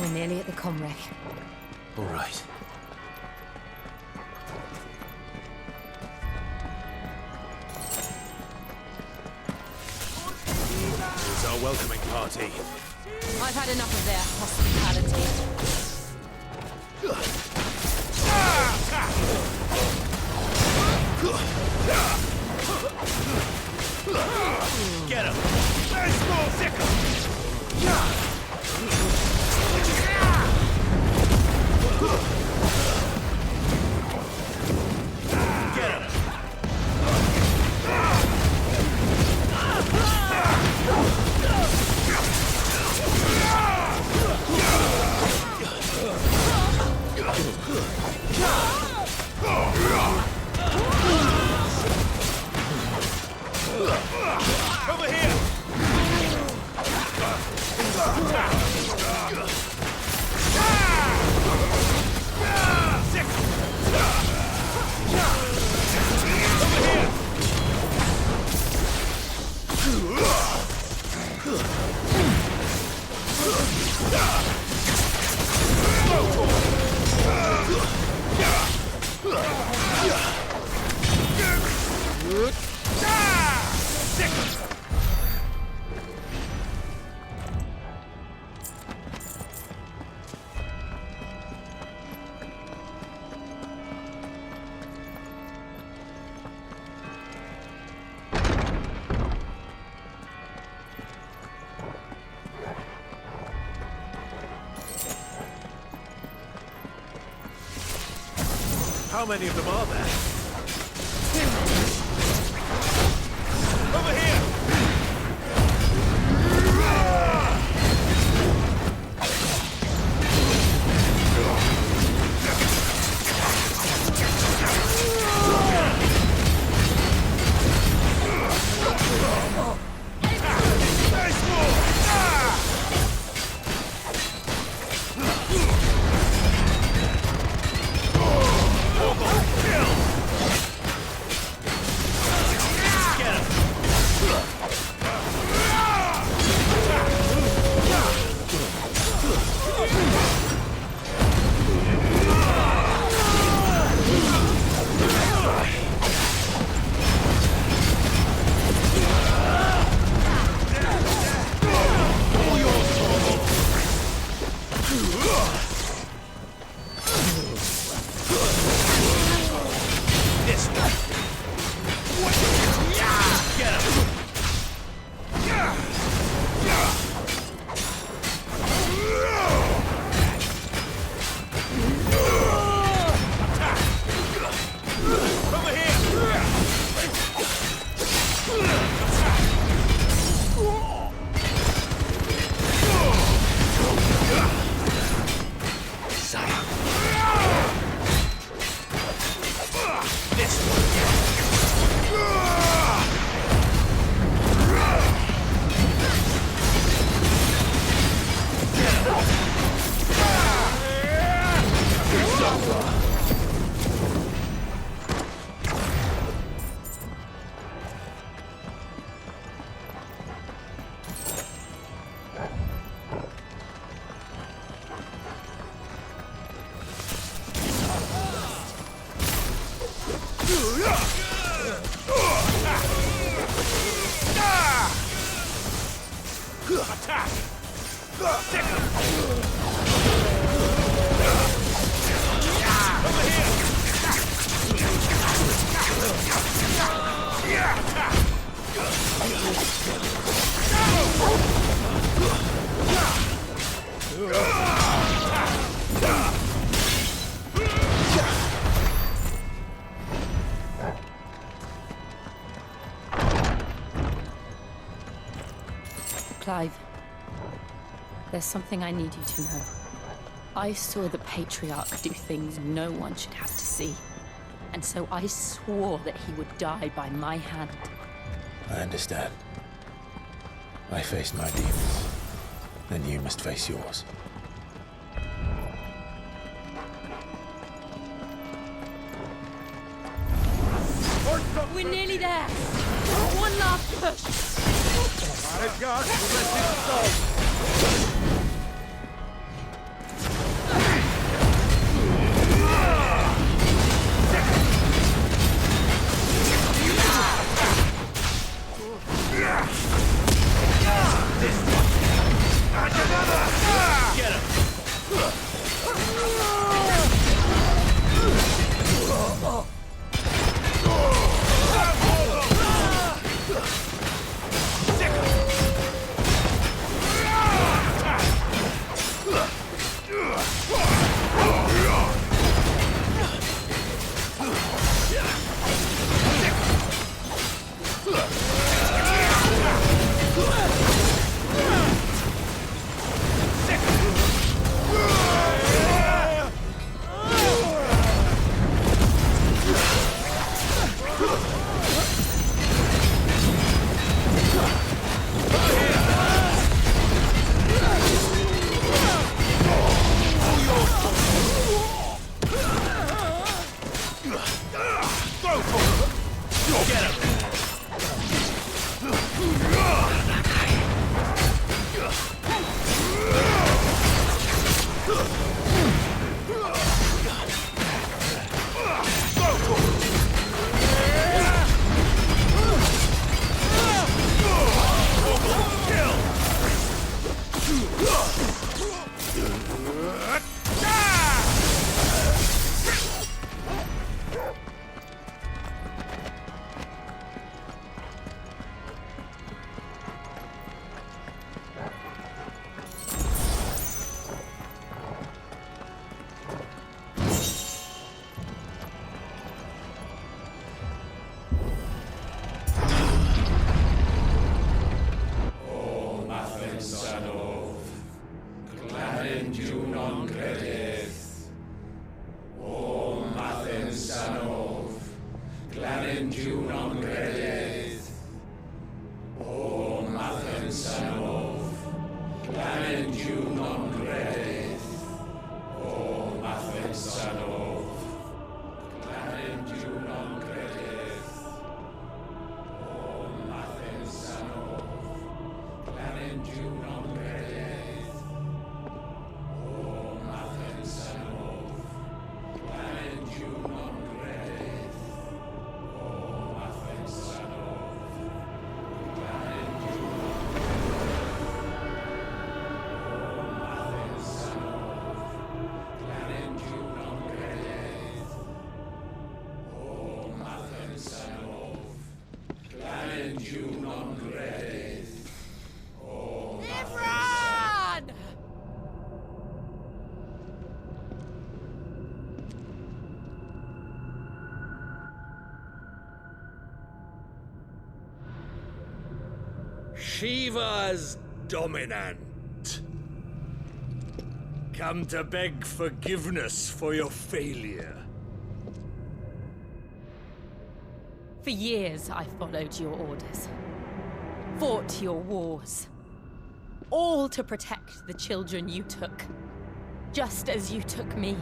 We're nearly at the comwreck. All right. It's our welcoming party. I've had enough of their hospitality. Get him! Let's go, Sickle! Get him! Over here! How many of them are there? Over here! Clive, there's something I need you to know. I saw the Patriarch do things no one should have to see. And so I swore that he would die by my hand. I understand. I faced my demons. Then you must face yours. We're nearly there. One last push. Shiva's dominant. Come to beg forgiveness for your failure. For years, I followed your orders. Fought your wars. All to protect the children you took. Just as you took me.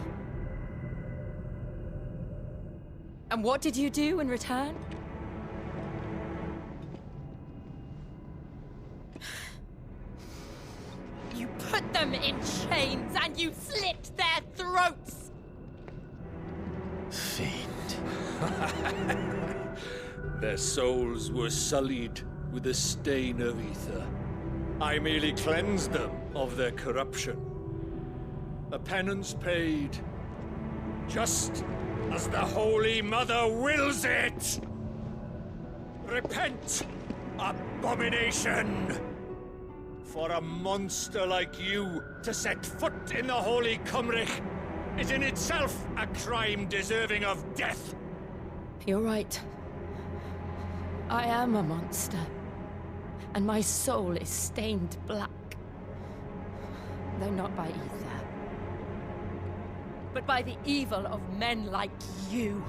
And what did you do in return? You put them in chains and you slit their throats! Fiend. Their souls were sullied with the stain of ether. I merely cleansed them of their corruption. A penance paid, just as the Holy Mother wills it! Repent, abomination! For a monster like you to set foot in the Holy Cymric is in itself a crime deserving of death. You're right. I am a monster. And my soul is stained black. Though not by ether. But by the evil of men like you,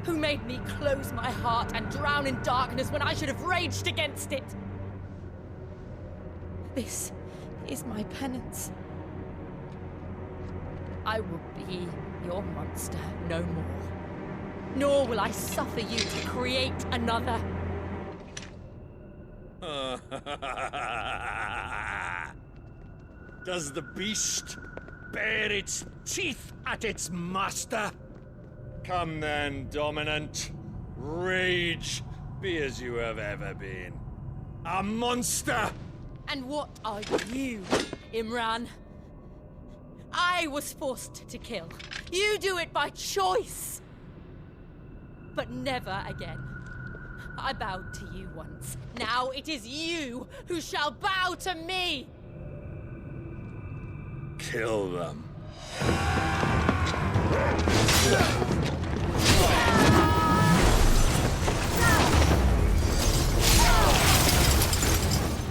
who made me close my heart and drown in darkness when I should have raged against it. This is my penance. I will be your monster no more. Nor will I suffer you to create another. Does the beast bare its teeth at its master? Come then, Dominant. Rage, be as you have ever been. A monster! And what are you, Imran? I was forced to kill. You do it by choice. But never again. I bowed to you once. Now it is you who shall bow to me! Kill them.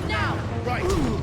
Now! Right!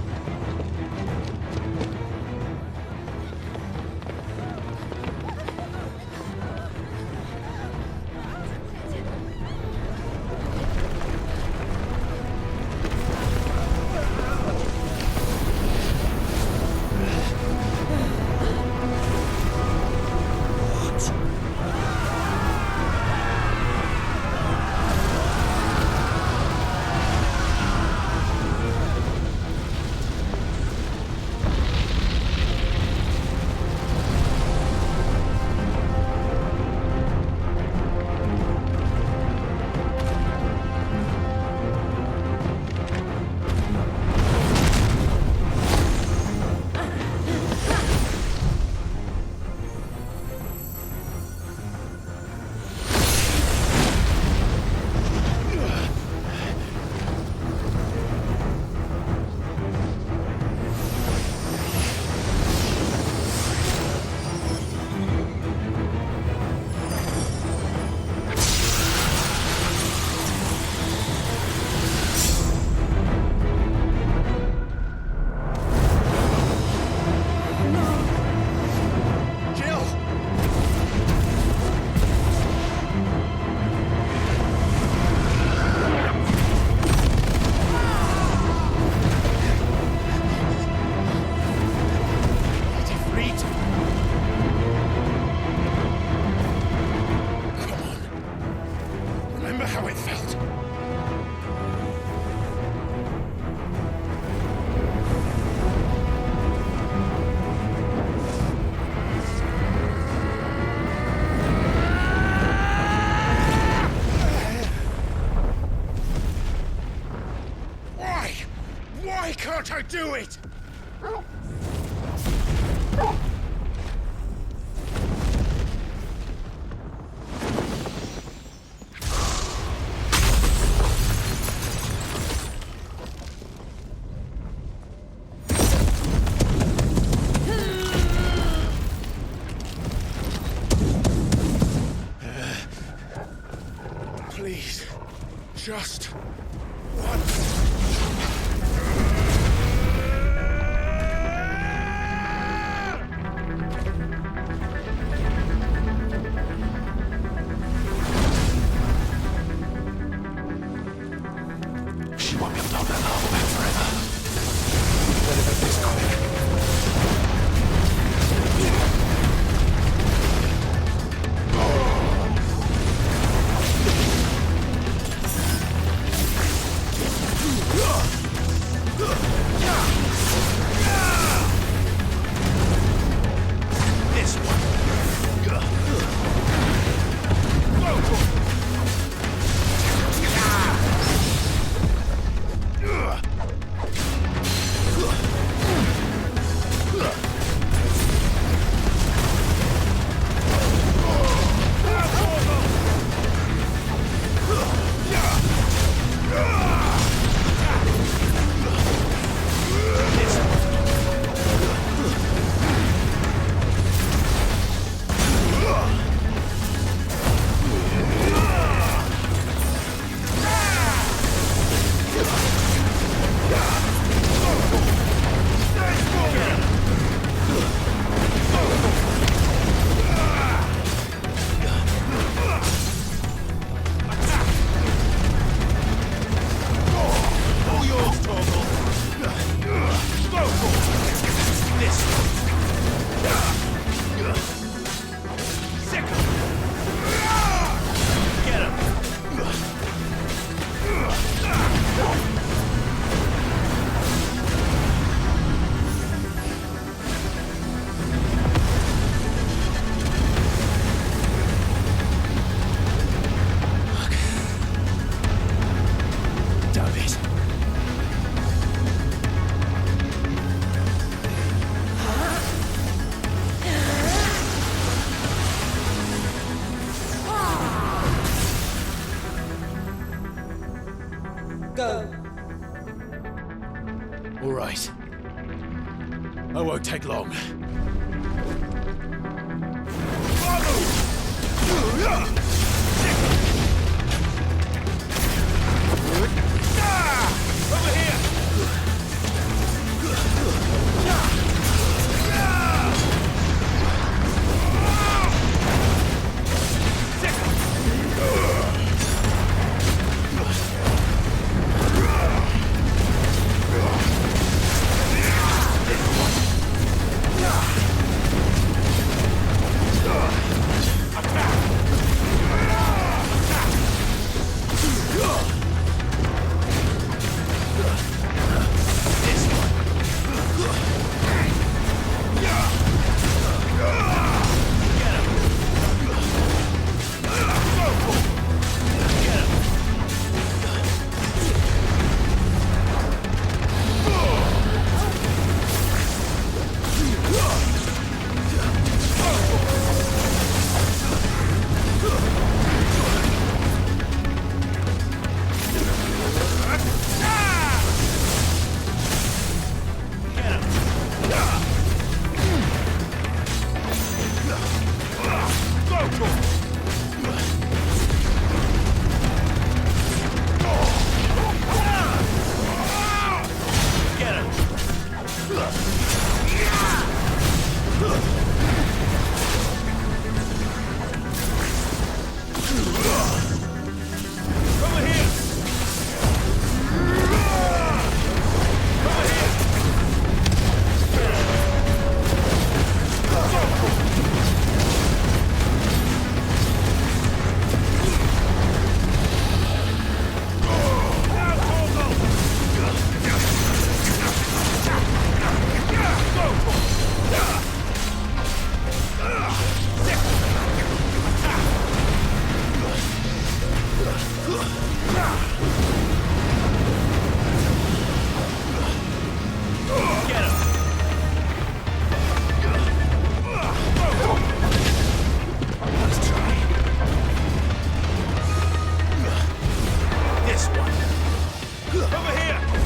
Can't I do it? Please, just once. Go. All right. I won't take long. Over here!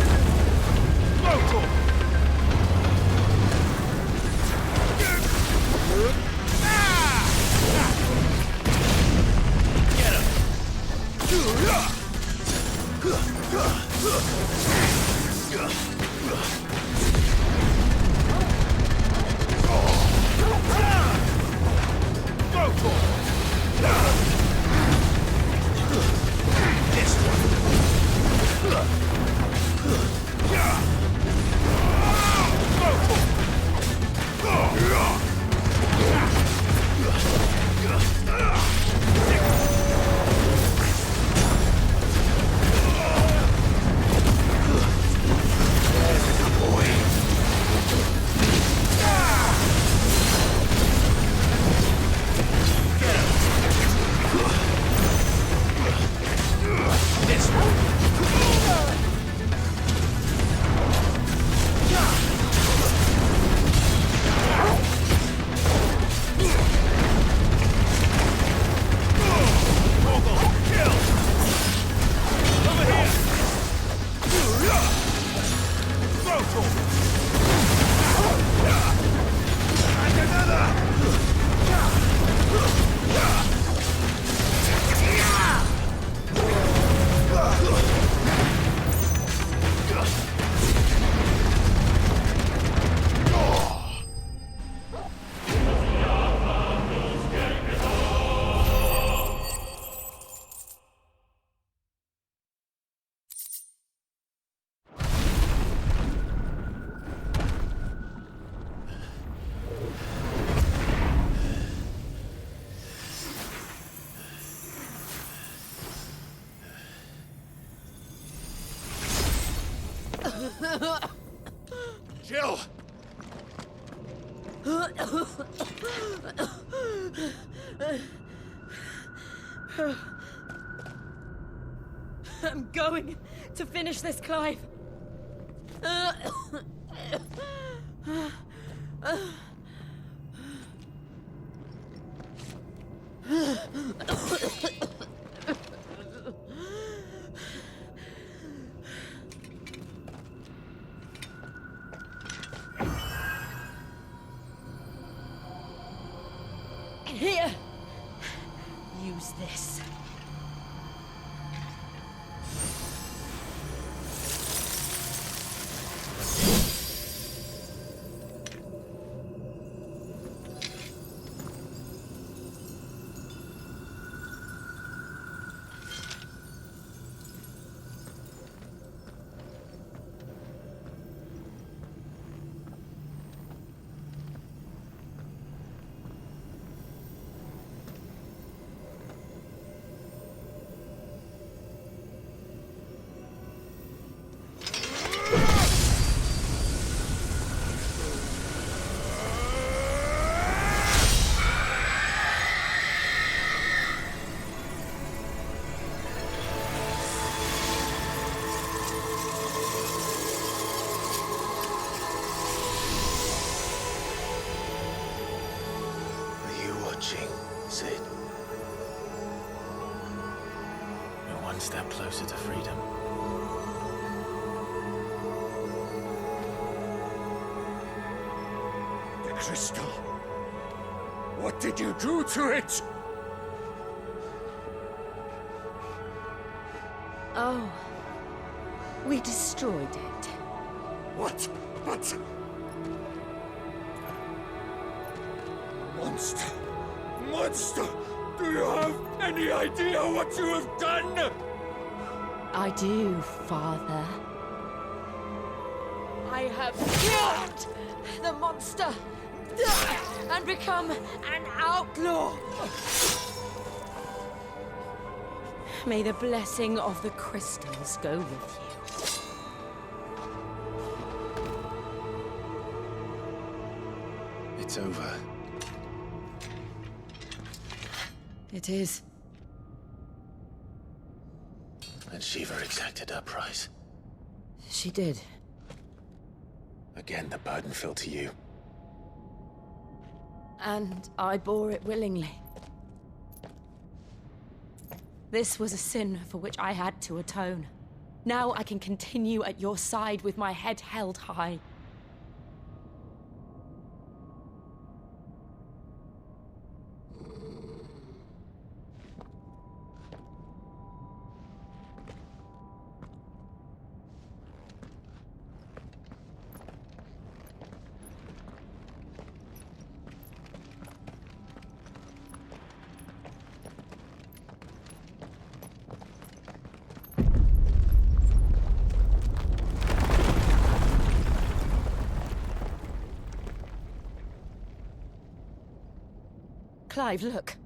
Jill! I'm going to finish this, Clive. Who's this? Sid. We're one step closer to freedom. The crystal. What did you do to it? Oh. We destroyed it. What? But... Monster! Monster! Do you have any idea what you have done? I do, Father. I have killed the monster and become an outlaw. May the blessing of the crystals go with you. It's over. It is. And Shiva exacted her price. She did. Again, the burden fell to you. And I bore it willingly. This was a sin for which I had to atone. Now I can continue at your side with my head held high. Clive, look.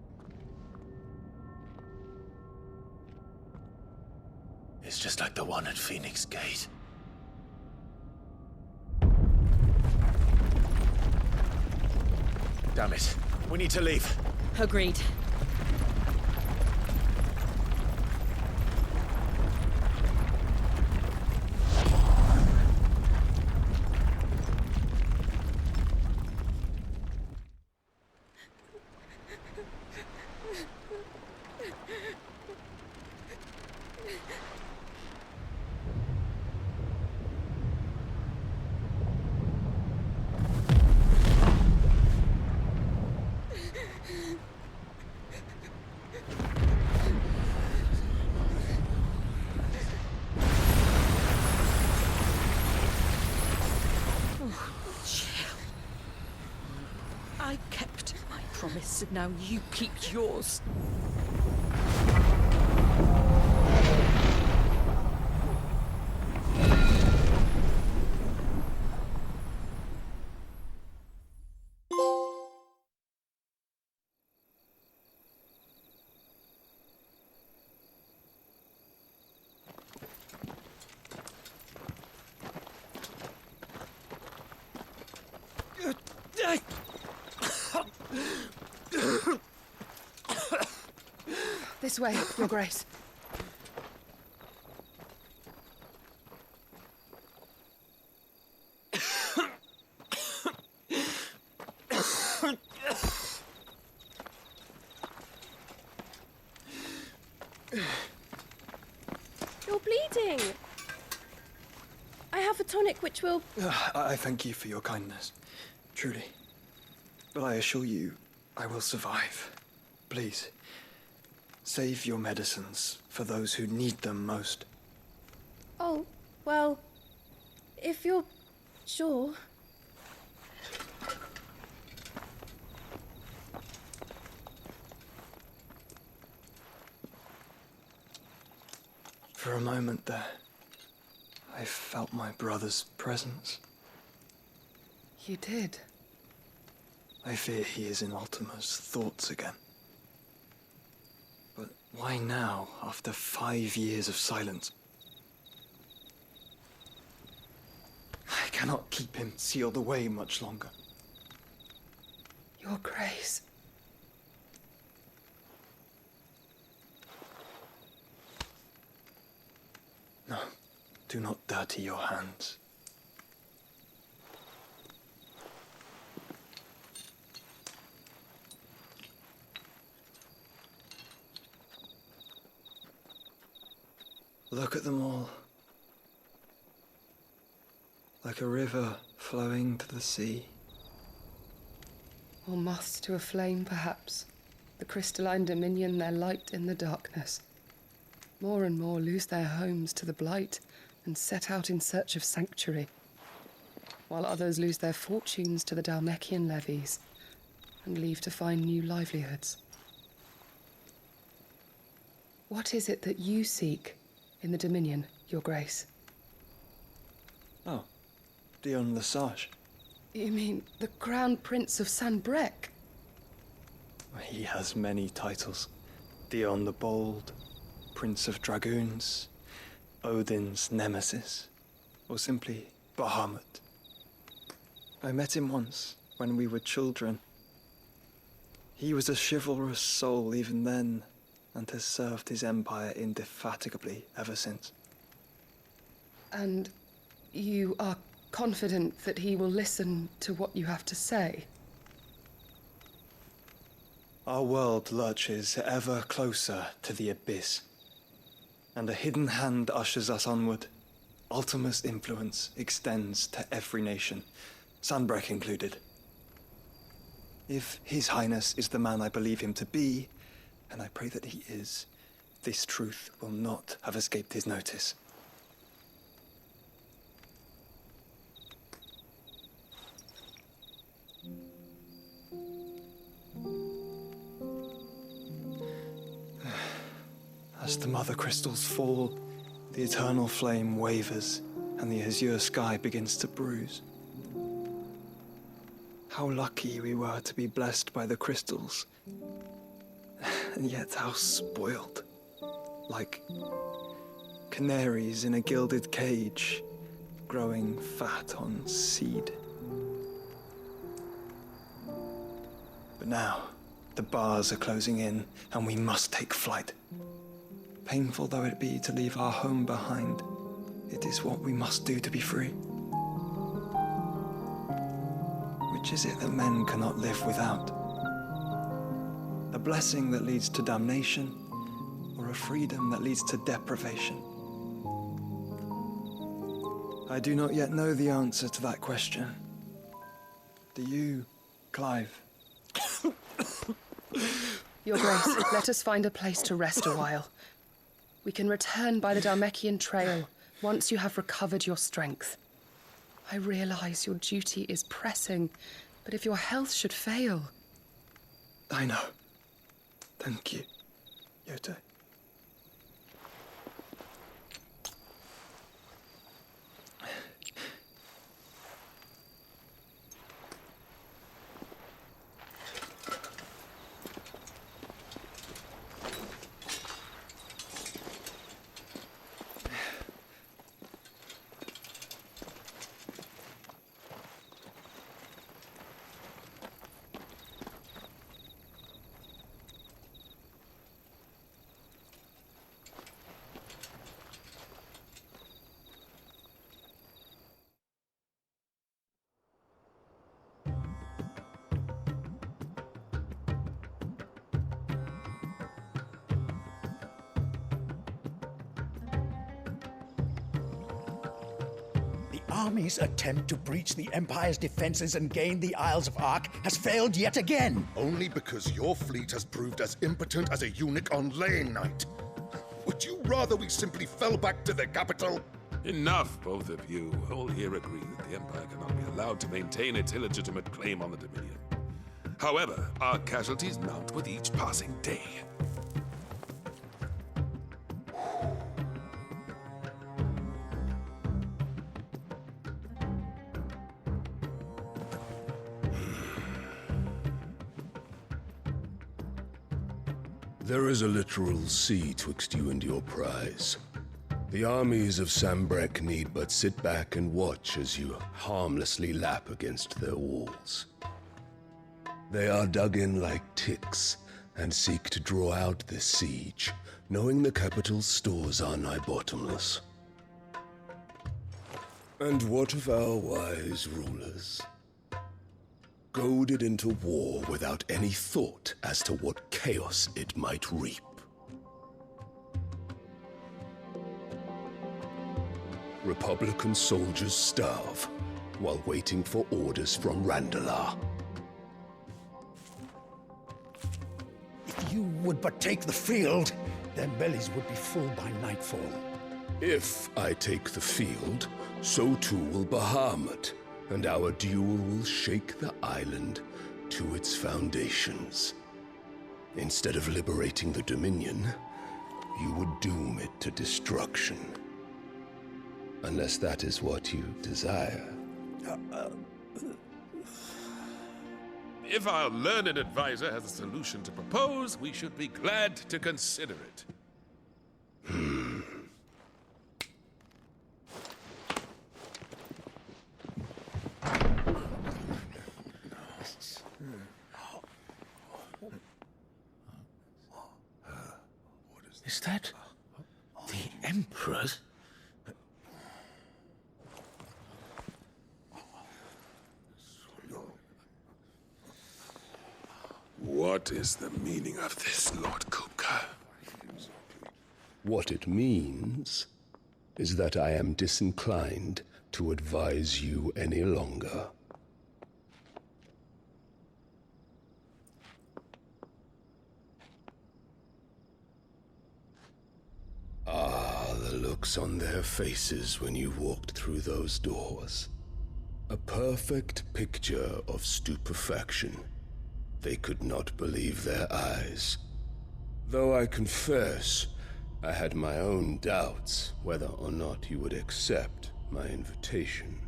It's just like the one at Phoenix Gate. Damn it. We need to leave. Agreed. I kept my promise, and now you keep yours. This way, Your Grace. You're bleeding. I have a tonic which will... I thank you for your kindness, truly. But I assure you, I will survive. Please, Save your medicines for those who need them most. Oh, well, if you're sure. For a moment there, I felt my brother's presence. You did? I fear he is in Ultima's thoughts again. But why now, after 5 years of silence? I cannot keep him sealed away much longer. Your Grace. No, do not dirty your hands. Look at them all. Like a river flowing to the sea. Or moths to a flame, perhaps. The crystalline dominion their light in the darkness. More and more lose their homes to the blight and set out in search of sanctuary, while others lose their fortunes to the Dhalmekian levies and leave to find new livelihoods. What is it that you seek in the Dominion, Your Grace? Oh, Dion Lesage. You mean the Crown Prince of Sanbreque? He has many titles. Dion the Bold, Prince of Dragoons, Odin's Nemesis, or simply Bahamut. I met him once, when we were children. He was a chivalrous soul even then, and has served his empire indefatigably ever since. And you are confident that he will listen to what you have to say? Our world lurches ever closer to the abyss, and a hidden hand ushers us onward. Ultima's influence extends to every nation, Sanbreque included. If His Highness is the man I believe him to be, and I pray that he is, this truth will not have escaped his notice. As the mother crystals fall, the eternal flame wavers, and the azure sky begins to bruise. How lucky we were to be blessed by the crystals, and yet how spoiled. Like canaries in a gilded cage, growing fat on seed. But now, the bars are closing in, and we must take flight. Painful though it be to leave our home behind, it is what we must do to be free. Which is it that men cannot live without? A blessing that leads to damnation, or a freedom that leads to deprivation? I do not yet know the answer to that question. Do you, Clive? Your Grace, let us find a place to rest a while. We can return by the Dhalmekian trail once you have recovered your strength. I realize your duty is pressing, but if your health should fail... I know. Thank you, Yote. army's attempt to breach the Empire's defenses and gain the Isles of Ark has failed yet again. Only because your fleet has proved as impotent as a eunuch on laying night. Would you rather we simply fell back to the capital? Enough, both of you. All here agree that the Empire cannot be allowed to maintain its illegitimate claim on the Dominion. However, our casualties mount with each passing day. There is a literal sea twixt you and your prize. The armies of Sambrek need but sit back and watch as you harmlessly lap against their walls. They are dug in like ticks and seek to draw out this siege, knowing the capital's stores are nigh bottomless. And what of our wise rulers? Goaded into war without any thought as to what chaos it might reap. Republican soldiers starve while waiting for orders from Randalar. If you would but take the field, their bellies would be full by nightfall. If I take the field, so too will Bahamut, and our duel will shake the island to its foundations. Instead of liberating the Dominion, you would doom it to destruction. Unless that is what you desire. If our learned advisor has a solution to propose, we should be glad to consider it. Is that the Emperor's? What is the meaning of this, Lord Kupka? What it means is that I am disinclined to advise you any longer. Ah, the looks on their faces when you walked through those doors. A perfect picture of stupefaction. They could not believe their eyes. Though I confess, I had my own doubts whether or not you would accept my invitation.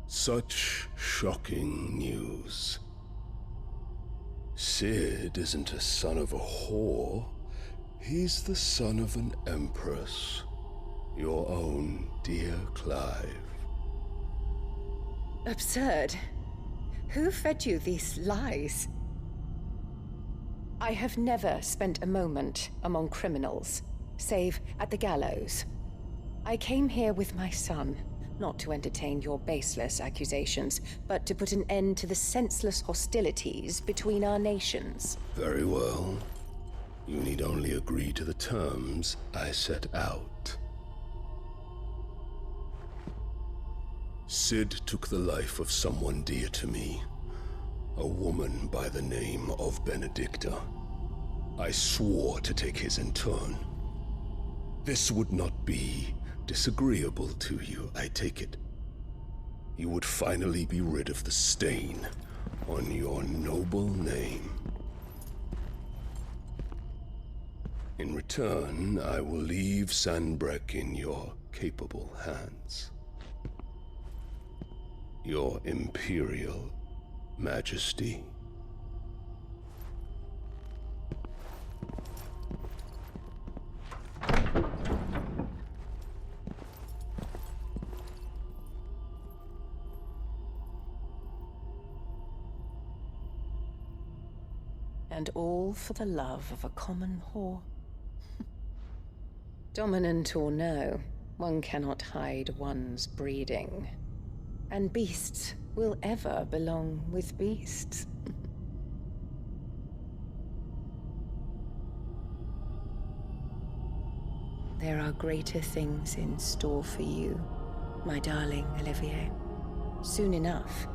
Such shocking news. Sid isn't a son of a whore. He's the son of an empress. Your own dear Clive. Absurd. Who fed you these lies? I have never spent a moment among criminals, save at the gallows. I came here with my son, not to entertain your baseless accusations, but to put an end to the senseless hostilities between our nations. Very well. You need only agree to the terms I set out. Sid took the life of someone dear to me, a woman by the name of Benedicta. I swore to take his in turn. This would not be disagreeable to you, I take it. You would finally be rid of the stain on your noble name. In return, I will leave Sanbreque in your capable hands. Your Imperial Majesty. And all for the love of a common whore. Dominant or no, one cannot hide one's breeding. And beasts will ever belong with beasts. There are greater things in store for you, my darling Olivier. Soon enough,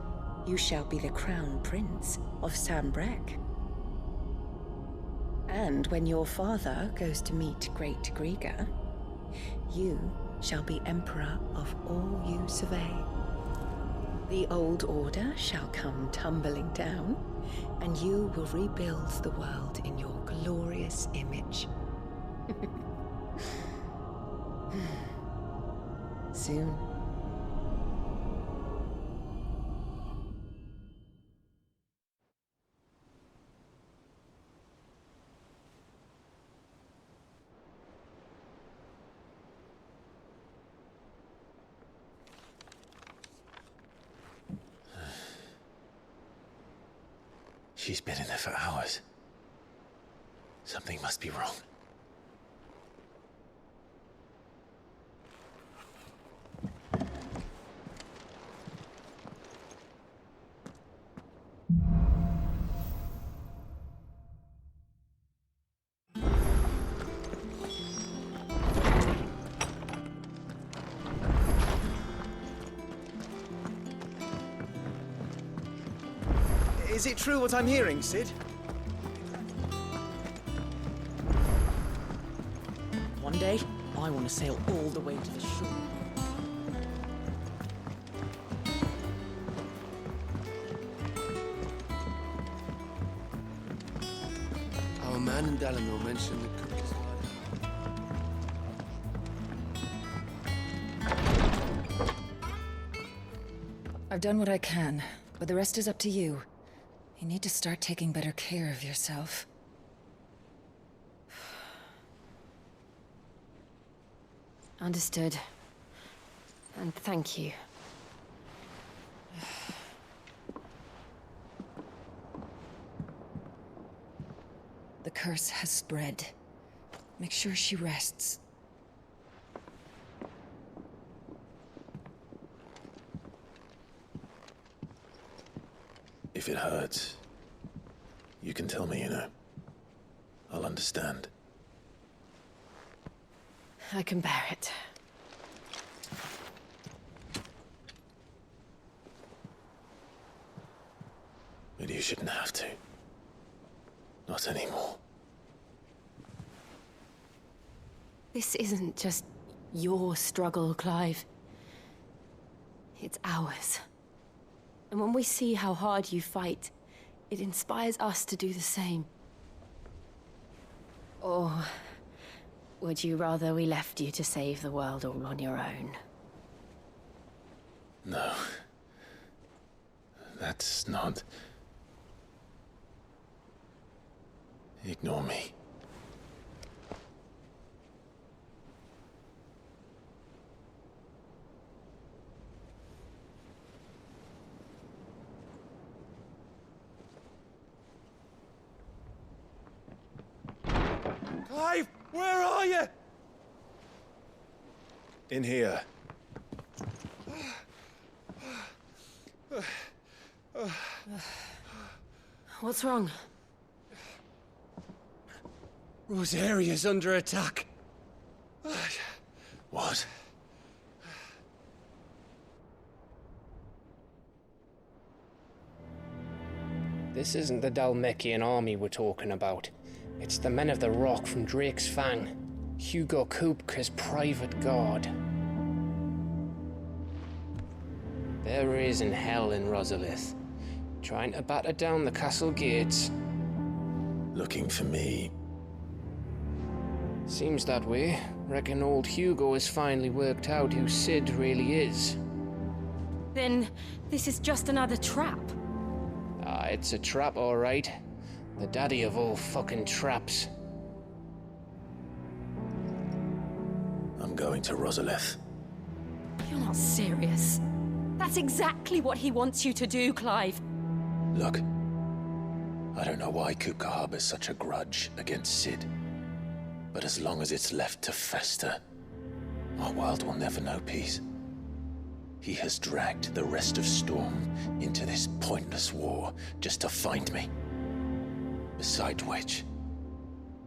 you shall be the crown prince of Sambrec. And when your father goes to meet Great Grieger, you shall be emperor of all you survey. The old order shall come tumbling down, and you will rebuild the world in your glorious image. Soon. She's been in there for hours. Something must be wrong. Is it true what I'm hearing, Cid? One day, I want to sail all the way to the shore. Our man in Dalamil mentioned the cookies. I've done what I can, but the rest is up to you. You need to start taking better care of yourself. Understood. And thank you. The curse has spread. Make sure she rests. If it hurts, you can tell me, you know. I'll understand. I can bear it. But you shouldn't have to. Not anymore. This isn't just your struggle, Clive. It's ours. And when we see how hard you fight, it inspires us to do the same. Or would you rather we left you to save the world all on your own? No. That's not... Ignore me. Clive, where are you? In here. What's wrong? Rosaria's under attack. What? This isn't the Dalmekian army we're talking about. It's the men of the Rock from Drake's Fang. Hugo Kupka's private guard. They're raising hell in Rosalith, trying to batter down the castle gates. Looking for me. Seems that way. Reckon old Hugo has finally worked out who Cid really is. Then this is just another trap. Ah, it's a trap, all right. The daddy of all fucking traps. I'm going to Rosalith. You're not serious. That's exactly what he wants you to do, Clive. Look, I don't know why Kupka harbors such a grudge against Cid. But as long as it's left to fester, our world will never know peace. He has dragged the rest of Storm into this pointless war just to find me. Besides which,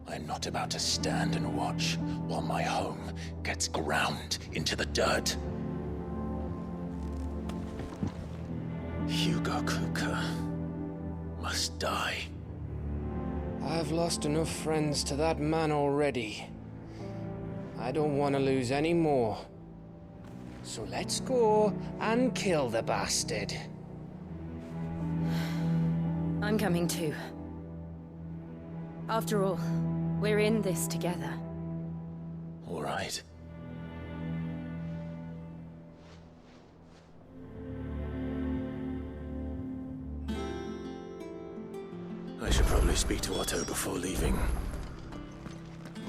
I'm not about to stand and watch while my home gets ground into the dirt. Hugo Kupka must die. I've lost enough friends to that man already. I don't want to lose any more. So let's go and kill the bastard. I'm coming too. After all, we're in this together. All right. I should probably speak to Otto before leaving.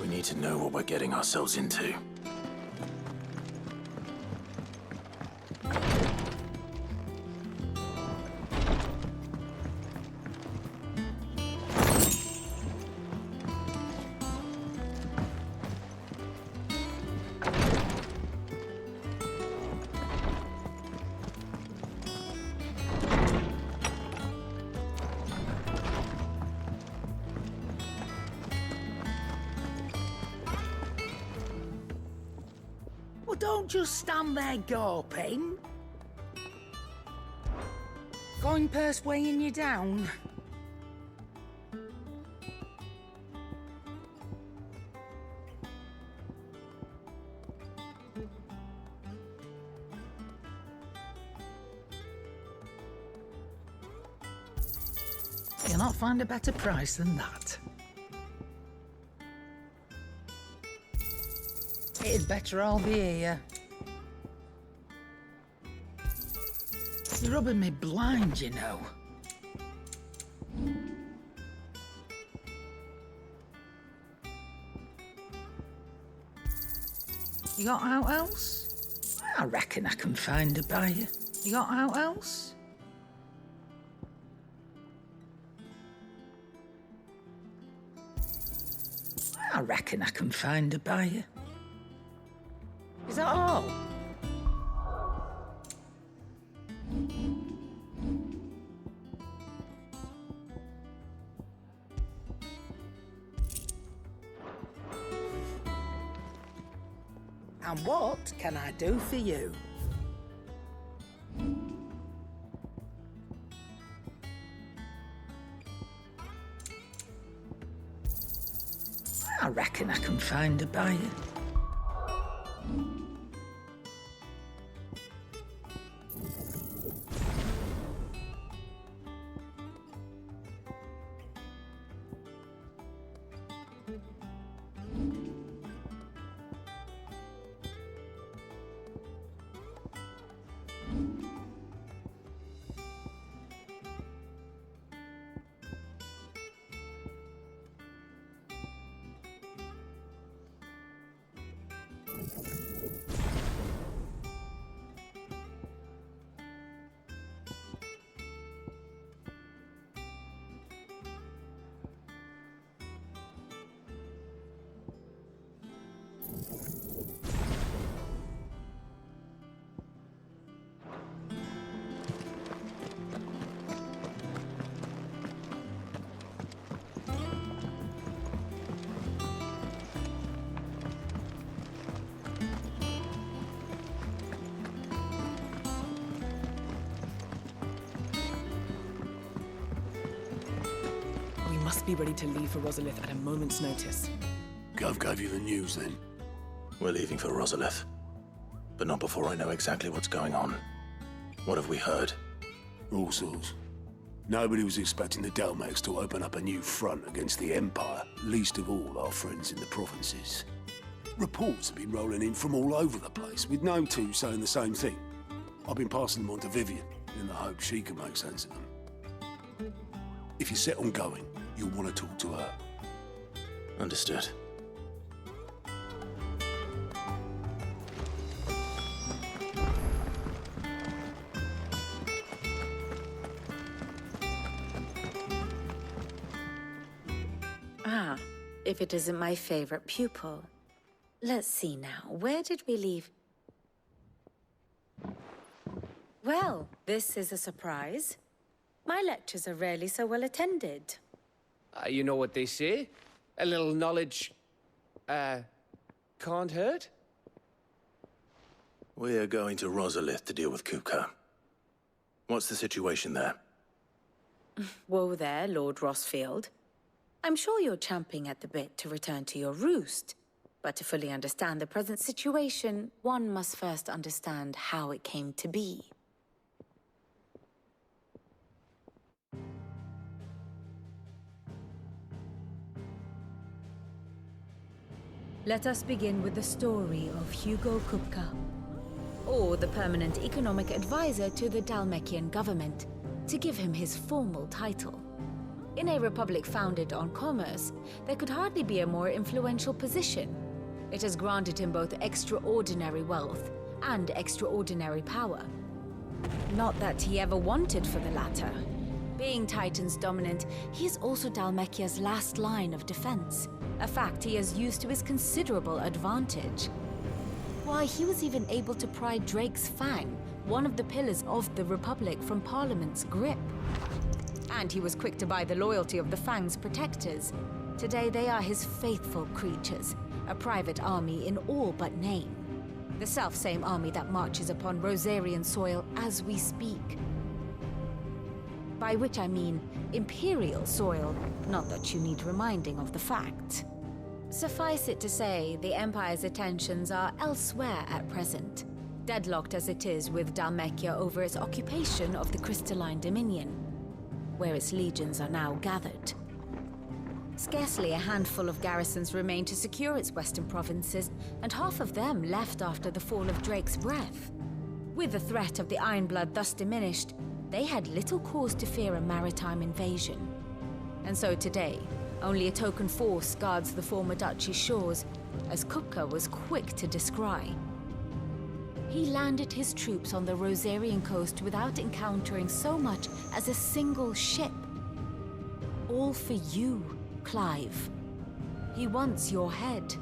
We need to know what we're getting ourselves into. Well, don't just stand there gawping. Coin purse weighing you down. You'll not find a better price than that. It'd better all be here. You're rubbing me blind, you know. You got out else? I reckon I can find a buyer. You got out else? I reckon I can find a buyer. Is that all? And what can I do for you? I reckon I can find a buyer. Must be ready to leave for Rosalith at a moment's notice. Gov gave you the news then? We're leaving for Rosalith, but not before I know exactly what's going on. What have we heard? All sorts. Nobody was expecting the Dalmex to open up a new front against the Empire, least of all our friends in the provinces. Reports have been rolling in from all over the place, with no two saying the same thing. I've been passing them on to Vivian, in the hope she can make sense of them. If you're set on going, you'll want to talk to her. Understood. Ah, if it isn't my favorite pupil. Let's see now, where did we leave? Well, this is a surprise. My lectures are rarely so well attended. You know what they say? A little knowledge, can't hurt? We're going to Rosalith to deal with Kupka. What's the situation there? Whoa there, Lord Rossfield. I'm sure you're champing at the bit to return to your roost. But to fully understand the present situation, one must first understand how it came to be. Let us begin with the story of Hugo Kupka, or the permanent economic advisor to the Dhalmekian government, to give him his formal title. In a republic founded on commerce, there could hardly be a more influential position. It has granted him both extraordinary wealth and extraordinary power. Not that he ever wanted for the latter. Being Titan's dominant, he is also Dhalmekia's last line of defense, a fact he has used to his considerable advantage. Why, he was even able to pry Drake's Fang, one of the pillars of the Republic, from Parliament's grip. And he was quick to buy the loyalty of the Fang's protectors. Today they are his faithful creatures, a private army in all but name. The self-same army that marches upon Rosarian soil as we speak. By which I mean Imperial soil, not that you need reminding of the fact. Suffice it to say, the Empire's attentions are elsewhere at present, deadlocked as it is with Dhalmekia over its occupation of the Crystalline Dominion, where its legions are now gathered. Scarcely a handful of garrisons remain to secure its western provinces, and half of them left after the fall of Drake's Breath. With the threat of the Ironblood thus diminished, they had little cause to fear a maritime invasion. And so today, only a token force guards the former duchy's shores, as Kupka was quick to descry. He landed his troops on the Rosarian coast without encountering so much as a single ship. All for you, Clive. He wants your head.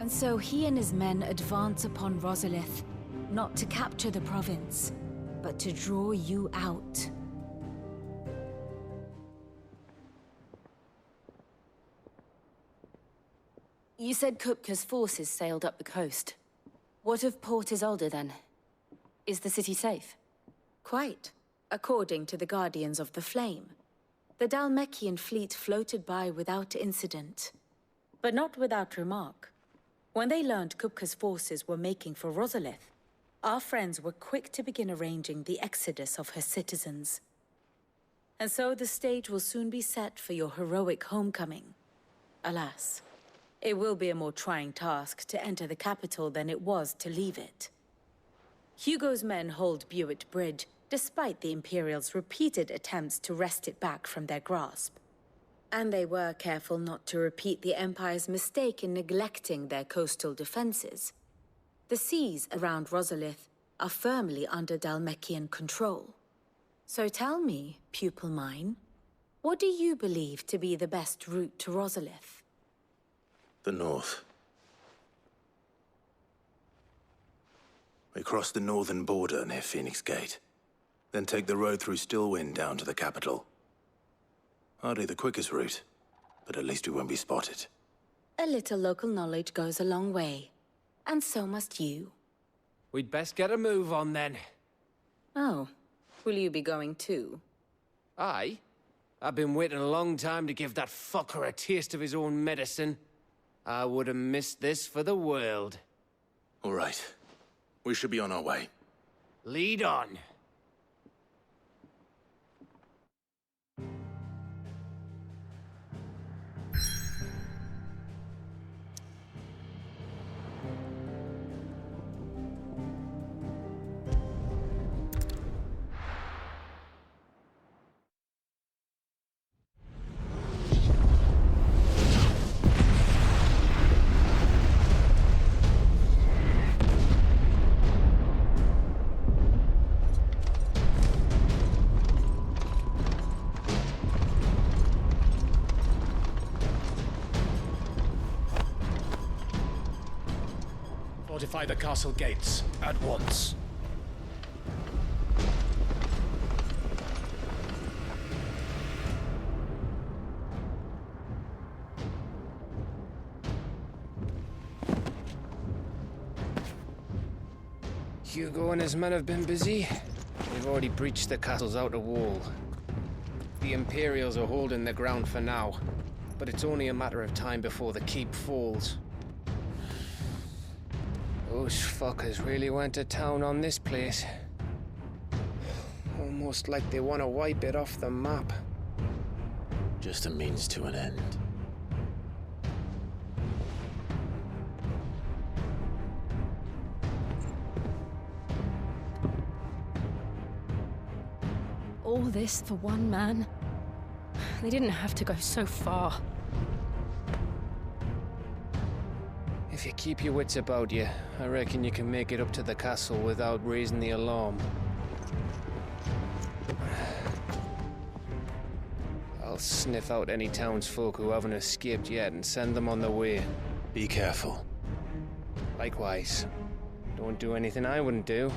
And so he and his men advance upon Rosalith, not to capture the province, but to draw you out. You said Kupka's forces sailed up the coast. What of Port Isolde, then? Is the city safe? Quite, according to the Guardians of the Flame. The Dhalmekian fleet floated by without incident, but not without remark. When they learned Kupka's forces were making for Rosalith, our friends were quick to begin arranging the exodus of her citizens. And so the stage will soon be set for your heroic homecoming. Alas, it will be a more trying task to enter the capital than it was to leave it. Hugo's men hold Buet Bridge, despite the Imperials' repeated attempts to wrest it back from their grasp. And they were careful not to repeat the Empire's mistake in neglecting their coastal defenses. The seas around Rosalith are firmly under Dhalmekian control. So tell me, pupil mine, what do you believe to be the best route to Rosalith? The north. We cross the northern border near Phoenix Gate, then take the road through Stillwind down to the capital. Hardly the quickest route, but at least we won't be spotted. A little local knowledge goes a long way, and so must you. We'd best get a move on then. Oh, will you be going too? Aye. I've been waiting a long time to give that fucker a taste of his own medicine. I would have missed this for the world. All right. We should be on our way. Lead on. Fortify the castle gates at once. Hugo and his men have been busy. They've already breached the castle's outer wall. The Imperials are holding the ground for now, but it's only a matter of time before the keep falls. Those fuckers really went to town on this place. Almost like they want to wipe it off the map. Just a means to an end. All this for one man? They didn't have to go so far. If you keep your wits about you, I reckon you can make it up to the castle without raising the alarm. I'll sniff out any townsfolk who haven't escaped yet and send them on their way. Be careful. Likewise. Don't do anything I wouldn't do.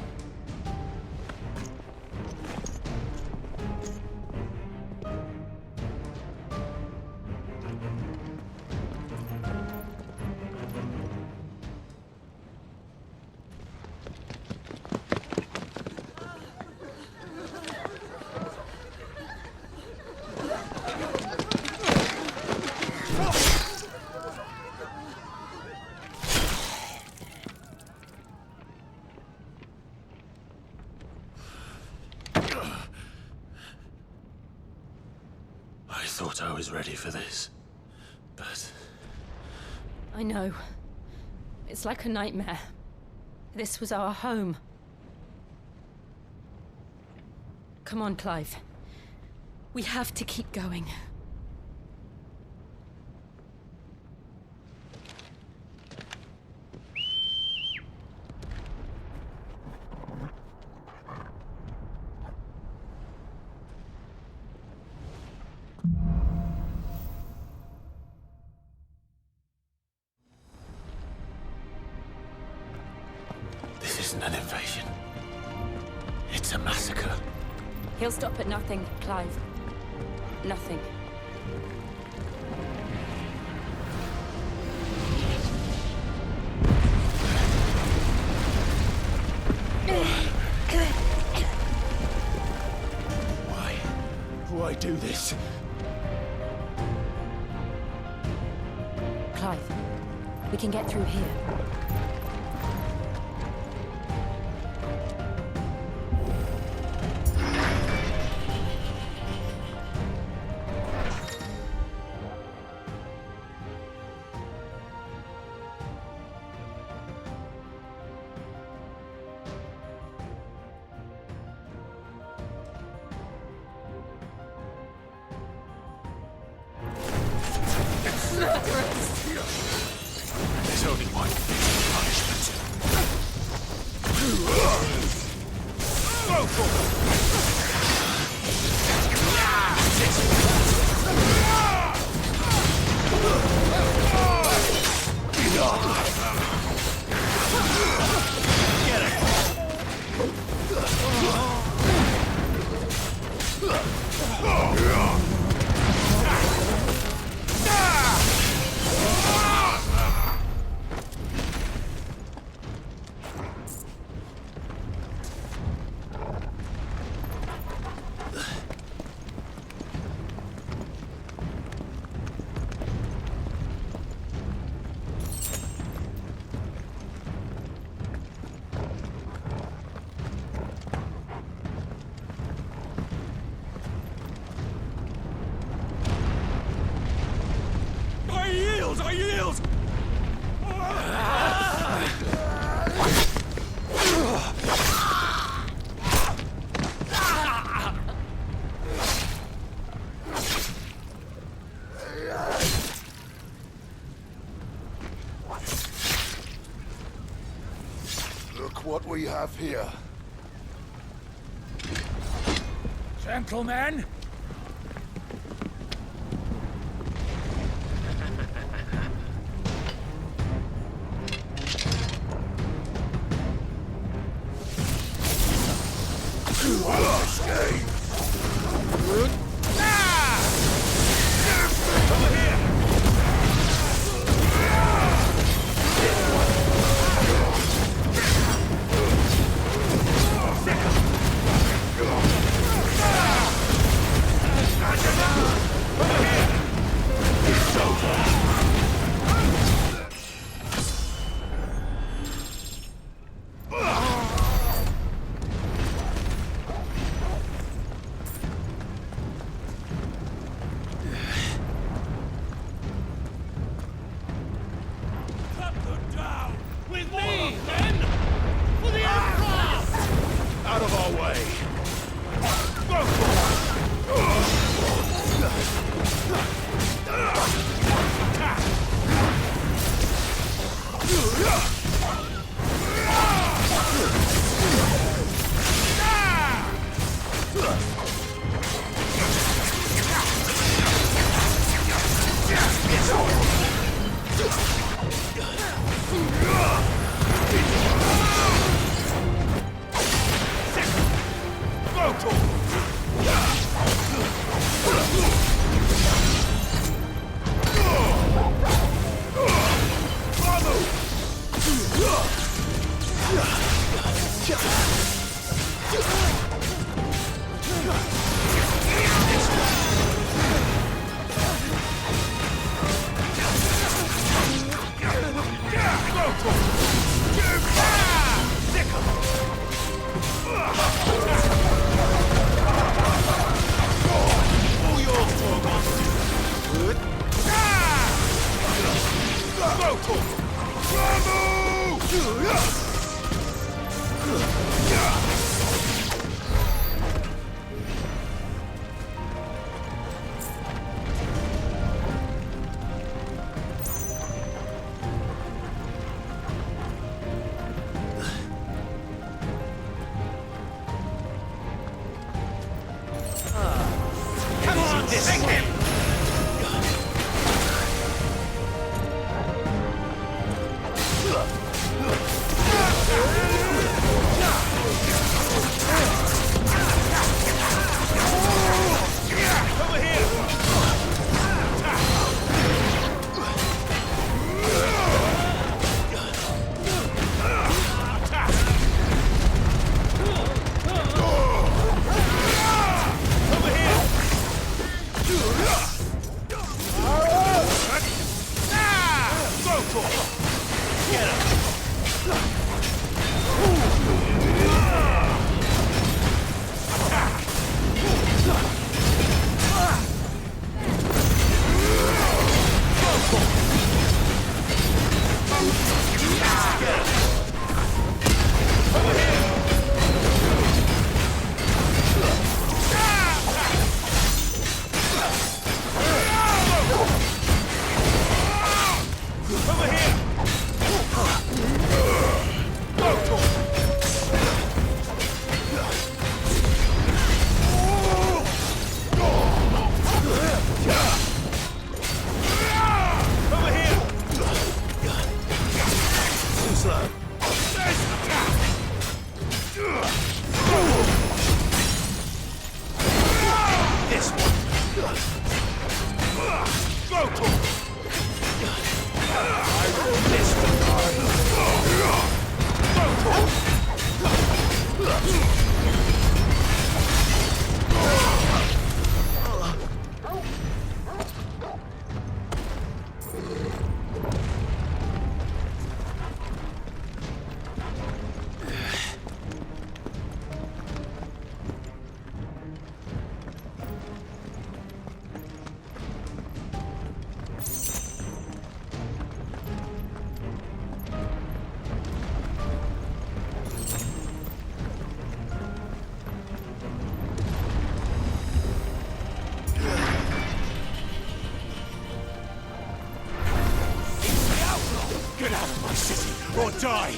I thought I was ready for this, but... I know. It's like a nightmare. This was our home. Come on, Clive. We have to keep going. This isn't an invasion. It's a massacre. He'll stop at nothing, Clive. Nothing. Why do this? Clive, we can get through here. There's only one punishment. I yield! Look what we have here. Gentlemen! Or die!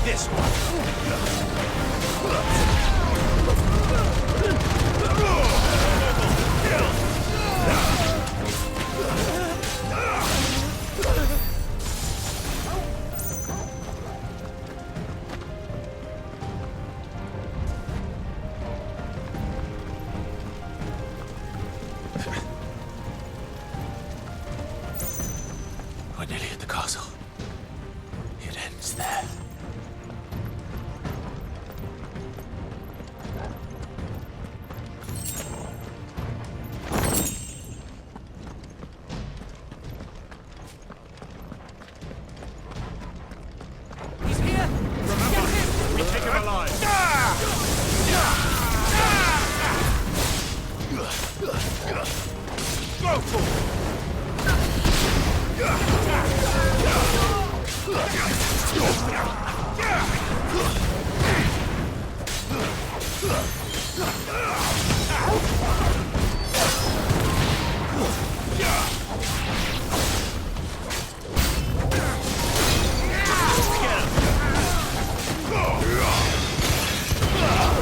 This one. We're nearly at the castle. It ends there. He's here! Remember, we take him alive! Go for it!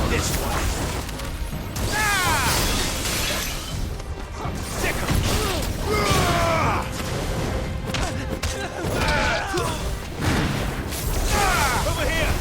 This one. Over here!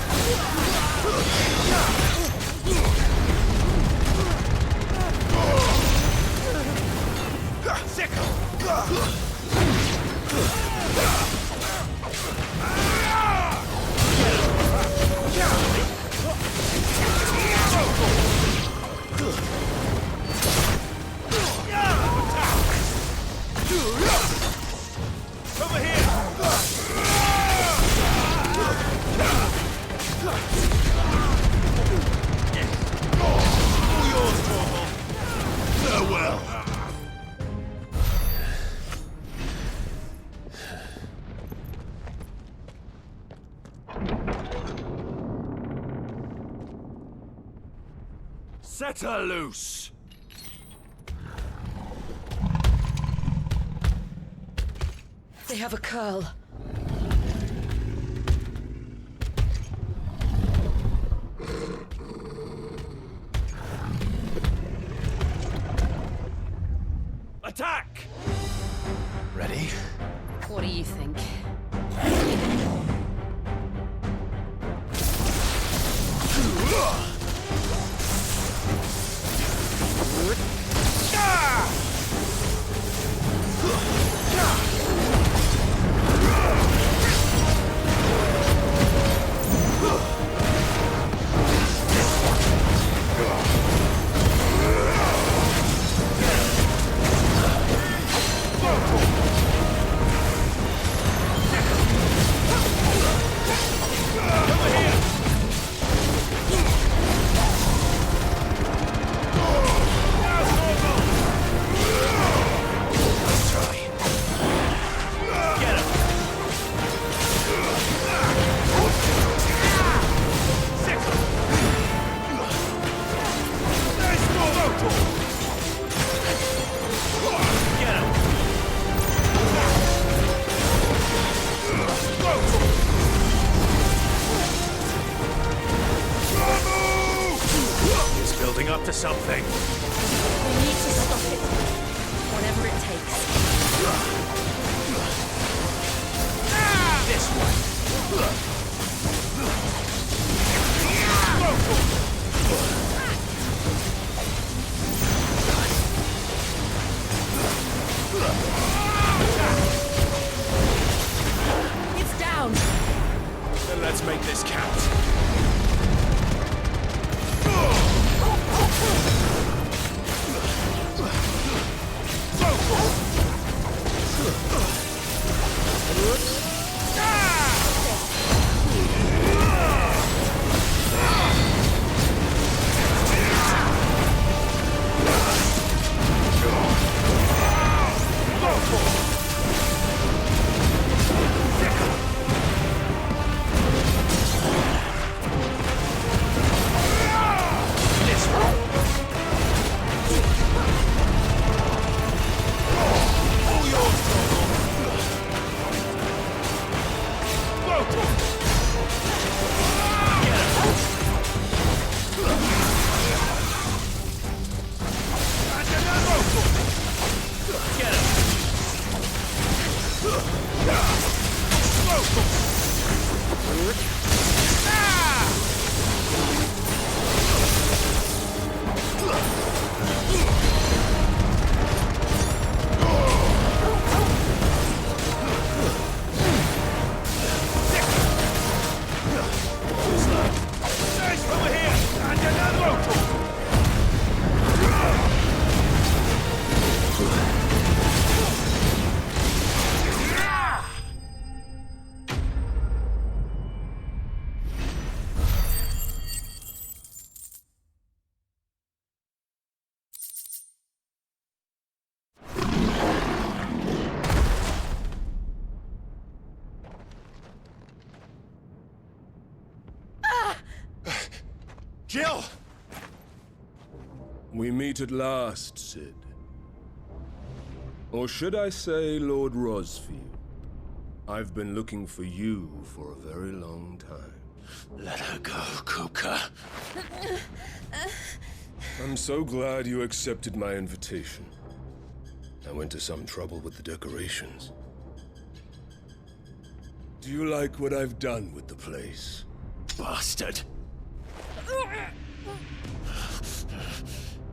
Set her loose! They have a curl. Attack! Ready? What do you think? To something. We need to stop it. Whatever it takes. This one. It's down. Then let's make this count. Jill! We meet at last, Sid. Or should I say, Lord Rosfield? I've been looking for you for a very long time. Let her go, Kupka. I'm so glad you accepted my invitation. I went to some trouble with the decorations. Do you like what I've done with the place? Bastard!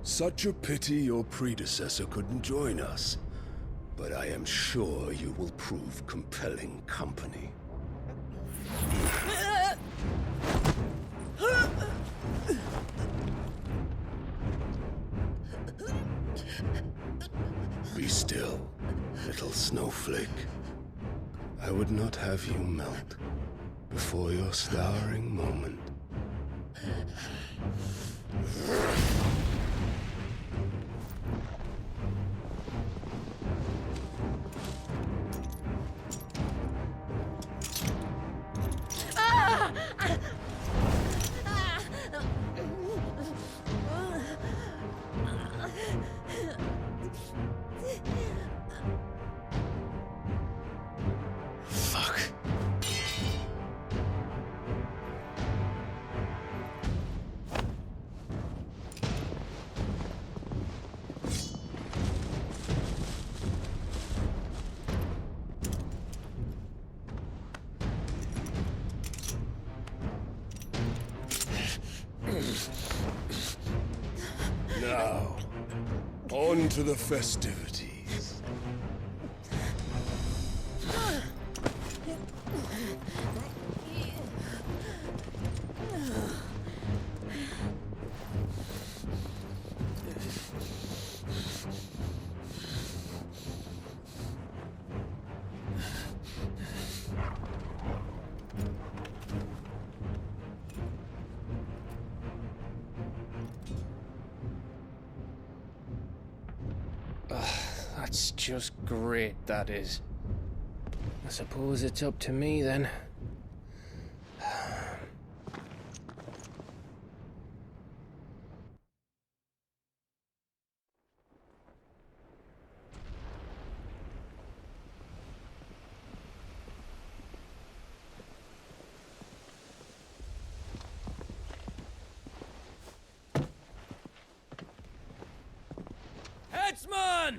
Such a pity your predecessor couldn't join us. But I am sure you will prove compelling company. Be still, little snowflake. I would not have you melt before your starring moment. Now, on to the festivities. That's just great, that is. I suppose it's up to me then. Headsman!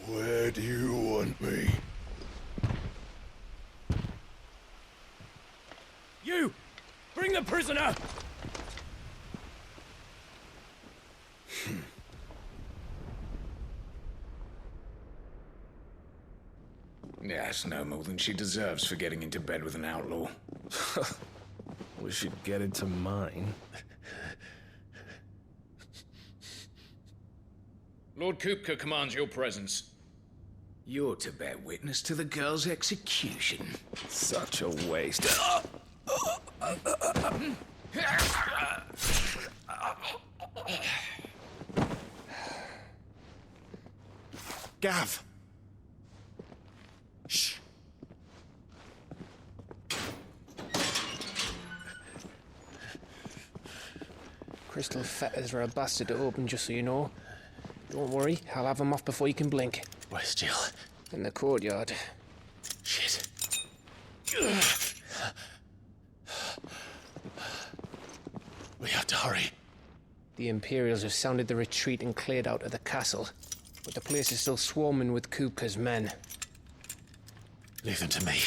Where do you want me? You! Bring the prisoner! Yes, no more than she deserves for getting into bed with an outlaw. We should get into mine. Lord Kupka commands your presence. You're to bear witness to the girl's execution. Such a waste. Gav! Shh. Crystal fetters are a bastard to open, just so you know. Don't worry, I'll have them off before you can blink. Where's Jill? In the courtyard. Shit. We have to hurry. The Imperials have sounded the retreat and cleared out of the castle, but the place is still swarming with Kupka's men. Leave them to me.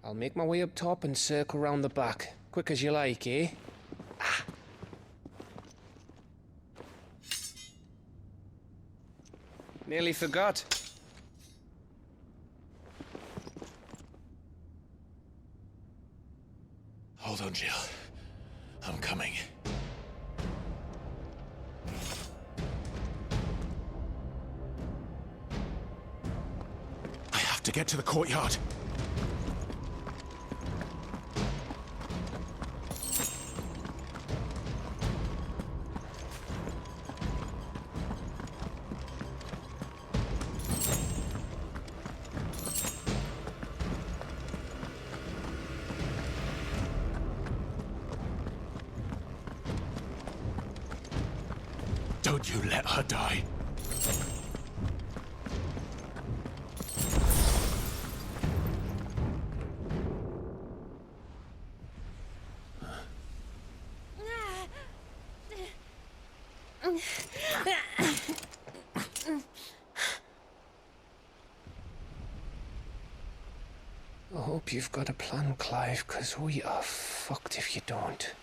I'll make my way up top and circle round the back. Quick as you like, eh? Nearly forgot. Hold on, Jill. I'm coming. I have to get to the courtyard. Don't you let her die. I hope you've got a plan, Clive, 'cause we are fucked if you don't.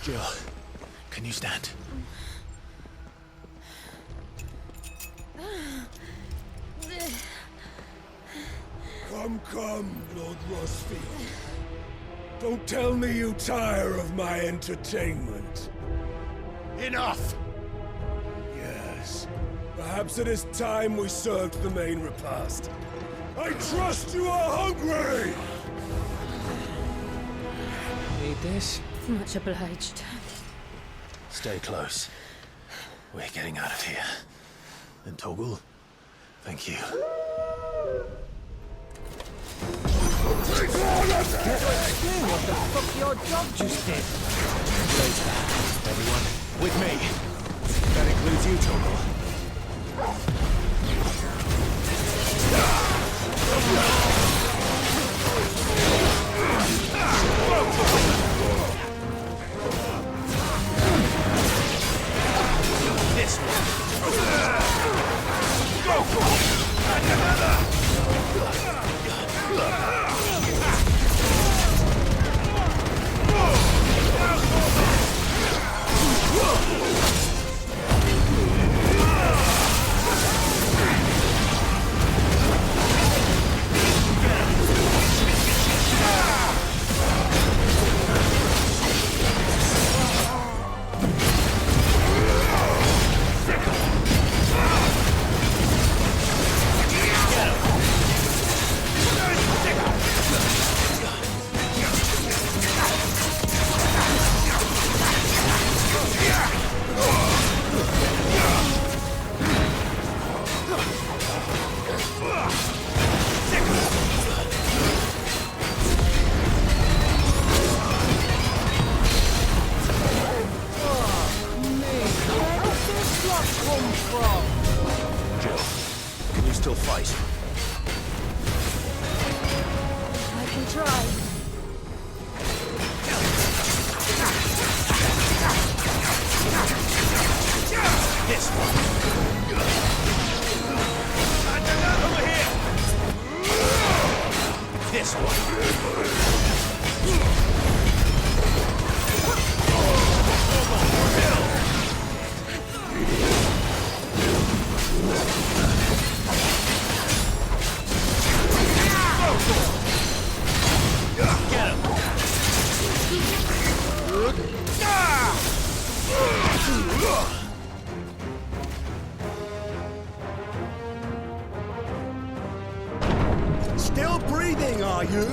Jill, can you stand? Come, Lord Rosfield. Don't tell me you tire of my entertainment. Enough! Yes, Perhaps it is time we served the main repast. I trust you are hungry! Need this? Much obliged. Stay close. We're getting out of here. And Toggle, thank you. Get to explain what the fuck your dog just did. Later, everyone. With me. That includes you, Toggle. This one. Go for it! And another! Still breathing, are you?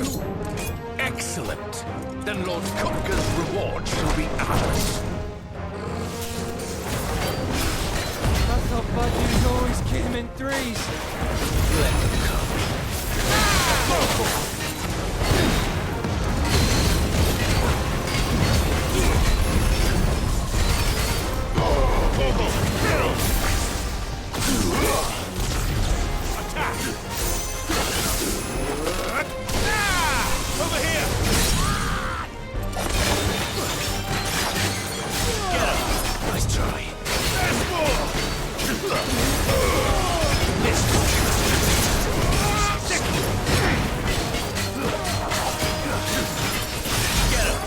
Excellent. Then Lord Kupka's reward shall be ours. I thought budgies always came in threes. Let them come. Go. Over here! Get him! Nice try. There's more! Get him!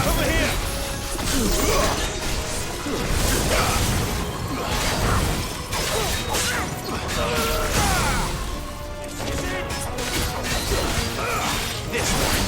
Over here! This one.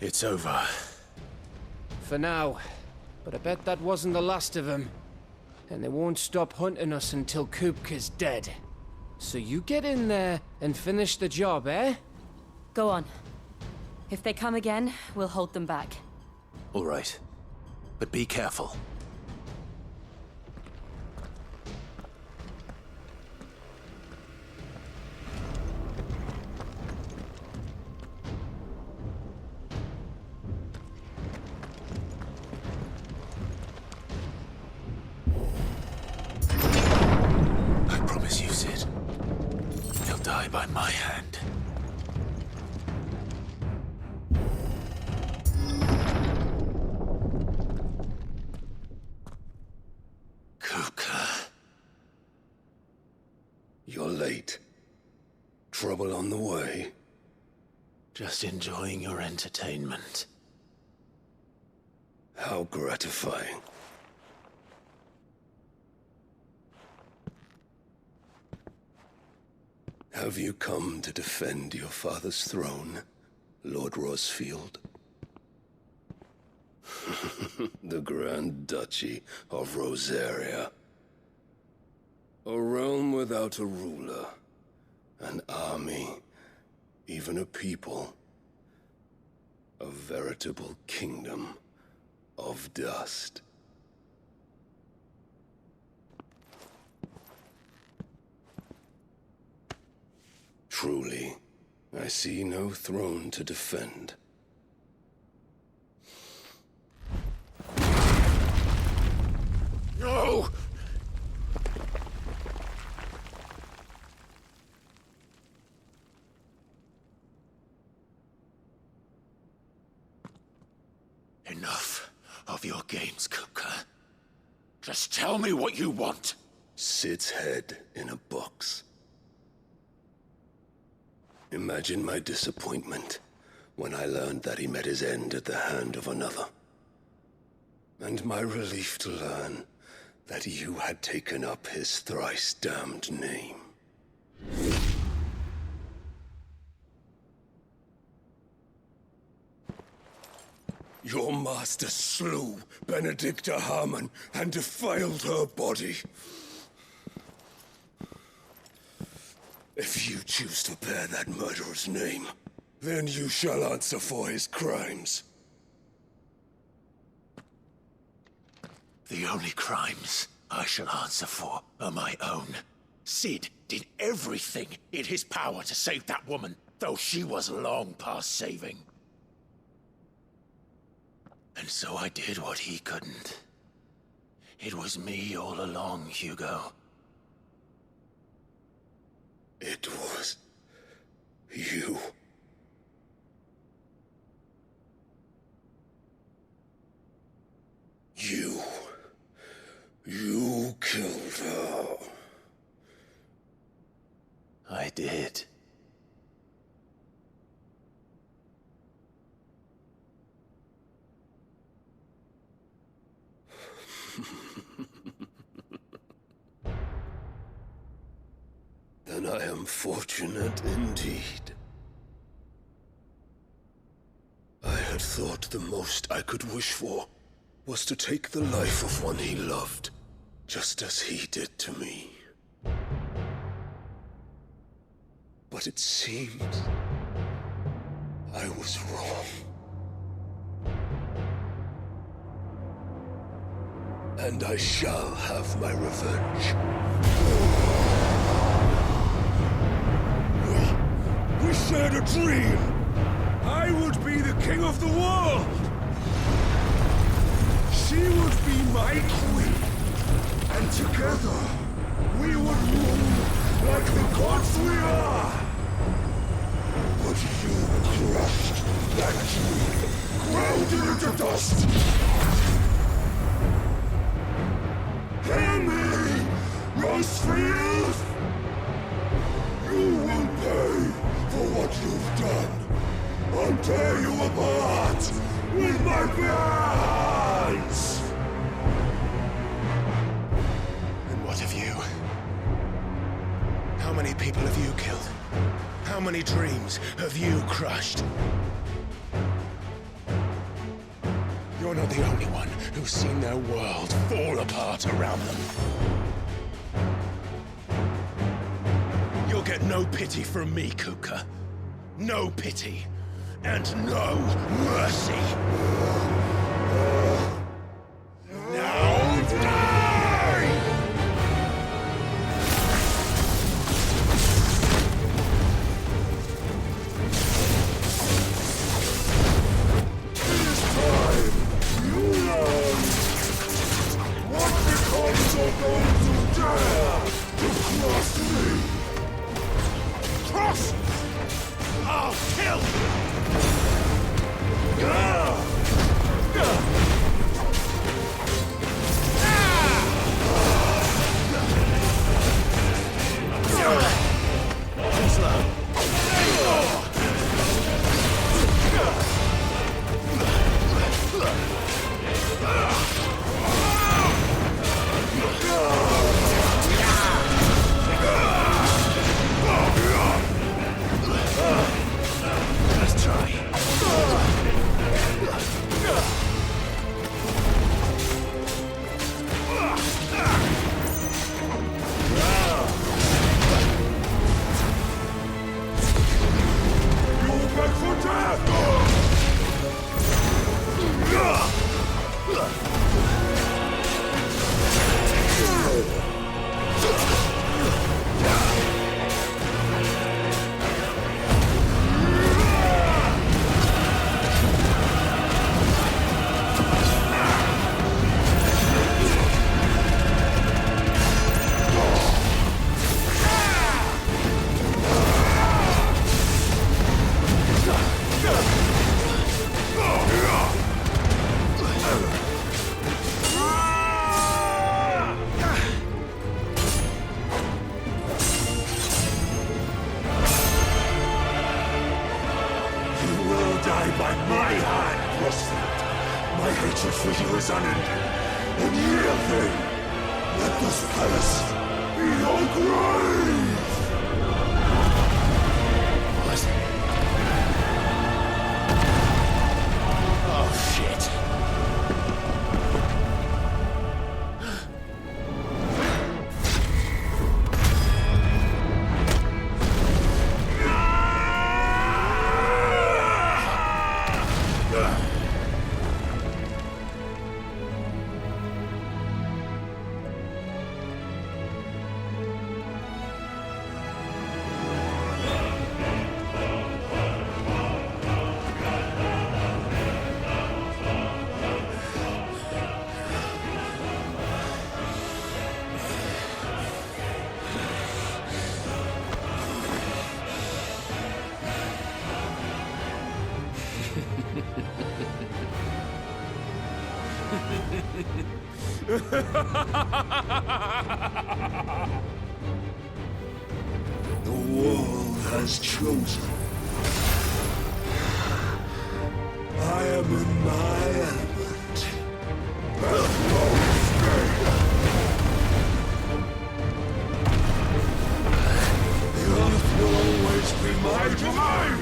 It's over. For now. But I bet that wasn't the last of them. And they won't stop hunting us until Kupka's dead. So you get in there and finish the job, eh? Go on. If they come again, we'll hold them back. All right. But be careful. I promise you, Sid. He'll die by my hand. You're late. Trouble on the way? Just enjoying your entertainment. How gratifying. Have you come to defend your father's throne, Lord Rosfield? The Grand Duchy of Rosaria. A realm without a ruler, an army, even a people. A veritable kingdom of dust. Truly, I see no throne to defend. No! Enough of your games, Kupka. Just tell me what you want. Sid's head in a box. Imagine my disappointment when I learned that he met his end at the hand of another. And my relief to learn that you had taken up his thrice damned name. Your master slew Benedicta Harmon and defiled her body. If you choose to bear that murderer's name, then you shall answer for his crimes. The only crimes I shall answer for are my own. Sid did everything in his power to save that woman, though she was long past saving. And so I did what he couldn't. It was me all along, Hugo. It was you. You killed her. I did. Then I am fortunate indeed. I had thought the most I could wish for was to take the life of one he loved, just as he did to me. But it seems I was wrong. And I shall have my revenge. We shared a dream! I would be the king of the world! She would be my queen! And together, we would rule like the gods we are! But you crushed that dream, ground it into dust! Hear me, Rosefield! You will pay for what you've done. I'll tear you apart with my bare hands! And what of you? How many people have you killed? How many dreams have you crushed? You're not the only one who's seen their world fall apart around them. You'll get no pity from me, Kupka. no pity, and no mercy. Now die! This time, you learn what becomes of those who dare to cross me. Cross! I'll kill you! Let's try. You're back for death! The world has chosen. I am in my element. The earth will always be my domain!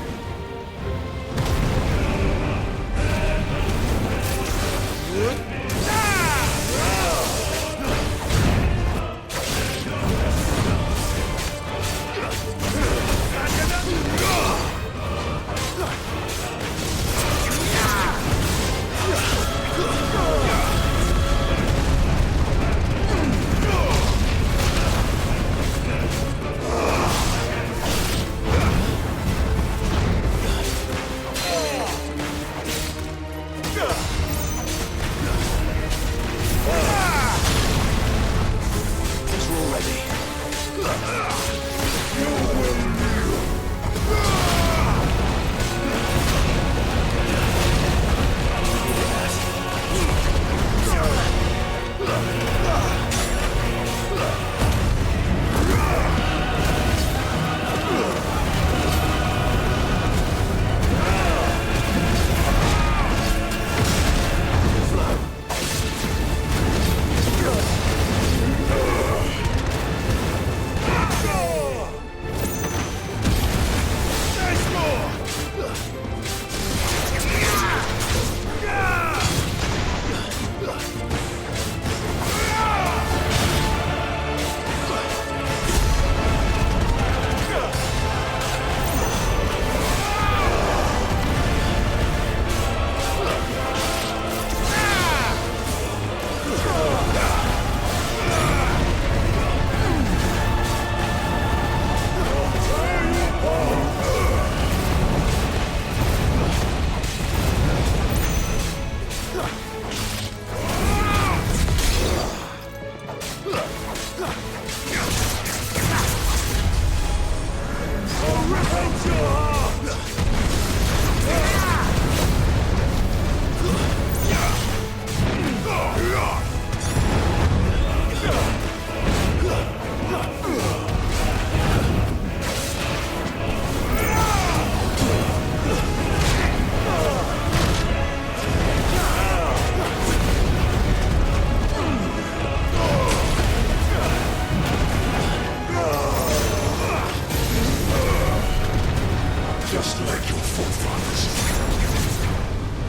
Just like your forefathers.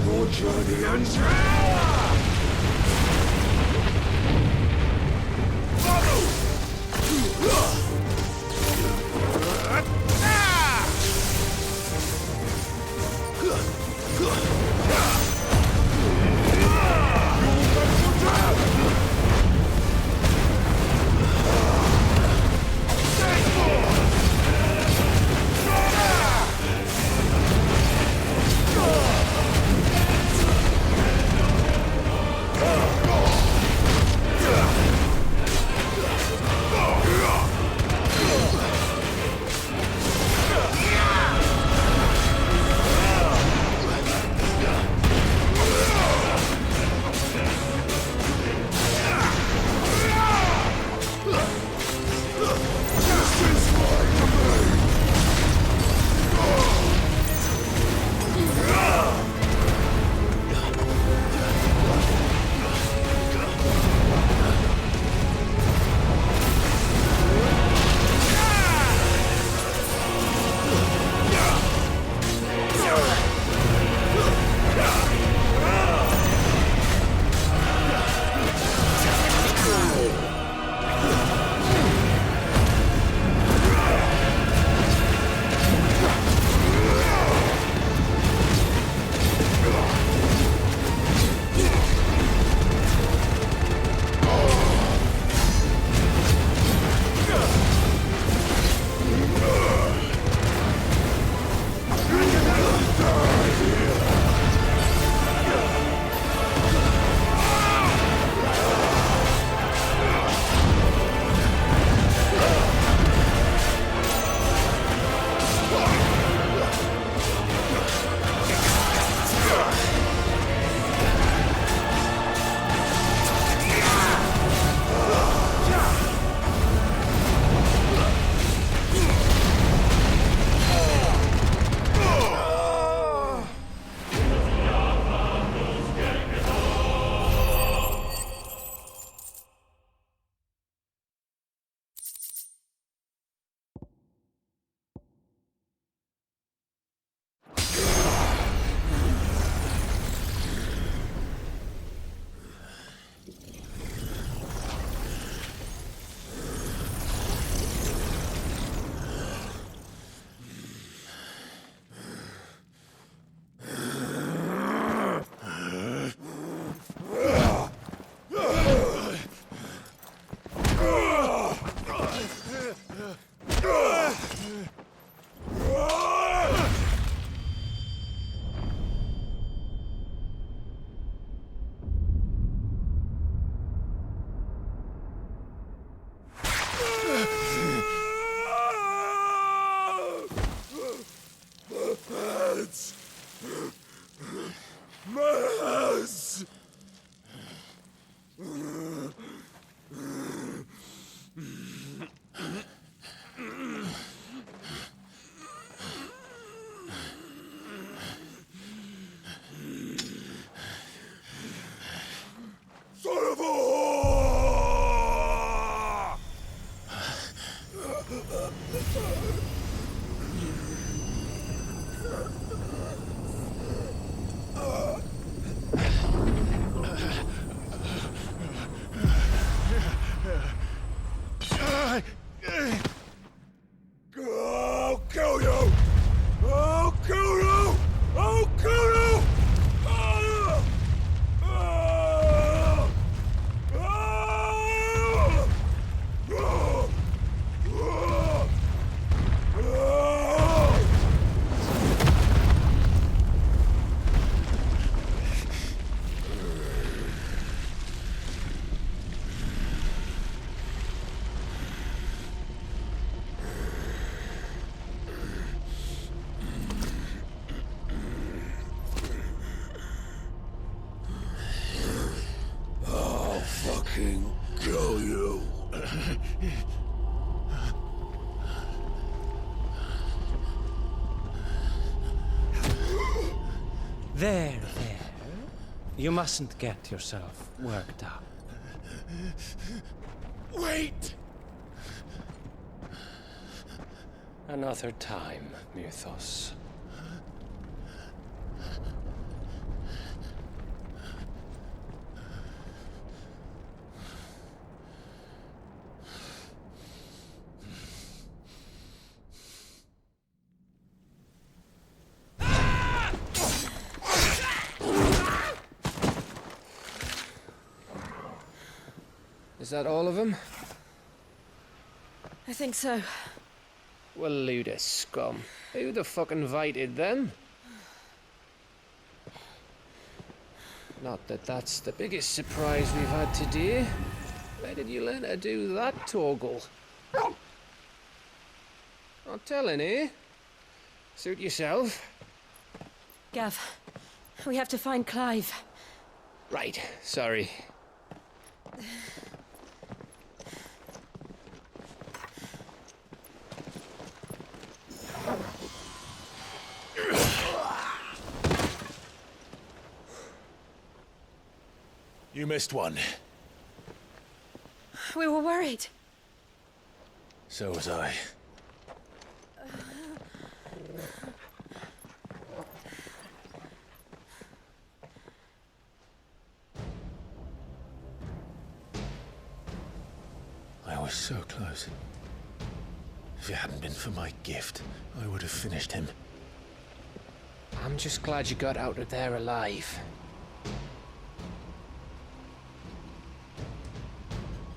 Your journey ends now! There. You mustn't get yourself worked up. Wait! Another time, Mythos. that all of them? I think so. Well, load of scum. Who the fuck invited them? Not that that's the biggest surprise we've had today. Where did you learn to do that, Torgal? Not telling, eh? Suit yourself. Gav, we have to find Clive. Right, sorry. You missed one. We were worried. So was I. I was so close. If it hadn't been for my gift, I would have finished him. I'm just glad you got out of there alive.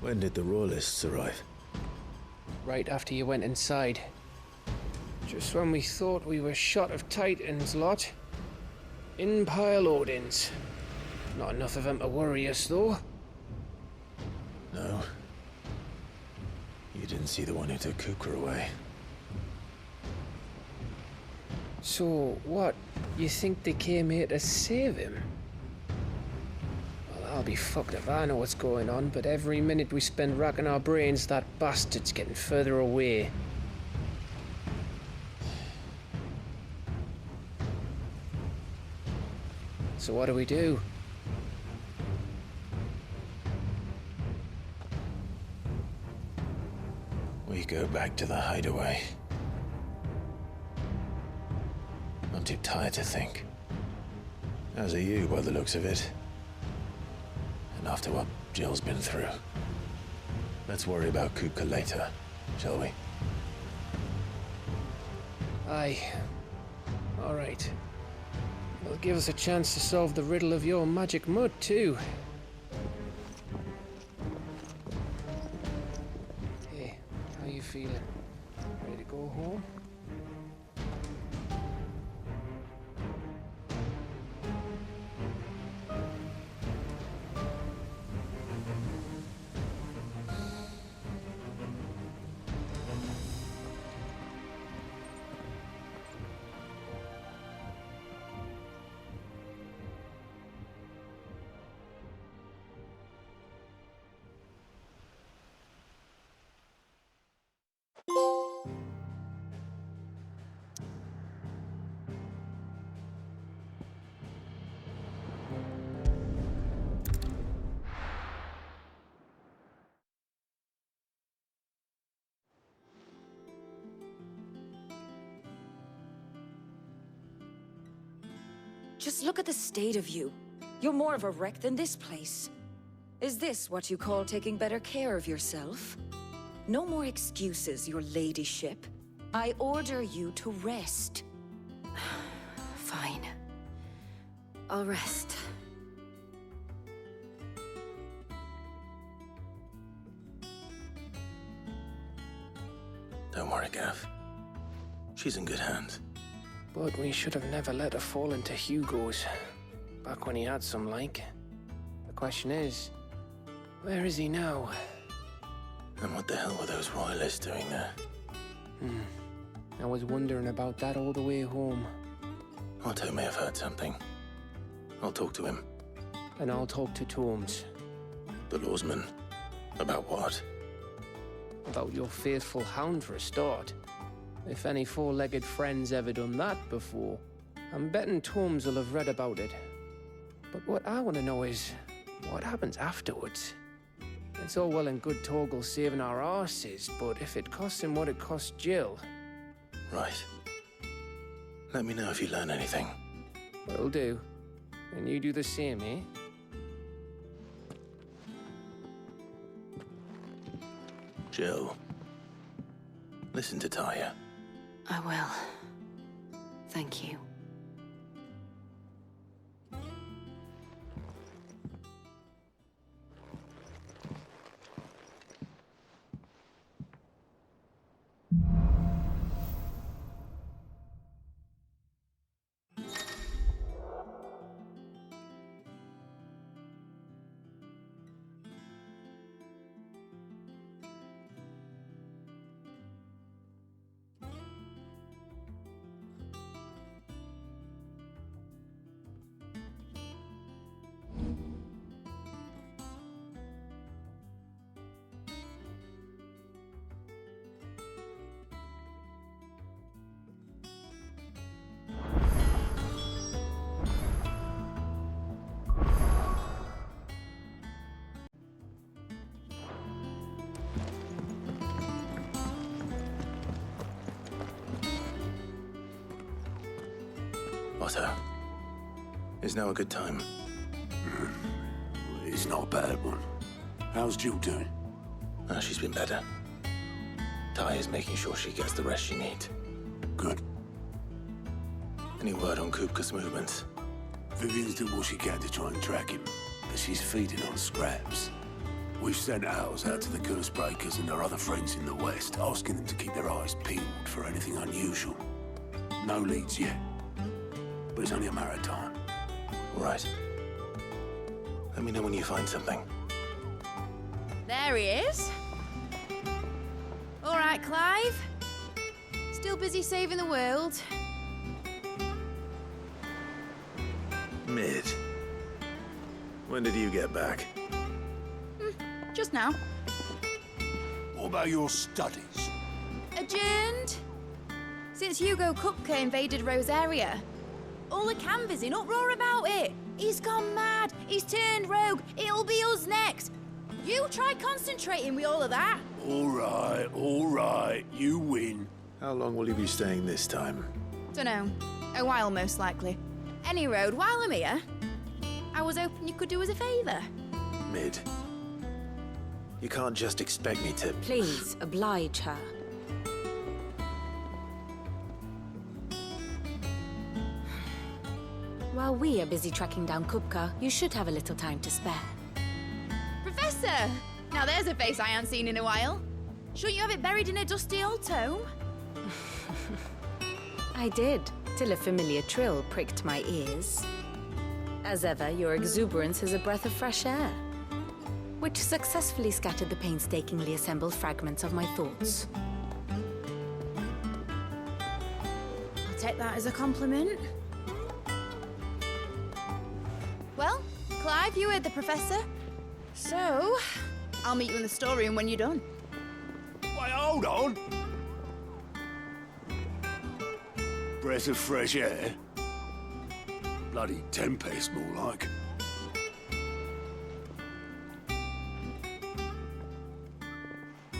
When did the royalists arrive? Right after you went inside. Just when we thought we were shot of Titans lot. In pile Odins. Not enough of them to worry us, though. No. You didn't see the one who took Kupka away. So, what? You think they came here to save him? Well, I'll be fucked if I know what's going on, but every minute we spend racking our brains, that bastard's getting further away. So what do? We go back to the hideaway. I'm too tired to think. As are you, by the looks of it. And after what Jill's been through. Let's worry about Kupka later, shall we? Aye. All right. It'll give us a chance to solve the riddle of your magic mud, too. Hey, how you feeling? Ready to go home? Just look at the state of you. You're more of a wreck than this place. Is this what you call taking better care of yourself? No more excuses, your ladyship. I order you to rest. Fine. I'll rest. Don't worry, Gav. She's in good hands. But we should have never let her fall into Hugo's. Back when he had some like. The question is, where is he now? And what the hell were those royalists doing there? I was wondering about that all the way home. Otto may have heard something. I'll talk to him. And I'll talk to Tomes. The lawsman. About what? About your faithful hound for a start. If any four-legged friend's ever done that before, I'm betting Tomes will have read about it. But what I want to know is, what happens afterwards? It's all well and good Torgal saving our arses, but if it costs him what it cost Jill... Right. Let me know if you learn anything. Will do. And you do the same, eh? Jill. Listen to Taya. I will. Thank you. Otto, is now a good time? It's not a bad one. How's Jill doing? She's been better. Ty is making sure she gets the rest she needs. Good. Any word on Kupka's movements? Vivian's did what she can to try and track him, but she's feeding on scraps. We've sent ours out to the curse breakers and their other friends in the west, asking them to keep their eyes peeled for anything unusual. No leads yet, but it's only a matter of time. All right. Let me know when you find something. There he is. All right, Clive. Still busy saving the world. Mid. When did you get back? Just now. What about your studies? Adjourned. Since Hugo Kupka invaded Rosaria. All the canvass in uproar about it. He's gone mad. He's turned rogue. It'll be us next. You try concentrating with all of that. All right. You win. How long will you be staying this time? Dunno. A while, most likely. Any road, while I'm here, I was hoping you could do us a favour. Mid. You can't just expect me to... Please, oblige her. While we are busy tracking down Kupka, you should have a little time to spare. Professor! Now there's a face I haven't seen in a while. Shouldn't you have it buried in a dusty old tome? I did, till a familiar trill pricked my ears. As ever, your exuberance is a breath of fresh air, which successfully scattered the painstakingly assembled fragments of my thoughts. I'll take that as a compliment. Well, Clive, you heard the Professor. So, I'll meet you in the storeroom when you're done. Wait, hold on. Breath of fresh air? Bloody tempest, more like.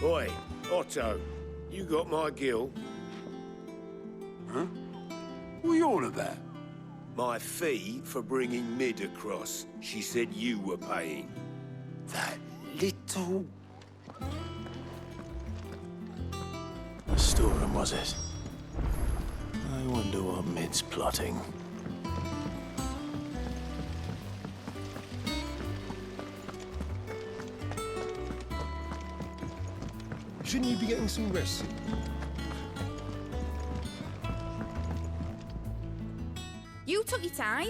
Oi, Otto, you got my gill? Huh? What are you on about? My fee for bringing Mid across. She said you were paying. That little... A storeroom, was it? I wonder what Mid's plotting. Shouldn't you be getting some rest? You took your time.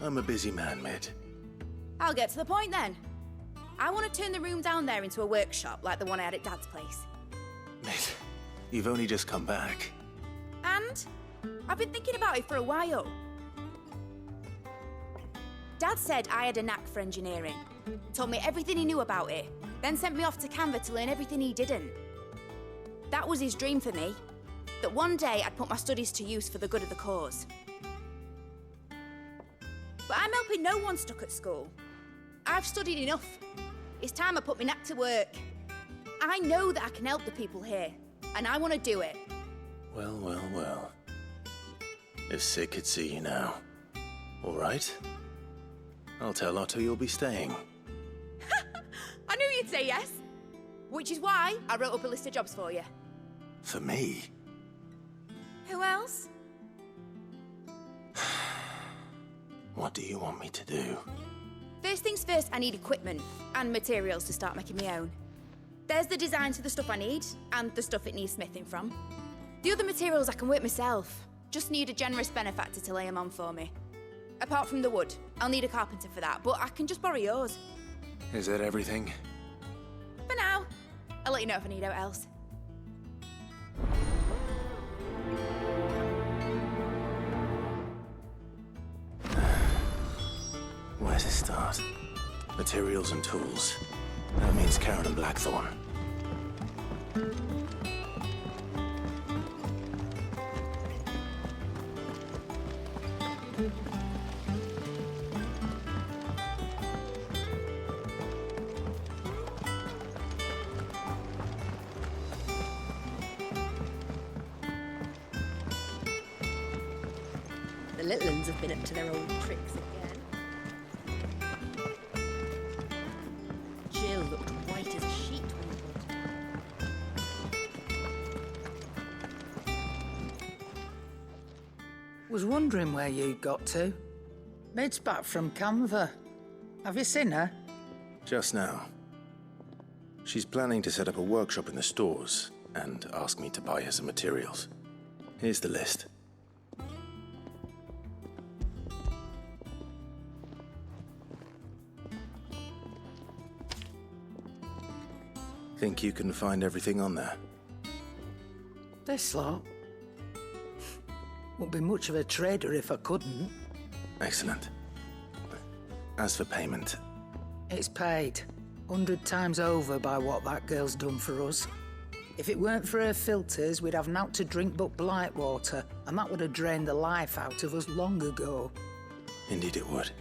I'm a busy man, Mid. I'll get to the point then. I want to turn the room down there into a workshop like the one I had at Dad's place. Mid, you've only just come back. And I've been thinking about it for a while. Dad said I had a knack for engineering. Told me everything he knew about it. Then sent me off to Canva to learn everything he didn't. That was his dream for me. That one day I'd put my studies to use for the good of the cause. But I'm helping no one stuck at school. I've studied enough. It's time I put my knack to work. I know that I can help the people here, and I want to do it. Well. If Sid could see you now. All right. I'll tell Otto you'll be staying. I knew you'd say yes. Which is why I wrote up a list of jobs for you. For me? Who else? What do you want me to do? First things first, I need equipment and materials to start making my own. There's the designs for the stuff I need and the stuff it needs smithing from. The other materials I can work myself. Just need a generous benefactor to lay them on for me. Apart from the wood, I'll need a carpenter for that, but I can just borrow yours. Is that everything? For now. I'll let you know if I need out else. Where to start? Materials and tools. That means Karen and Blackthorn. The little uns have been up to their old tricks again. Jill looked white as a sheet when Was wondering where you got to. Mid's back from Canva. Have you seen her? Just now. She's planning to set up a workshop in the stores and ask me to buy her some materials. Here's the list. Think you can find everything on there? This lot? Wouldn't be much of a trader if I couldn't. Excellent. As for payment... It's paid. 100 times over by what that girl's done for us. If it weren't for her filters, we'd have naught to drink but blight water, and that would have drained the life out of us long ago. Indeed it would.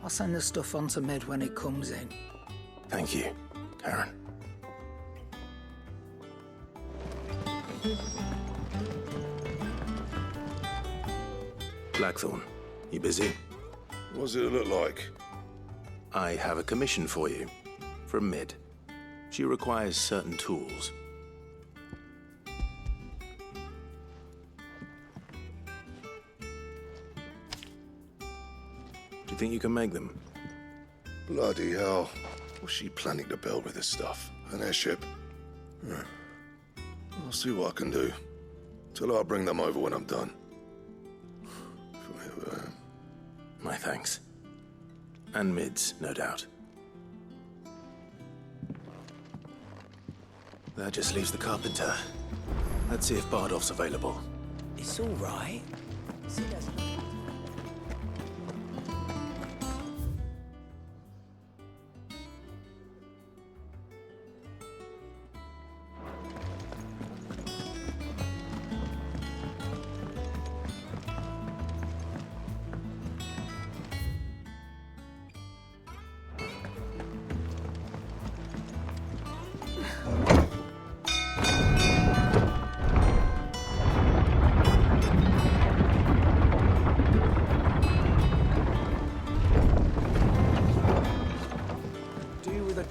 I'll send the stuff on to Mid when it comes in. Thank you, Karen. Blackthorn, you busy? What does it look like? I have a commission for you. From Mid. She requires certain tools. Do you think you can make them? Bloody hell. What's she planning to build with this stuff? An airship? I'll see what I can do. Tell her I'll bring them over when I'm done. My thanks. And Mid's, no doubt. That just leaves the carpenter. Let's see if Bardolph's available. It's all right. See, doesn't it?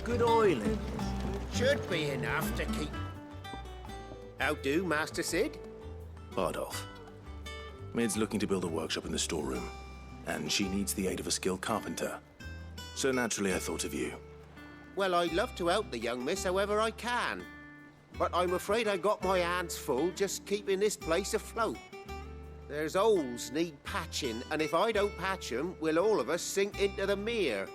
Good oiling. Should be enough to keep... How do, Master Sid? Bardolph. Mid's looking to build a workshop in the storeroom, and she needs the aid of a skilled carpenter. So naturally I thought of you. Well, I'd love to help the young miss however I can. But I'm afraid I got my hands full just keeping this place afloat. There's holes need patching, and if I don't patch them, we'll all of us sink into the mere.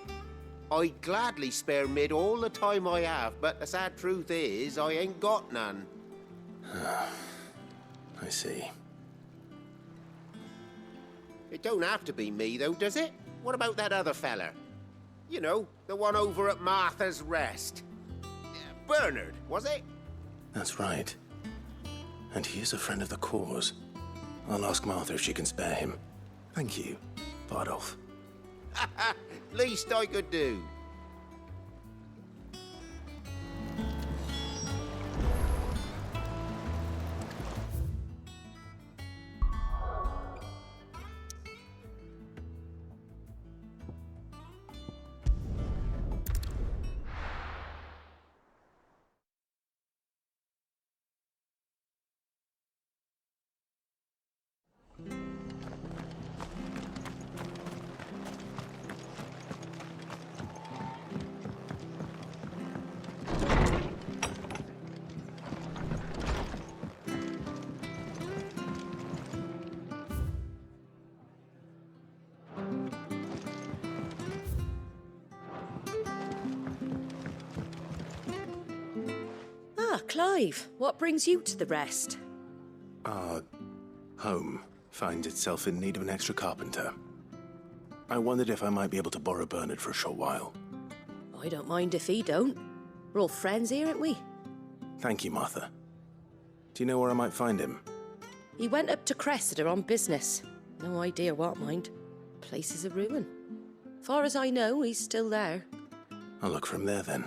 I'd gladly spare Mid all the time I have, but the sad truth is, I ain't got none. I see. It don't have to be me, though, does it? What about that other fella? You know, the one over at Martha's Rest. Bernard, was it? That's right. And he is a friend of the cause. I'll ask Martha if she can spare him. Thank you, Bardolph. Least I could do. Clive, what brings you to the Rest? Our home finds itself in need of an extra carpenter. I wondered if I might be able to borrow Bernard for a short while. I don't mind if he don't. We're all friends here, aren't we? Thank you, Martha. Do you know where I might find him? He went up to Cressida on business. No idea what, mind. Place is a ruin. Far as I know, he's still there. I'll look for him there, then.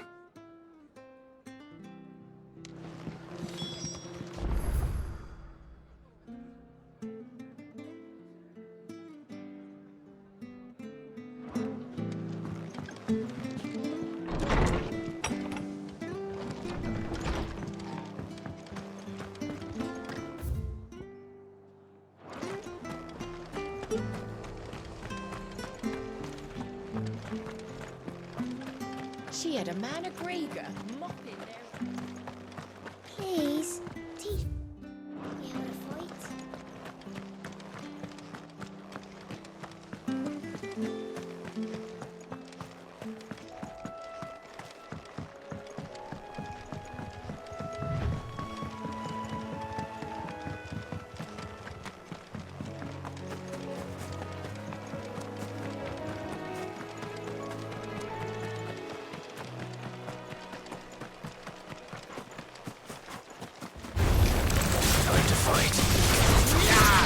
She had a man of Gregor mopping there. Please, Tifon, we have a fight.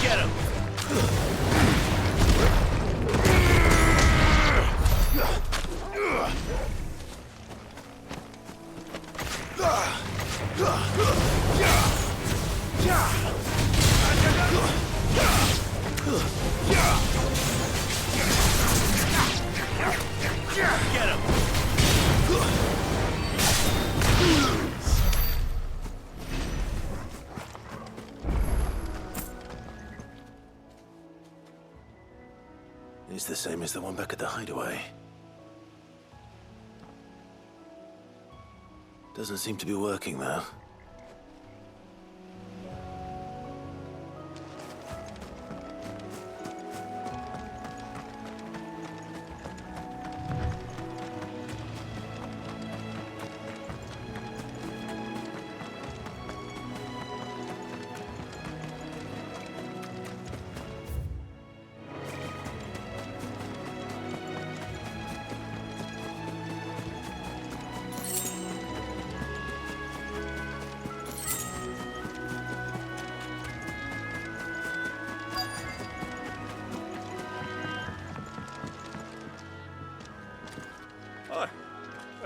Get him! Get him! It's the same as the one back at the hideaway. Doesn't seem to be working, though.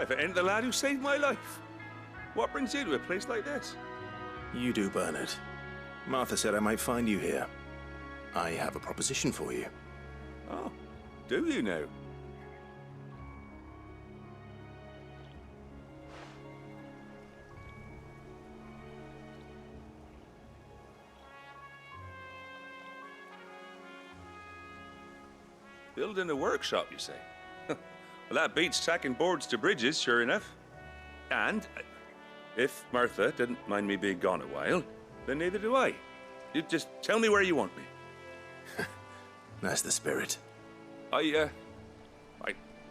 If it ain't the lad who saved my life. What brings you to a place like this? You do, Bernard. Martha said I might find you here. I have a proposition for you. Oh, do you now? Building a workshop, you say? Well, that beats tacking boards to bridges, sure enough. And if Martha didn't mind me being gone a while, then neither do I. You just tell me where you want me. That's the spirit. I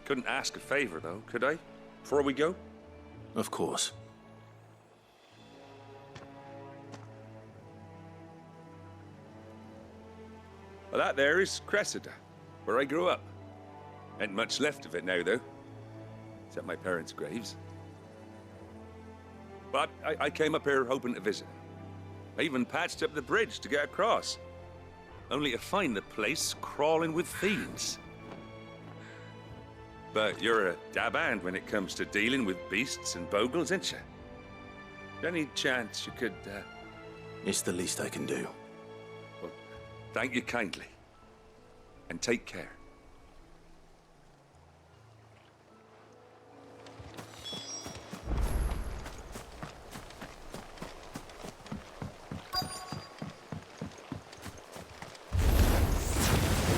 couldn't ask a favor, though, could I? Before we go? Of course. Well, that there is Cressida, where I grew up. Ain't much left of it now, though. Except my parents' graves. But I came up here hoping to visit. I even patched up the bridge to get across. Only to find the place crawling with fiends. But you're a dab hand when it comes to dealing with beasts and bogles, ain't you? Any chance you could, It's the least I can do. Well, thank you kindly. And take care.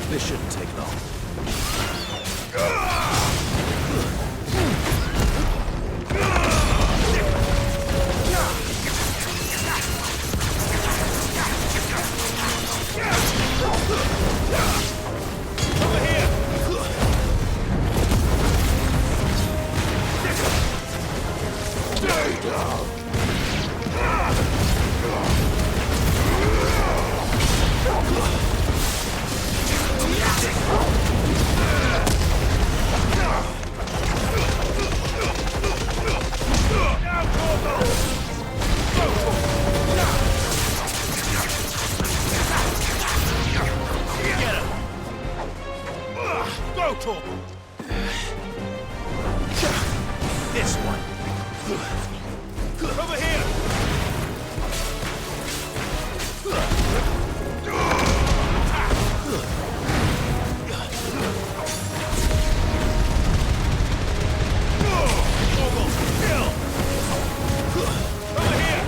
This shouldn't take long. This one. Over here. Over here.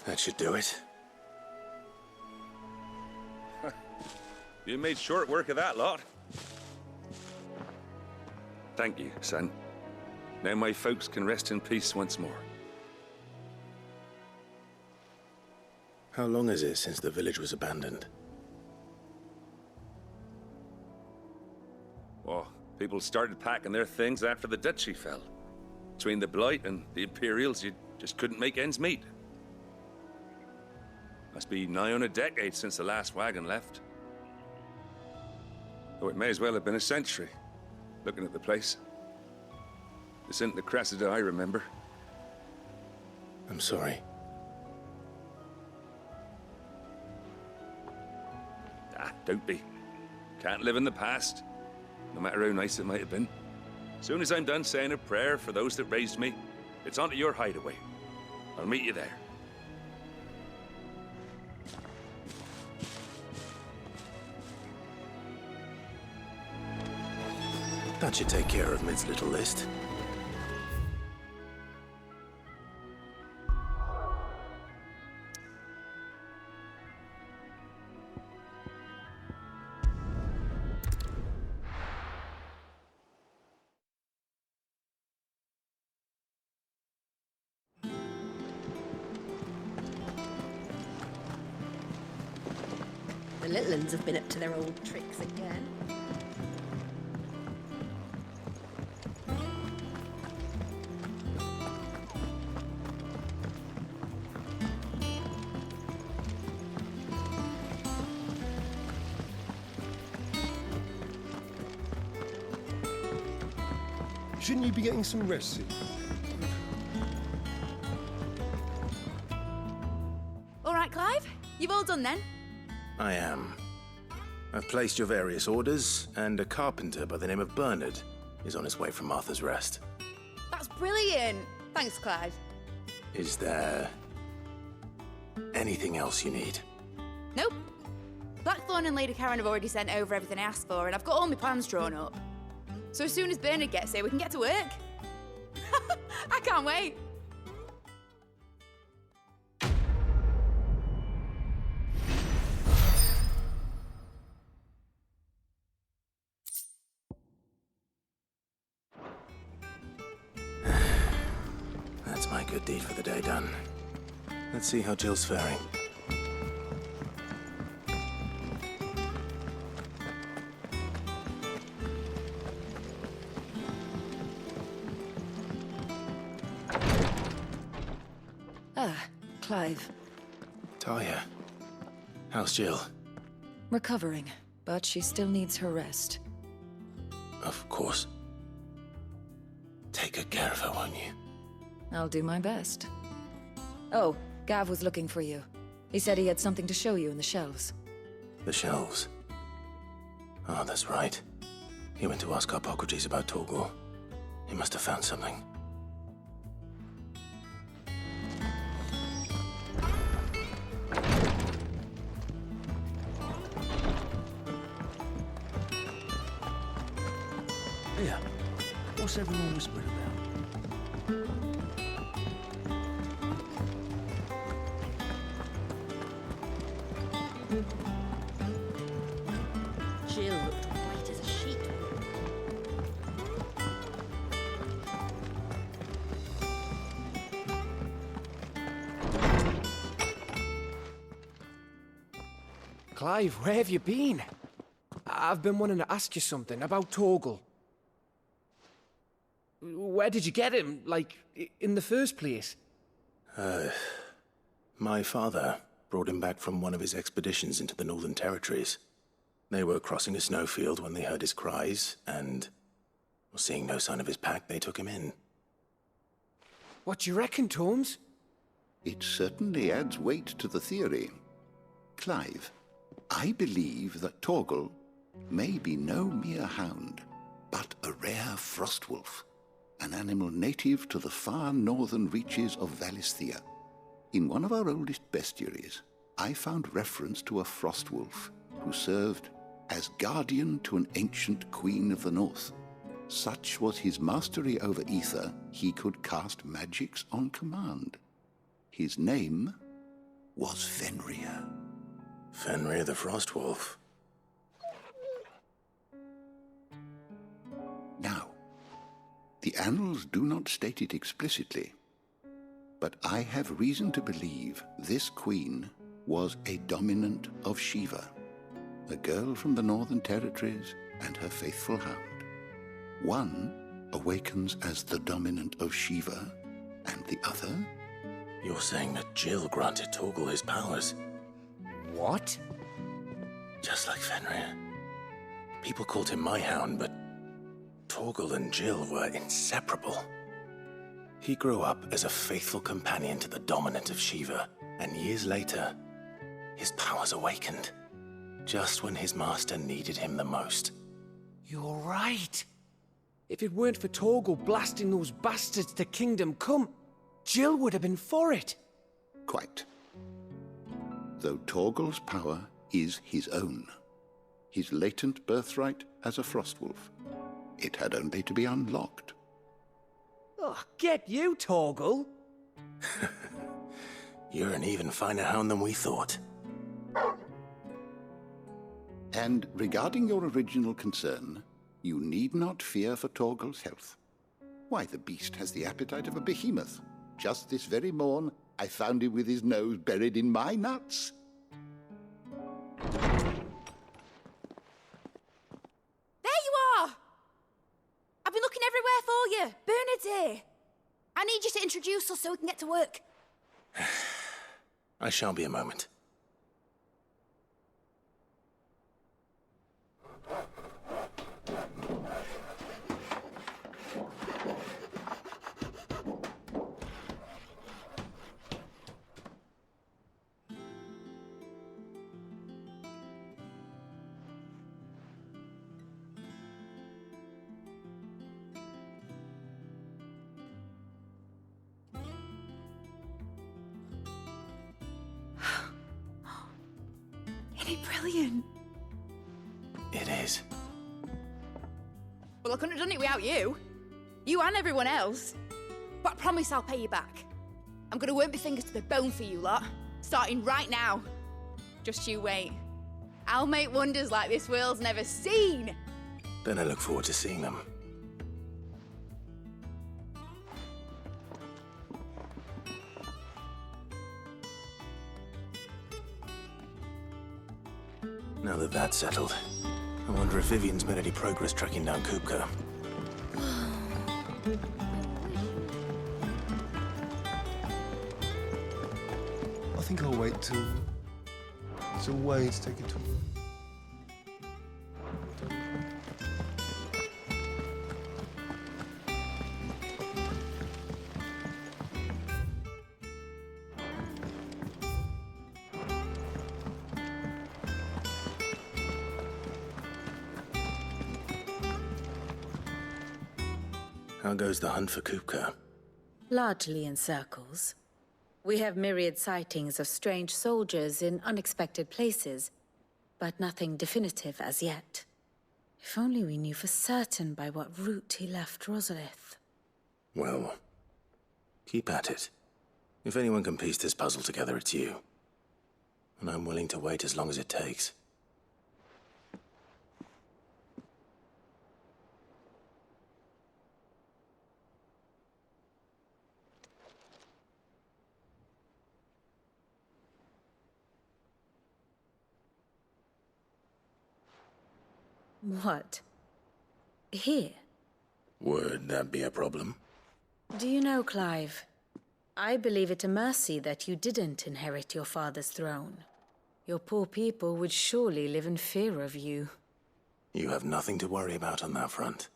That should do it. You made short work of that lot. Thank you, son. Now my folks can rest in peace once more. How long is it since the village was abandoned? Well, people started packing their things after the duchy fell. Between the Blight and the Imperials, you just couldn't make ends meet. Must be nigh on a decade since the last wagon left. Oh, it may as well have been a century, looking at the place. This isn't the Cressida I remember. I'm sorry. Ah, don't be. Can't live in the past, no matter how nice it might have been. Soon as I'm done saying a prayer for those that raised me, it's onto your hideaway. I'll meet you there. That should take care of Mid's little list. The little uns have been up to their old tricks again. Shouldn't you be getting some rest soon? All right, Clive. You've all done then? I am. I've placed your various orders, and a carpenter by the name of Bernard is on his way from Arthur's Rest. That's brilliant. Thanks, Clive. Is there anything else you need? Nope. Blackthorn and Lady Karen have already sent over everything I asked for, and I've got all my plans drawn up. So as soon as Bernard gets here, we can get to work. I can't wait. That's my good deed for the day done. Let's see how Jill's faring. Ah, Clive. Talia, how's Jill? Recovering, but she still needs her rest. Of course. Take good care of her, won't you? I'll do my best. Oh, Gav was looking for you. He said he had something to show you in the shelves. The shelves. Oh, that's right. He went to ask Harpocrates about Torgor. He must have found something. Here, what's everyone whispering about? Jill looked white as a sheet. Clive, where have you been? I've been wanting to ask you something about Torgal. Where did you get him, like, in the first place? My father brought him back from one of his expeditions into the Northern Territories. They were crossing a snowfield when they heard his cries, and, seeing no sign of his pack, they took him in. What do you reckon, Tomes? It certainly adds weight to the theory. Clive, I believe that Torgal may be no mere hound, but a rare frostwolf, an animal native to the far northern reaches of Valisthea. In one of our oldest bestiaries, I found reference to a frostwolf who served as guardian to an ancient queen of the north. Such was his mastery over ether, he could cast magics on command. His name was Fenrir. Fenrir the Frostwolf. Now, the annals do not state it explicitly, but I have reason to believe this queen was a dominant of Shiva, a girl from the Northern Territories and her faithful hound. One awakens as the dominant of Shiva, and the other? You're saying that Jill granted Torgal his powers? What? Just like Fenrir. People called him my hound, but Torgal and Jill were inseparable. He grew up as a faithful companion to the dominant of Shiva, and years later, his powers awakened, just when his master needed him the most. You're right. If it weren't for Torgal blasting those bastards to Kingdom Come, Jill would have been for it. Quite. Though Torgal's power is his own, his latent birthright as a Frostwolf. It had only to be unlocked. Oh, get you, Torgal! You're an even finer hound than we thought. And regarding your original concern, you need not fear for Torgal's health. Why, the beast has the appetite of a behemoth. Just this very morn, I found him with his nose buried in my nuts. There you are! I've been looking everywhere for you. Bernard's here. I need you to introduce us so we can get to work. I shan't be a moment. Isn't it brilliant? It is. Well, I couldn't have done it without you. You and everyone else. But I promise I'll pay you back. I'm gonna work my fingers to the bone for you lot, starting right now. Just you wait. I'll make wonders like this world's never seen. Then I look forward to seeing them. Now that that's settled, I wonder if Vivian's made any progress tracking down Kupka. I think I'll wait till Wade's taken to. How goes the hunt for Kupka? Largely in circles. We have myriad sightings of strange soldiers in unexpected places, but nothing definitive as yet. If only we knew for certain by what route he left Rosalith. Well, keep at it. If anyone can piece this puzzle together, it's you. And I'm willing to wait as long as it takes. What? Here? Would that be a problem? Do you know, Clive? I believe it a mercy that you didn't inherit your father's throne. Your poor people would surely live in fear of you. You have nothing to worry about on that front.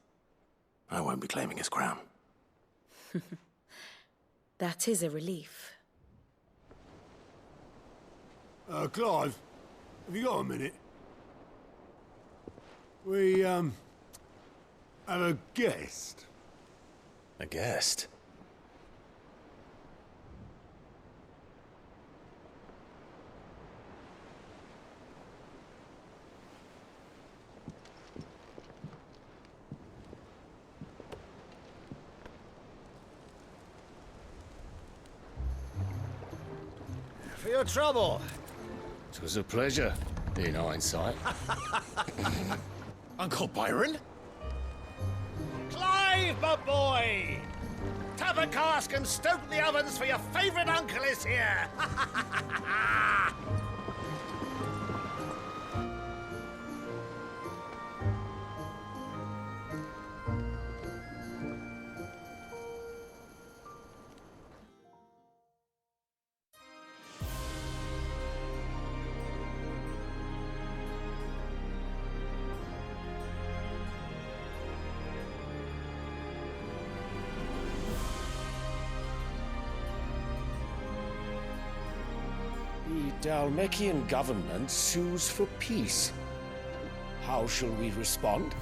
I won't be claiming his crown. That is a relief. Clive, have you got a minute? We, have a guest. A guest? for your trouble. It was a pleasure, in hindsight. Uncle Byron? Clive, my boy! Tap a cask and stoke the ovens, for your favourite uncle is here! The Dalmekian government sues for peace. How shall we respond?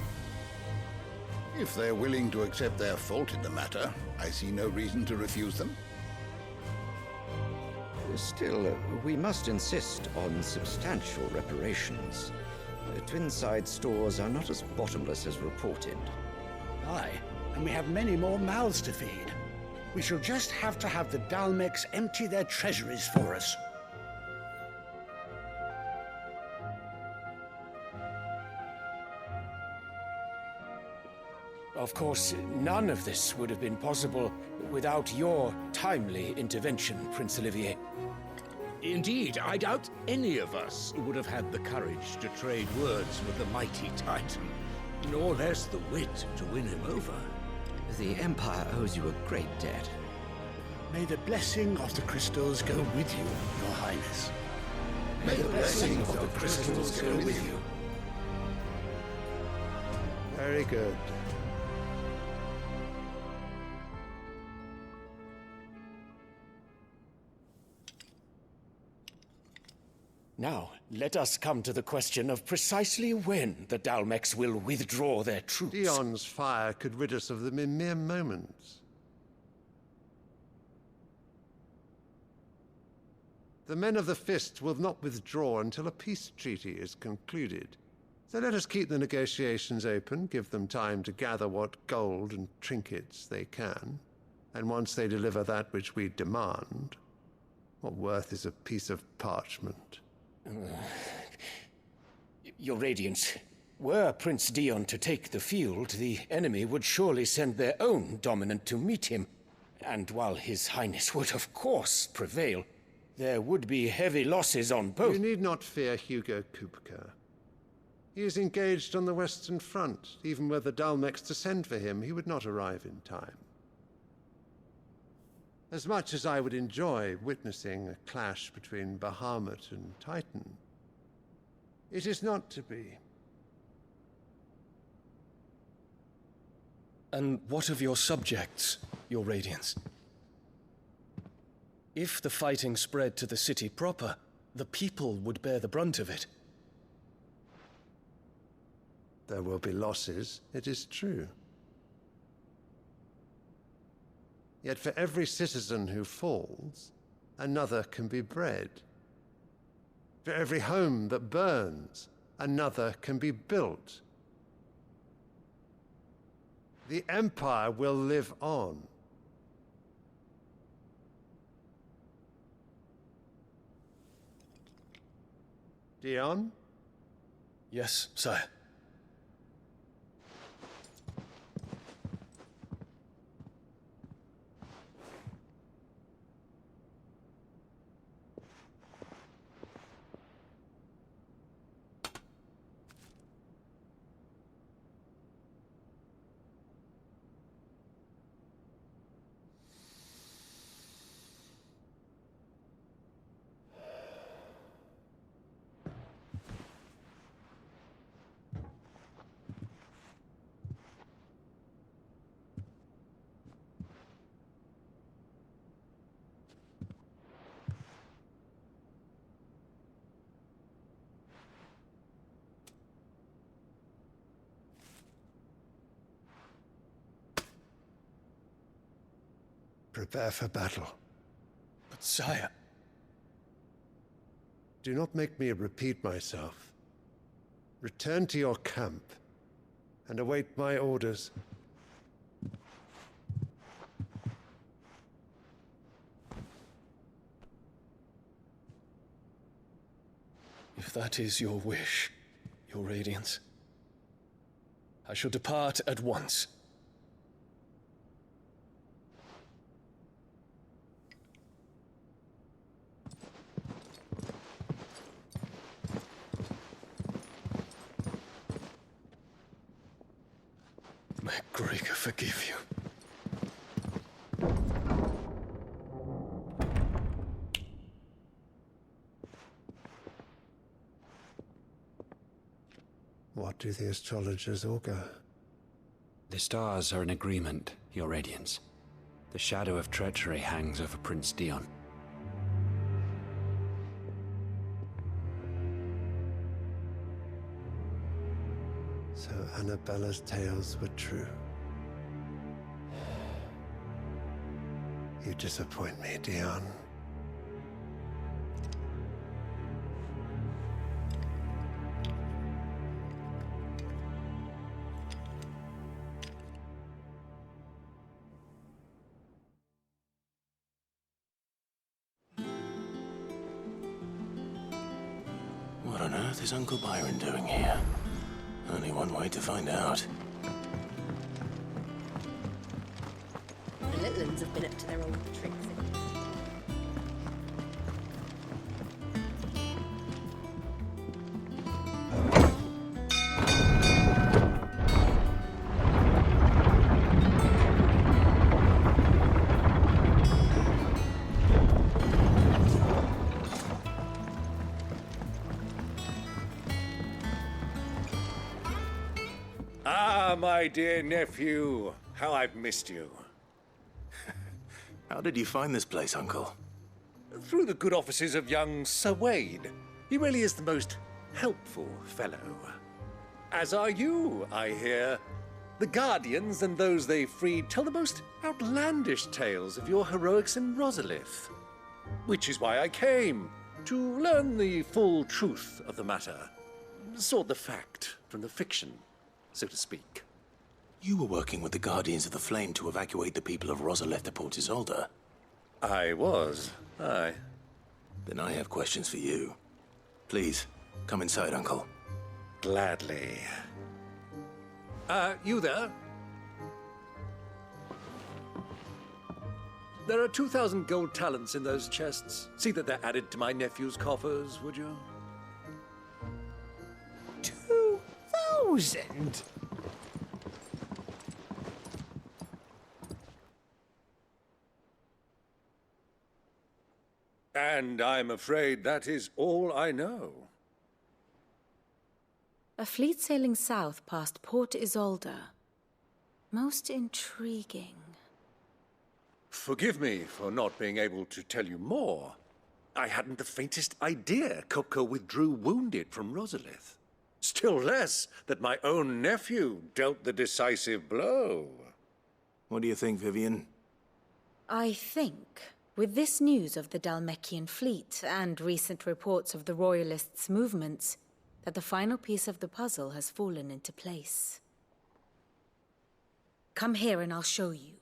If they're willing to accept their fault in the matter, I see no reason to refuse them. Still, we must insist on substantial reparations. Twinside stores are not as bottomless as reported. Aye, and we have many more mouths to feed. We shall just have to have the Dalmeks empty their treasuries for us. Of course, none of this would have been possible without your timely intervention, Prince Olivier. Indeed, I doubt any of us would have had the courage to trade words with the mighty Titan, nor less the wit to win him over. The Empire owes you a great debt. May the blessing of the crystals go with you, Your Highness. May the blessing of the crystals go with you. Very good. Now, let us come to the question of precisely when the Dalmeks will withdraw their troops. Dion's fire could rid us of them in mere moments. The men of the Fist will not withdraw until a peace treaty is concluded. So let us keep the negotiations open, give them time to gather what gold and trinkets they can, and once they deliver that which we demand, what worth is a piece of parchment? Your Radiance, were Prince Dion to take the field, the enemy would surely send their own dominant to meet him. And while His Highness would of course prevail, there would be heavy losses on both. You need not fear Hugo Kupka. He is engaged on the Western Front. Even were the Dalmeks to send for him, he would not arrive in time. As much as I would enjoy witnessing a clash between Bahamut and Titan, it is not to be. And what of your subjects, Your Radiance? If the fighting spread to the city proper, the people would bear the brunt of it. There will be losses, it is true. Yet for every citizen who falls, another can be bred. For every home that burns, another can be built. The Empire will live on. Dion? Yes, sire. Prepare for battle. But sire... Do not make me repeat myself. Return to your camp and await my orders. that is your wish, Your Radiance, I shall depart at once. May Gregor forgive you. What do the astrologers augur? The stars are in agreement, Your Radiance. The shadow of treachery hangs over Prince Dion. So Annabella's tales were true. You disappoint me, Dion. What on earth is Uncle Byron doing here? Only one way to find out. The little ones have been up to their old tricks. My dear nephew, how I've missed you. How did you find this place, Uncle? Through the good offices of young Sir Wade. He really is the most helpful fellow. As are you, I hear. The Guardians and those they freed tell the most outlandish tales of your heroics in Rosalith. Which is why I came, to learn the full truth of the matter. Sort the fact from the fiction, so to speak. You were working with the Guardians of the Flame to evacuate the people of Rosalith to Port Isolde. I was, aye. Then I have questions for you. Please, come inside, Uncle. Gladly. You there? There are 2,000 gold talents in those chests. See that they're added to my nephew's coffers, would you? 2,000? And I'm afraid that is all I know. A fleet sailing south past Port Isolde. Most intriguing. Forgive me for not being able to tell you more. I hadn't the faintest idea Kupka withdrew wounded from Rosalith. Still less that my own nephew dealt the decisive blow. What do you think, Vivian? I think, with this news of the Dhalmekian fleet and recent reports of the Royalists' movements, that the final piece of the puzzle has fallen into place. Come here and I'll show you.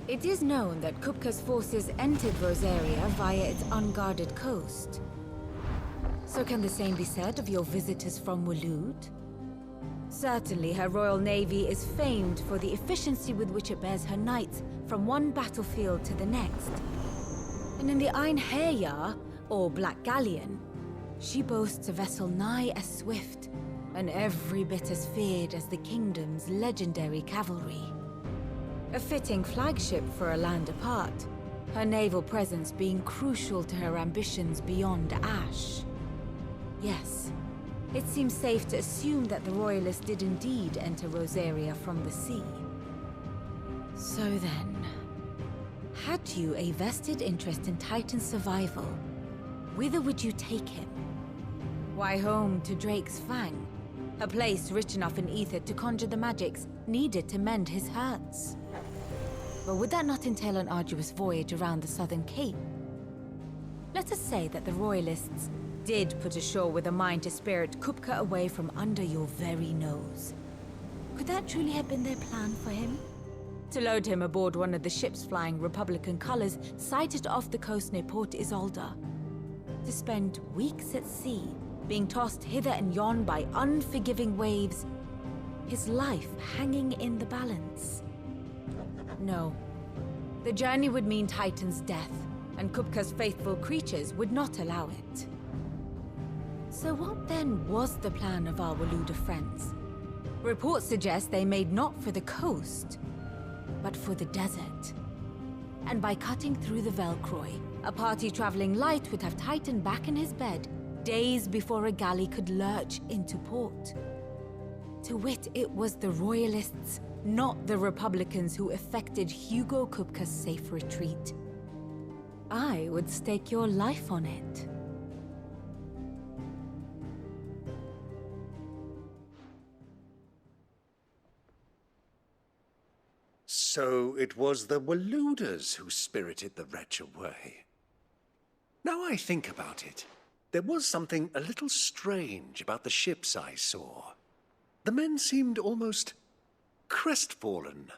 It is known that Kupka's forces entered Rosaria via its unguarded coast. So can the same be said of your visitors from Waloed? Certainly her Royal Navy is famed for the efficiency with which it bears her knights from one battlefield to the next. And in the Einherjar, or Black Galleon, she boasts a vessel nigh as swift, and every bit as feared as the kingdom's legendary cavalry. A fitting flagship for a land apart, her naval presence being crucial to her ambitions beyond Ash. Yes, it seems safe to assume that the Royalists did indeed enter Rosaria from the sea. So then, had you a vested interest in Titan's survival, whither would you take him? Why, home to Drake's Fang, a place rich enough in ether to conjure the magics needed to mend his hurts. But would that not entail an arduous voyage around the southern cape? Let us say that the Royalists did put ashore with a mind to spirit Kupka away from under your very nose. Could that truly have been their plan for him? to load him aboard one of the ships flying Republican colors sighted off the coast near Port Isolde, to spend weeks at sea, being tossed hither and yon by unforgiving waves, his life hanging in the balance. No. The journey would mean Titan's death, and Kupka's faithful creatures would not allow it. So what then was the plan of our Waluda friends? Reports suggest they made not for the coast, but for the desert. And by cutting through the Velcroy, a party traveling light would have Titan back in his bed days before a galley could lurch into port. To wit, it was the Royalists, not the Republicans, who effected Hugo Kupka's safe retreat. I would stake your life on it. So it was the Waludas who spirited the wretch away. Now I think about it, there was something a little strange about the ships I saw. The men seemed almost crestfallen,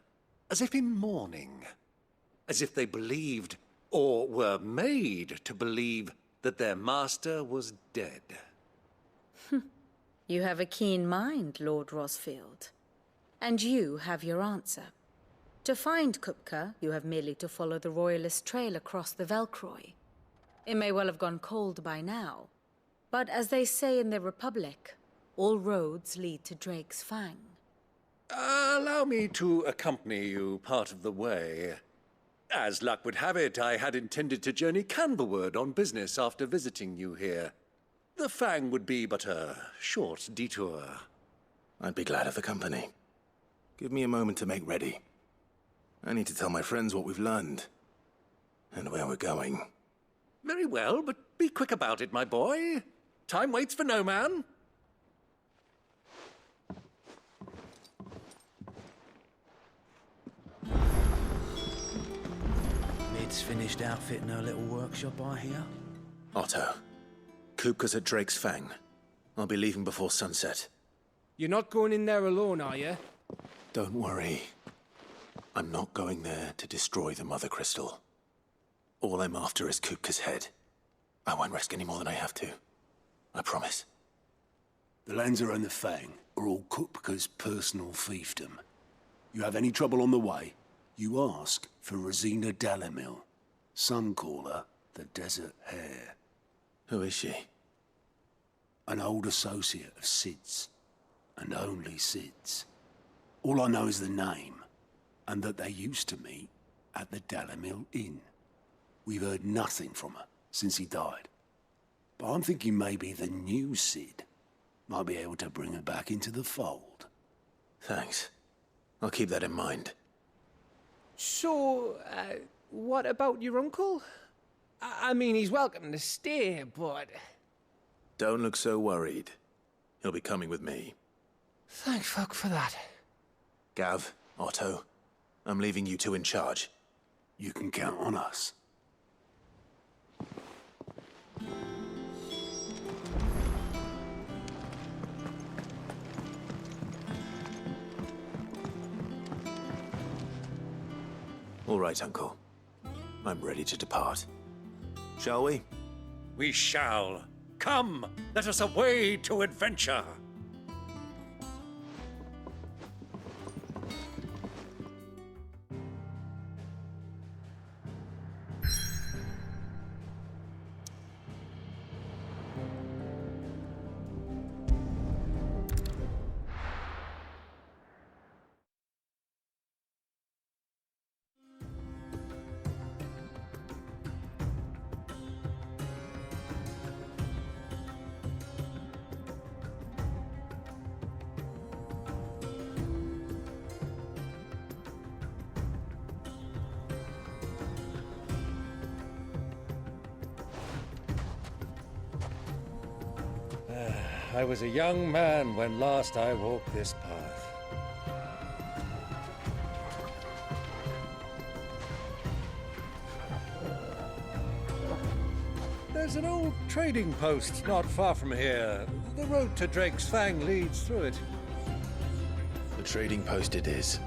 as if in mourning, as if they believed, or were made to believe, that their master was dead. You have a keen mind, Lord Rosfield. And you have your answer. To find Kupka, you have merely to follow the Royalist trail across the Velcroy. It may well have gone cold by now, but as they say in the Republic, all roads lead to Drake's Fang. Allow me to accompany you part of the way. As luck would have it, I had intended to journey Canberward on business after visiting you here. The Fang would be but a short detour. I'd be glad of the company. Give me a moment to make ready. I need to tell my friends what we've learned, and where we're going. Very well, but be quick about it, my boy. Time waits for no man. Mid's finished outfitting her little workshop, I hear. Otto, Kupka's at Drake's Fang. I'll be leaving before sunset. You're not going in there alone, are you? Don't worry. I'm not going there to destroy the Mother Crystal. All I'm after is Kupka's head. I won't risk any more than I have to. I promise. The lands around the Fang are all Kupka's personal fiefdom. You have any trouble on the way, you ask for Rosina Dalamil. Some call her the Desert Hare. Who is she? An old associate of Sid's, and only Sid's. All I know is the name, and that they used to meet at the Dalamil Inn. We've heard nothing from her since he died. But I'm thinking maybe the new Sid might be able to bring her back into the fold. Thanks. I'll keep that in mind. So, what about your uncle? I mean, he's welcome to stay, but... Don't look so worried. He'll be coming with me. Thank fuck for that. Gav, Otto, I'm leaving you two in charge. You can count on us. All right, Uncle. I'm ready to depart. Shall we? We shall. Come, let us away to adventure. I was a young man when last I walked this path. There's an old trading post not far from here. The road to Drake's Fang leads through it. The trading post it is.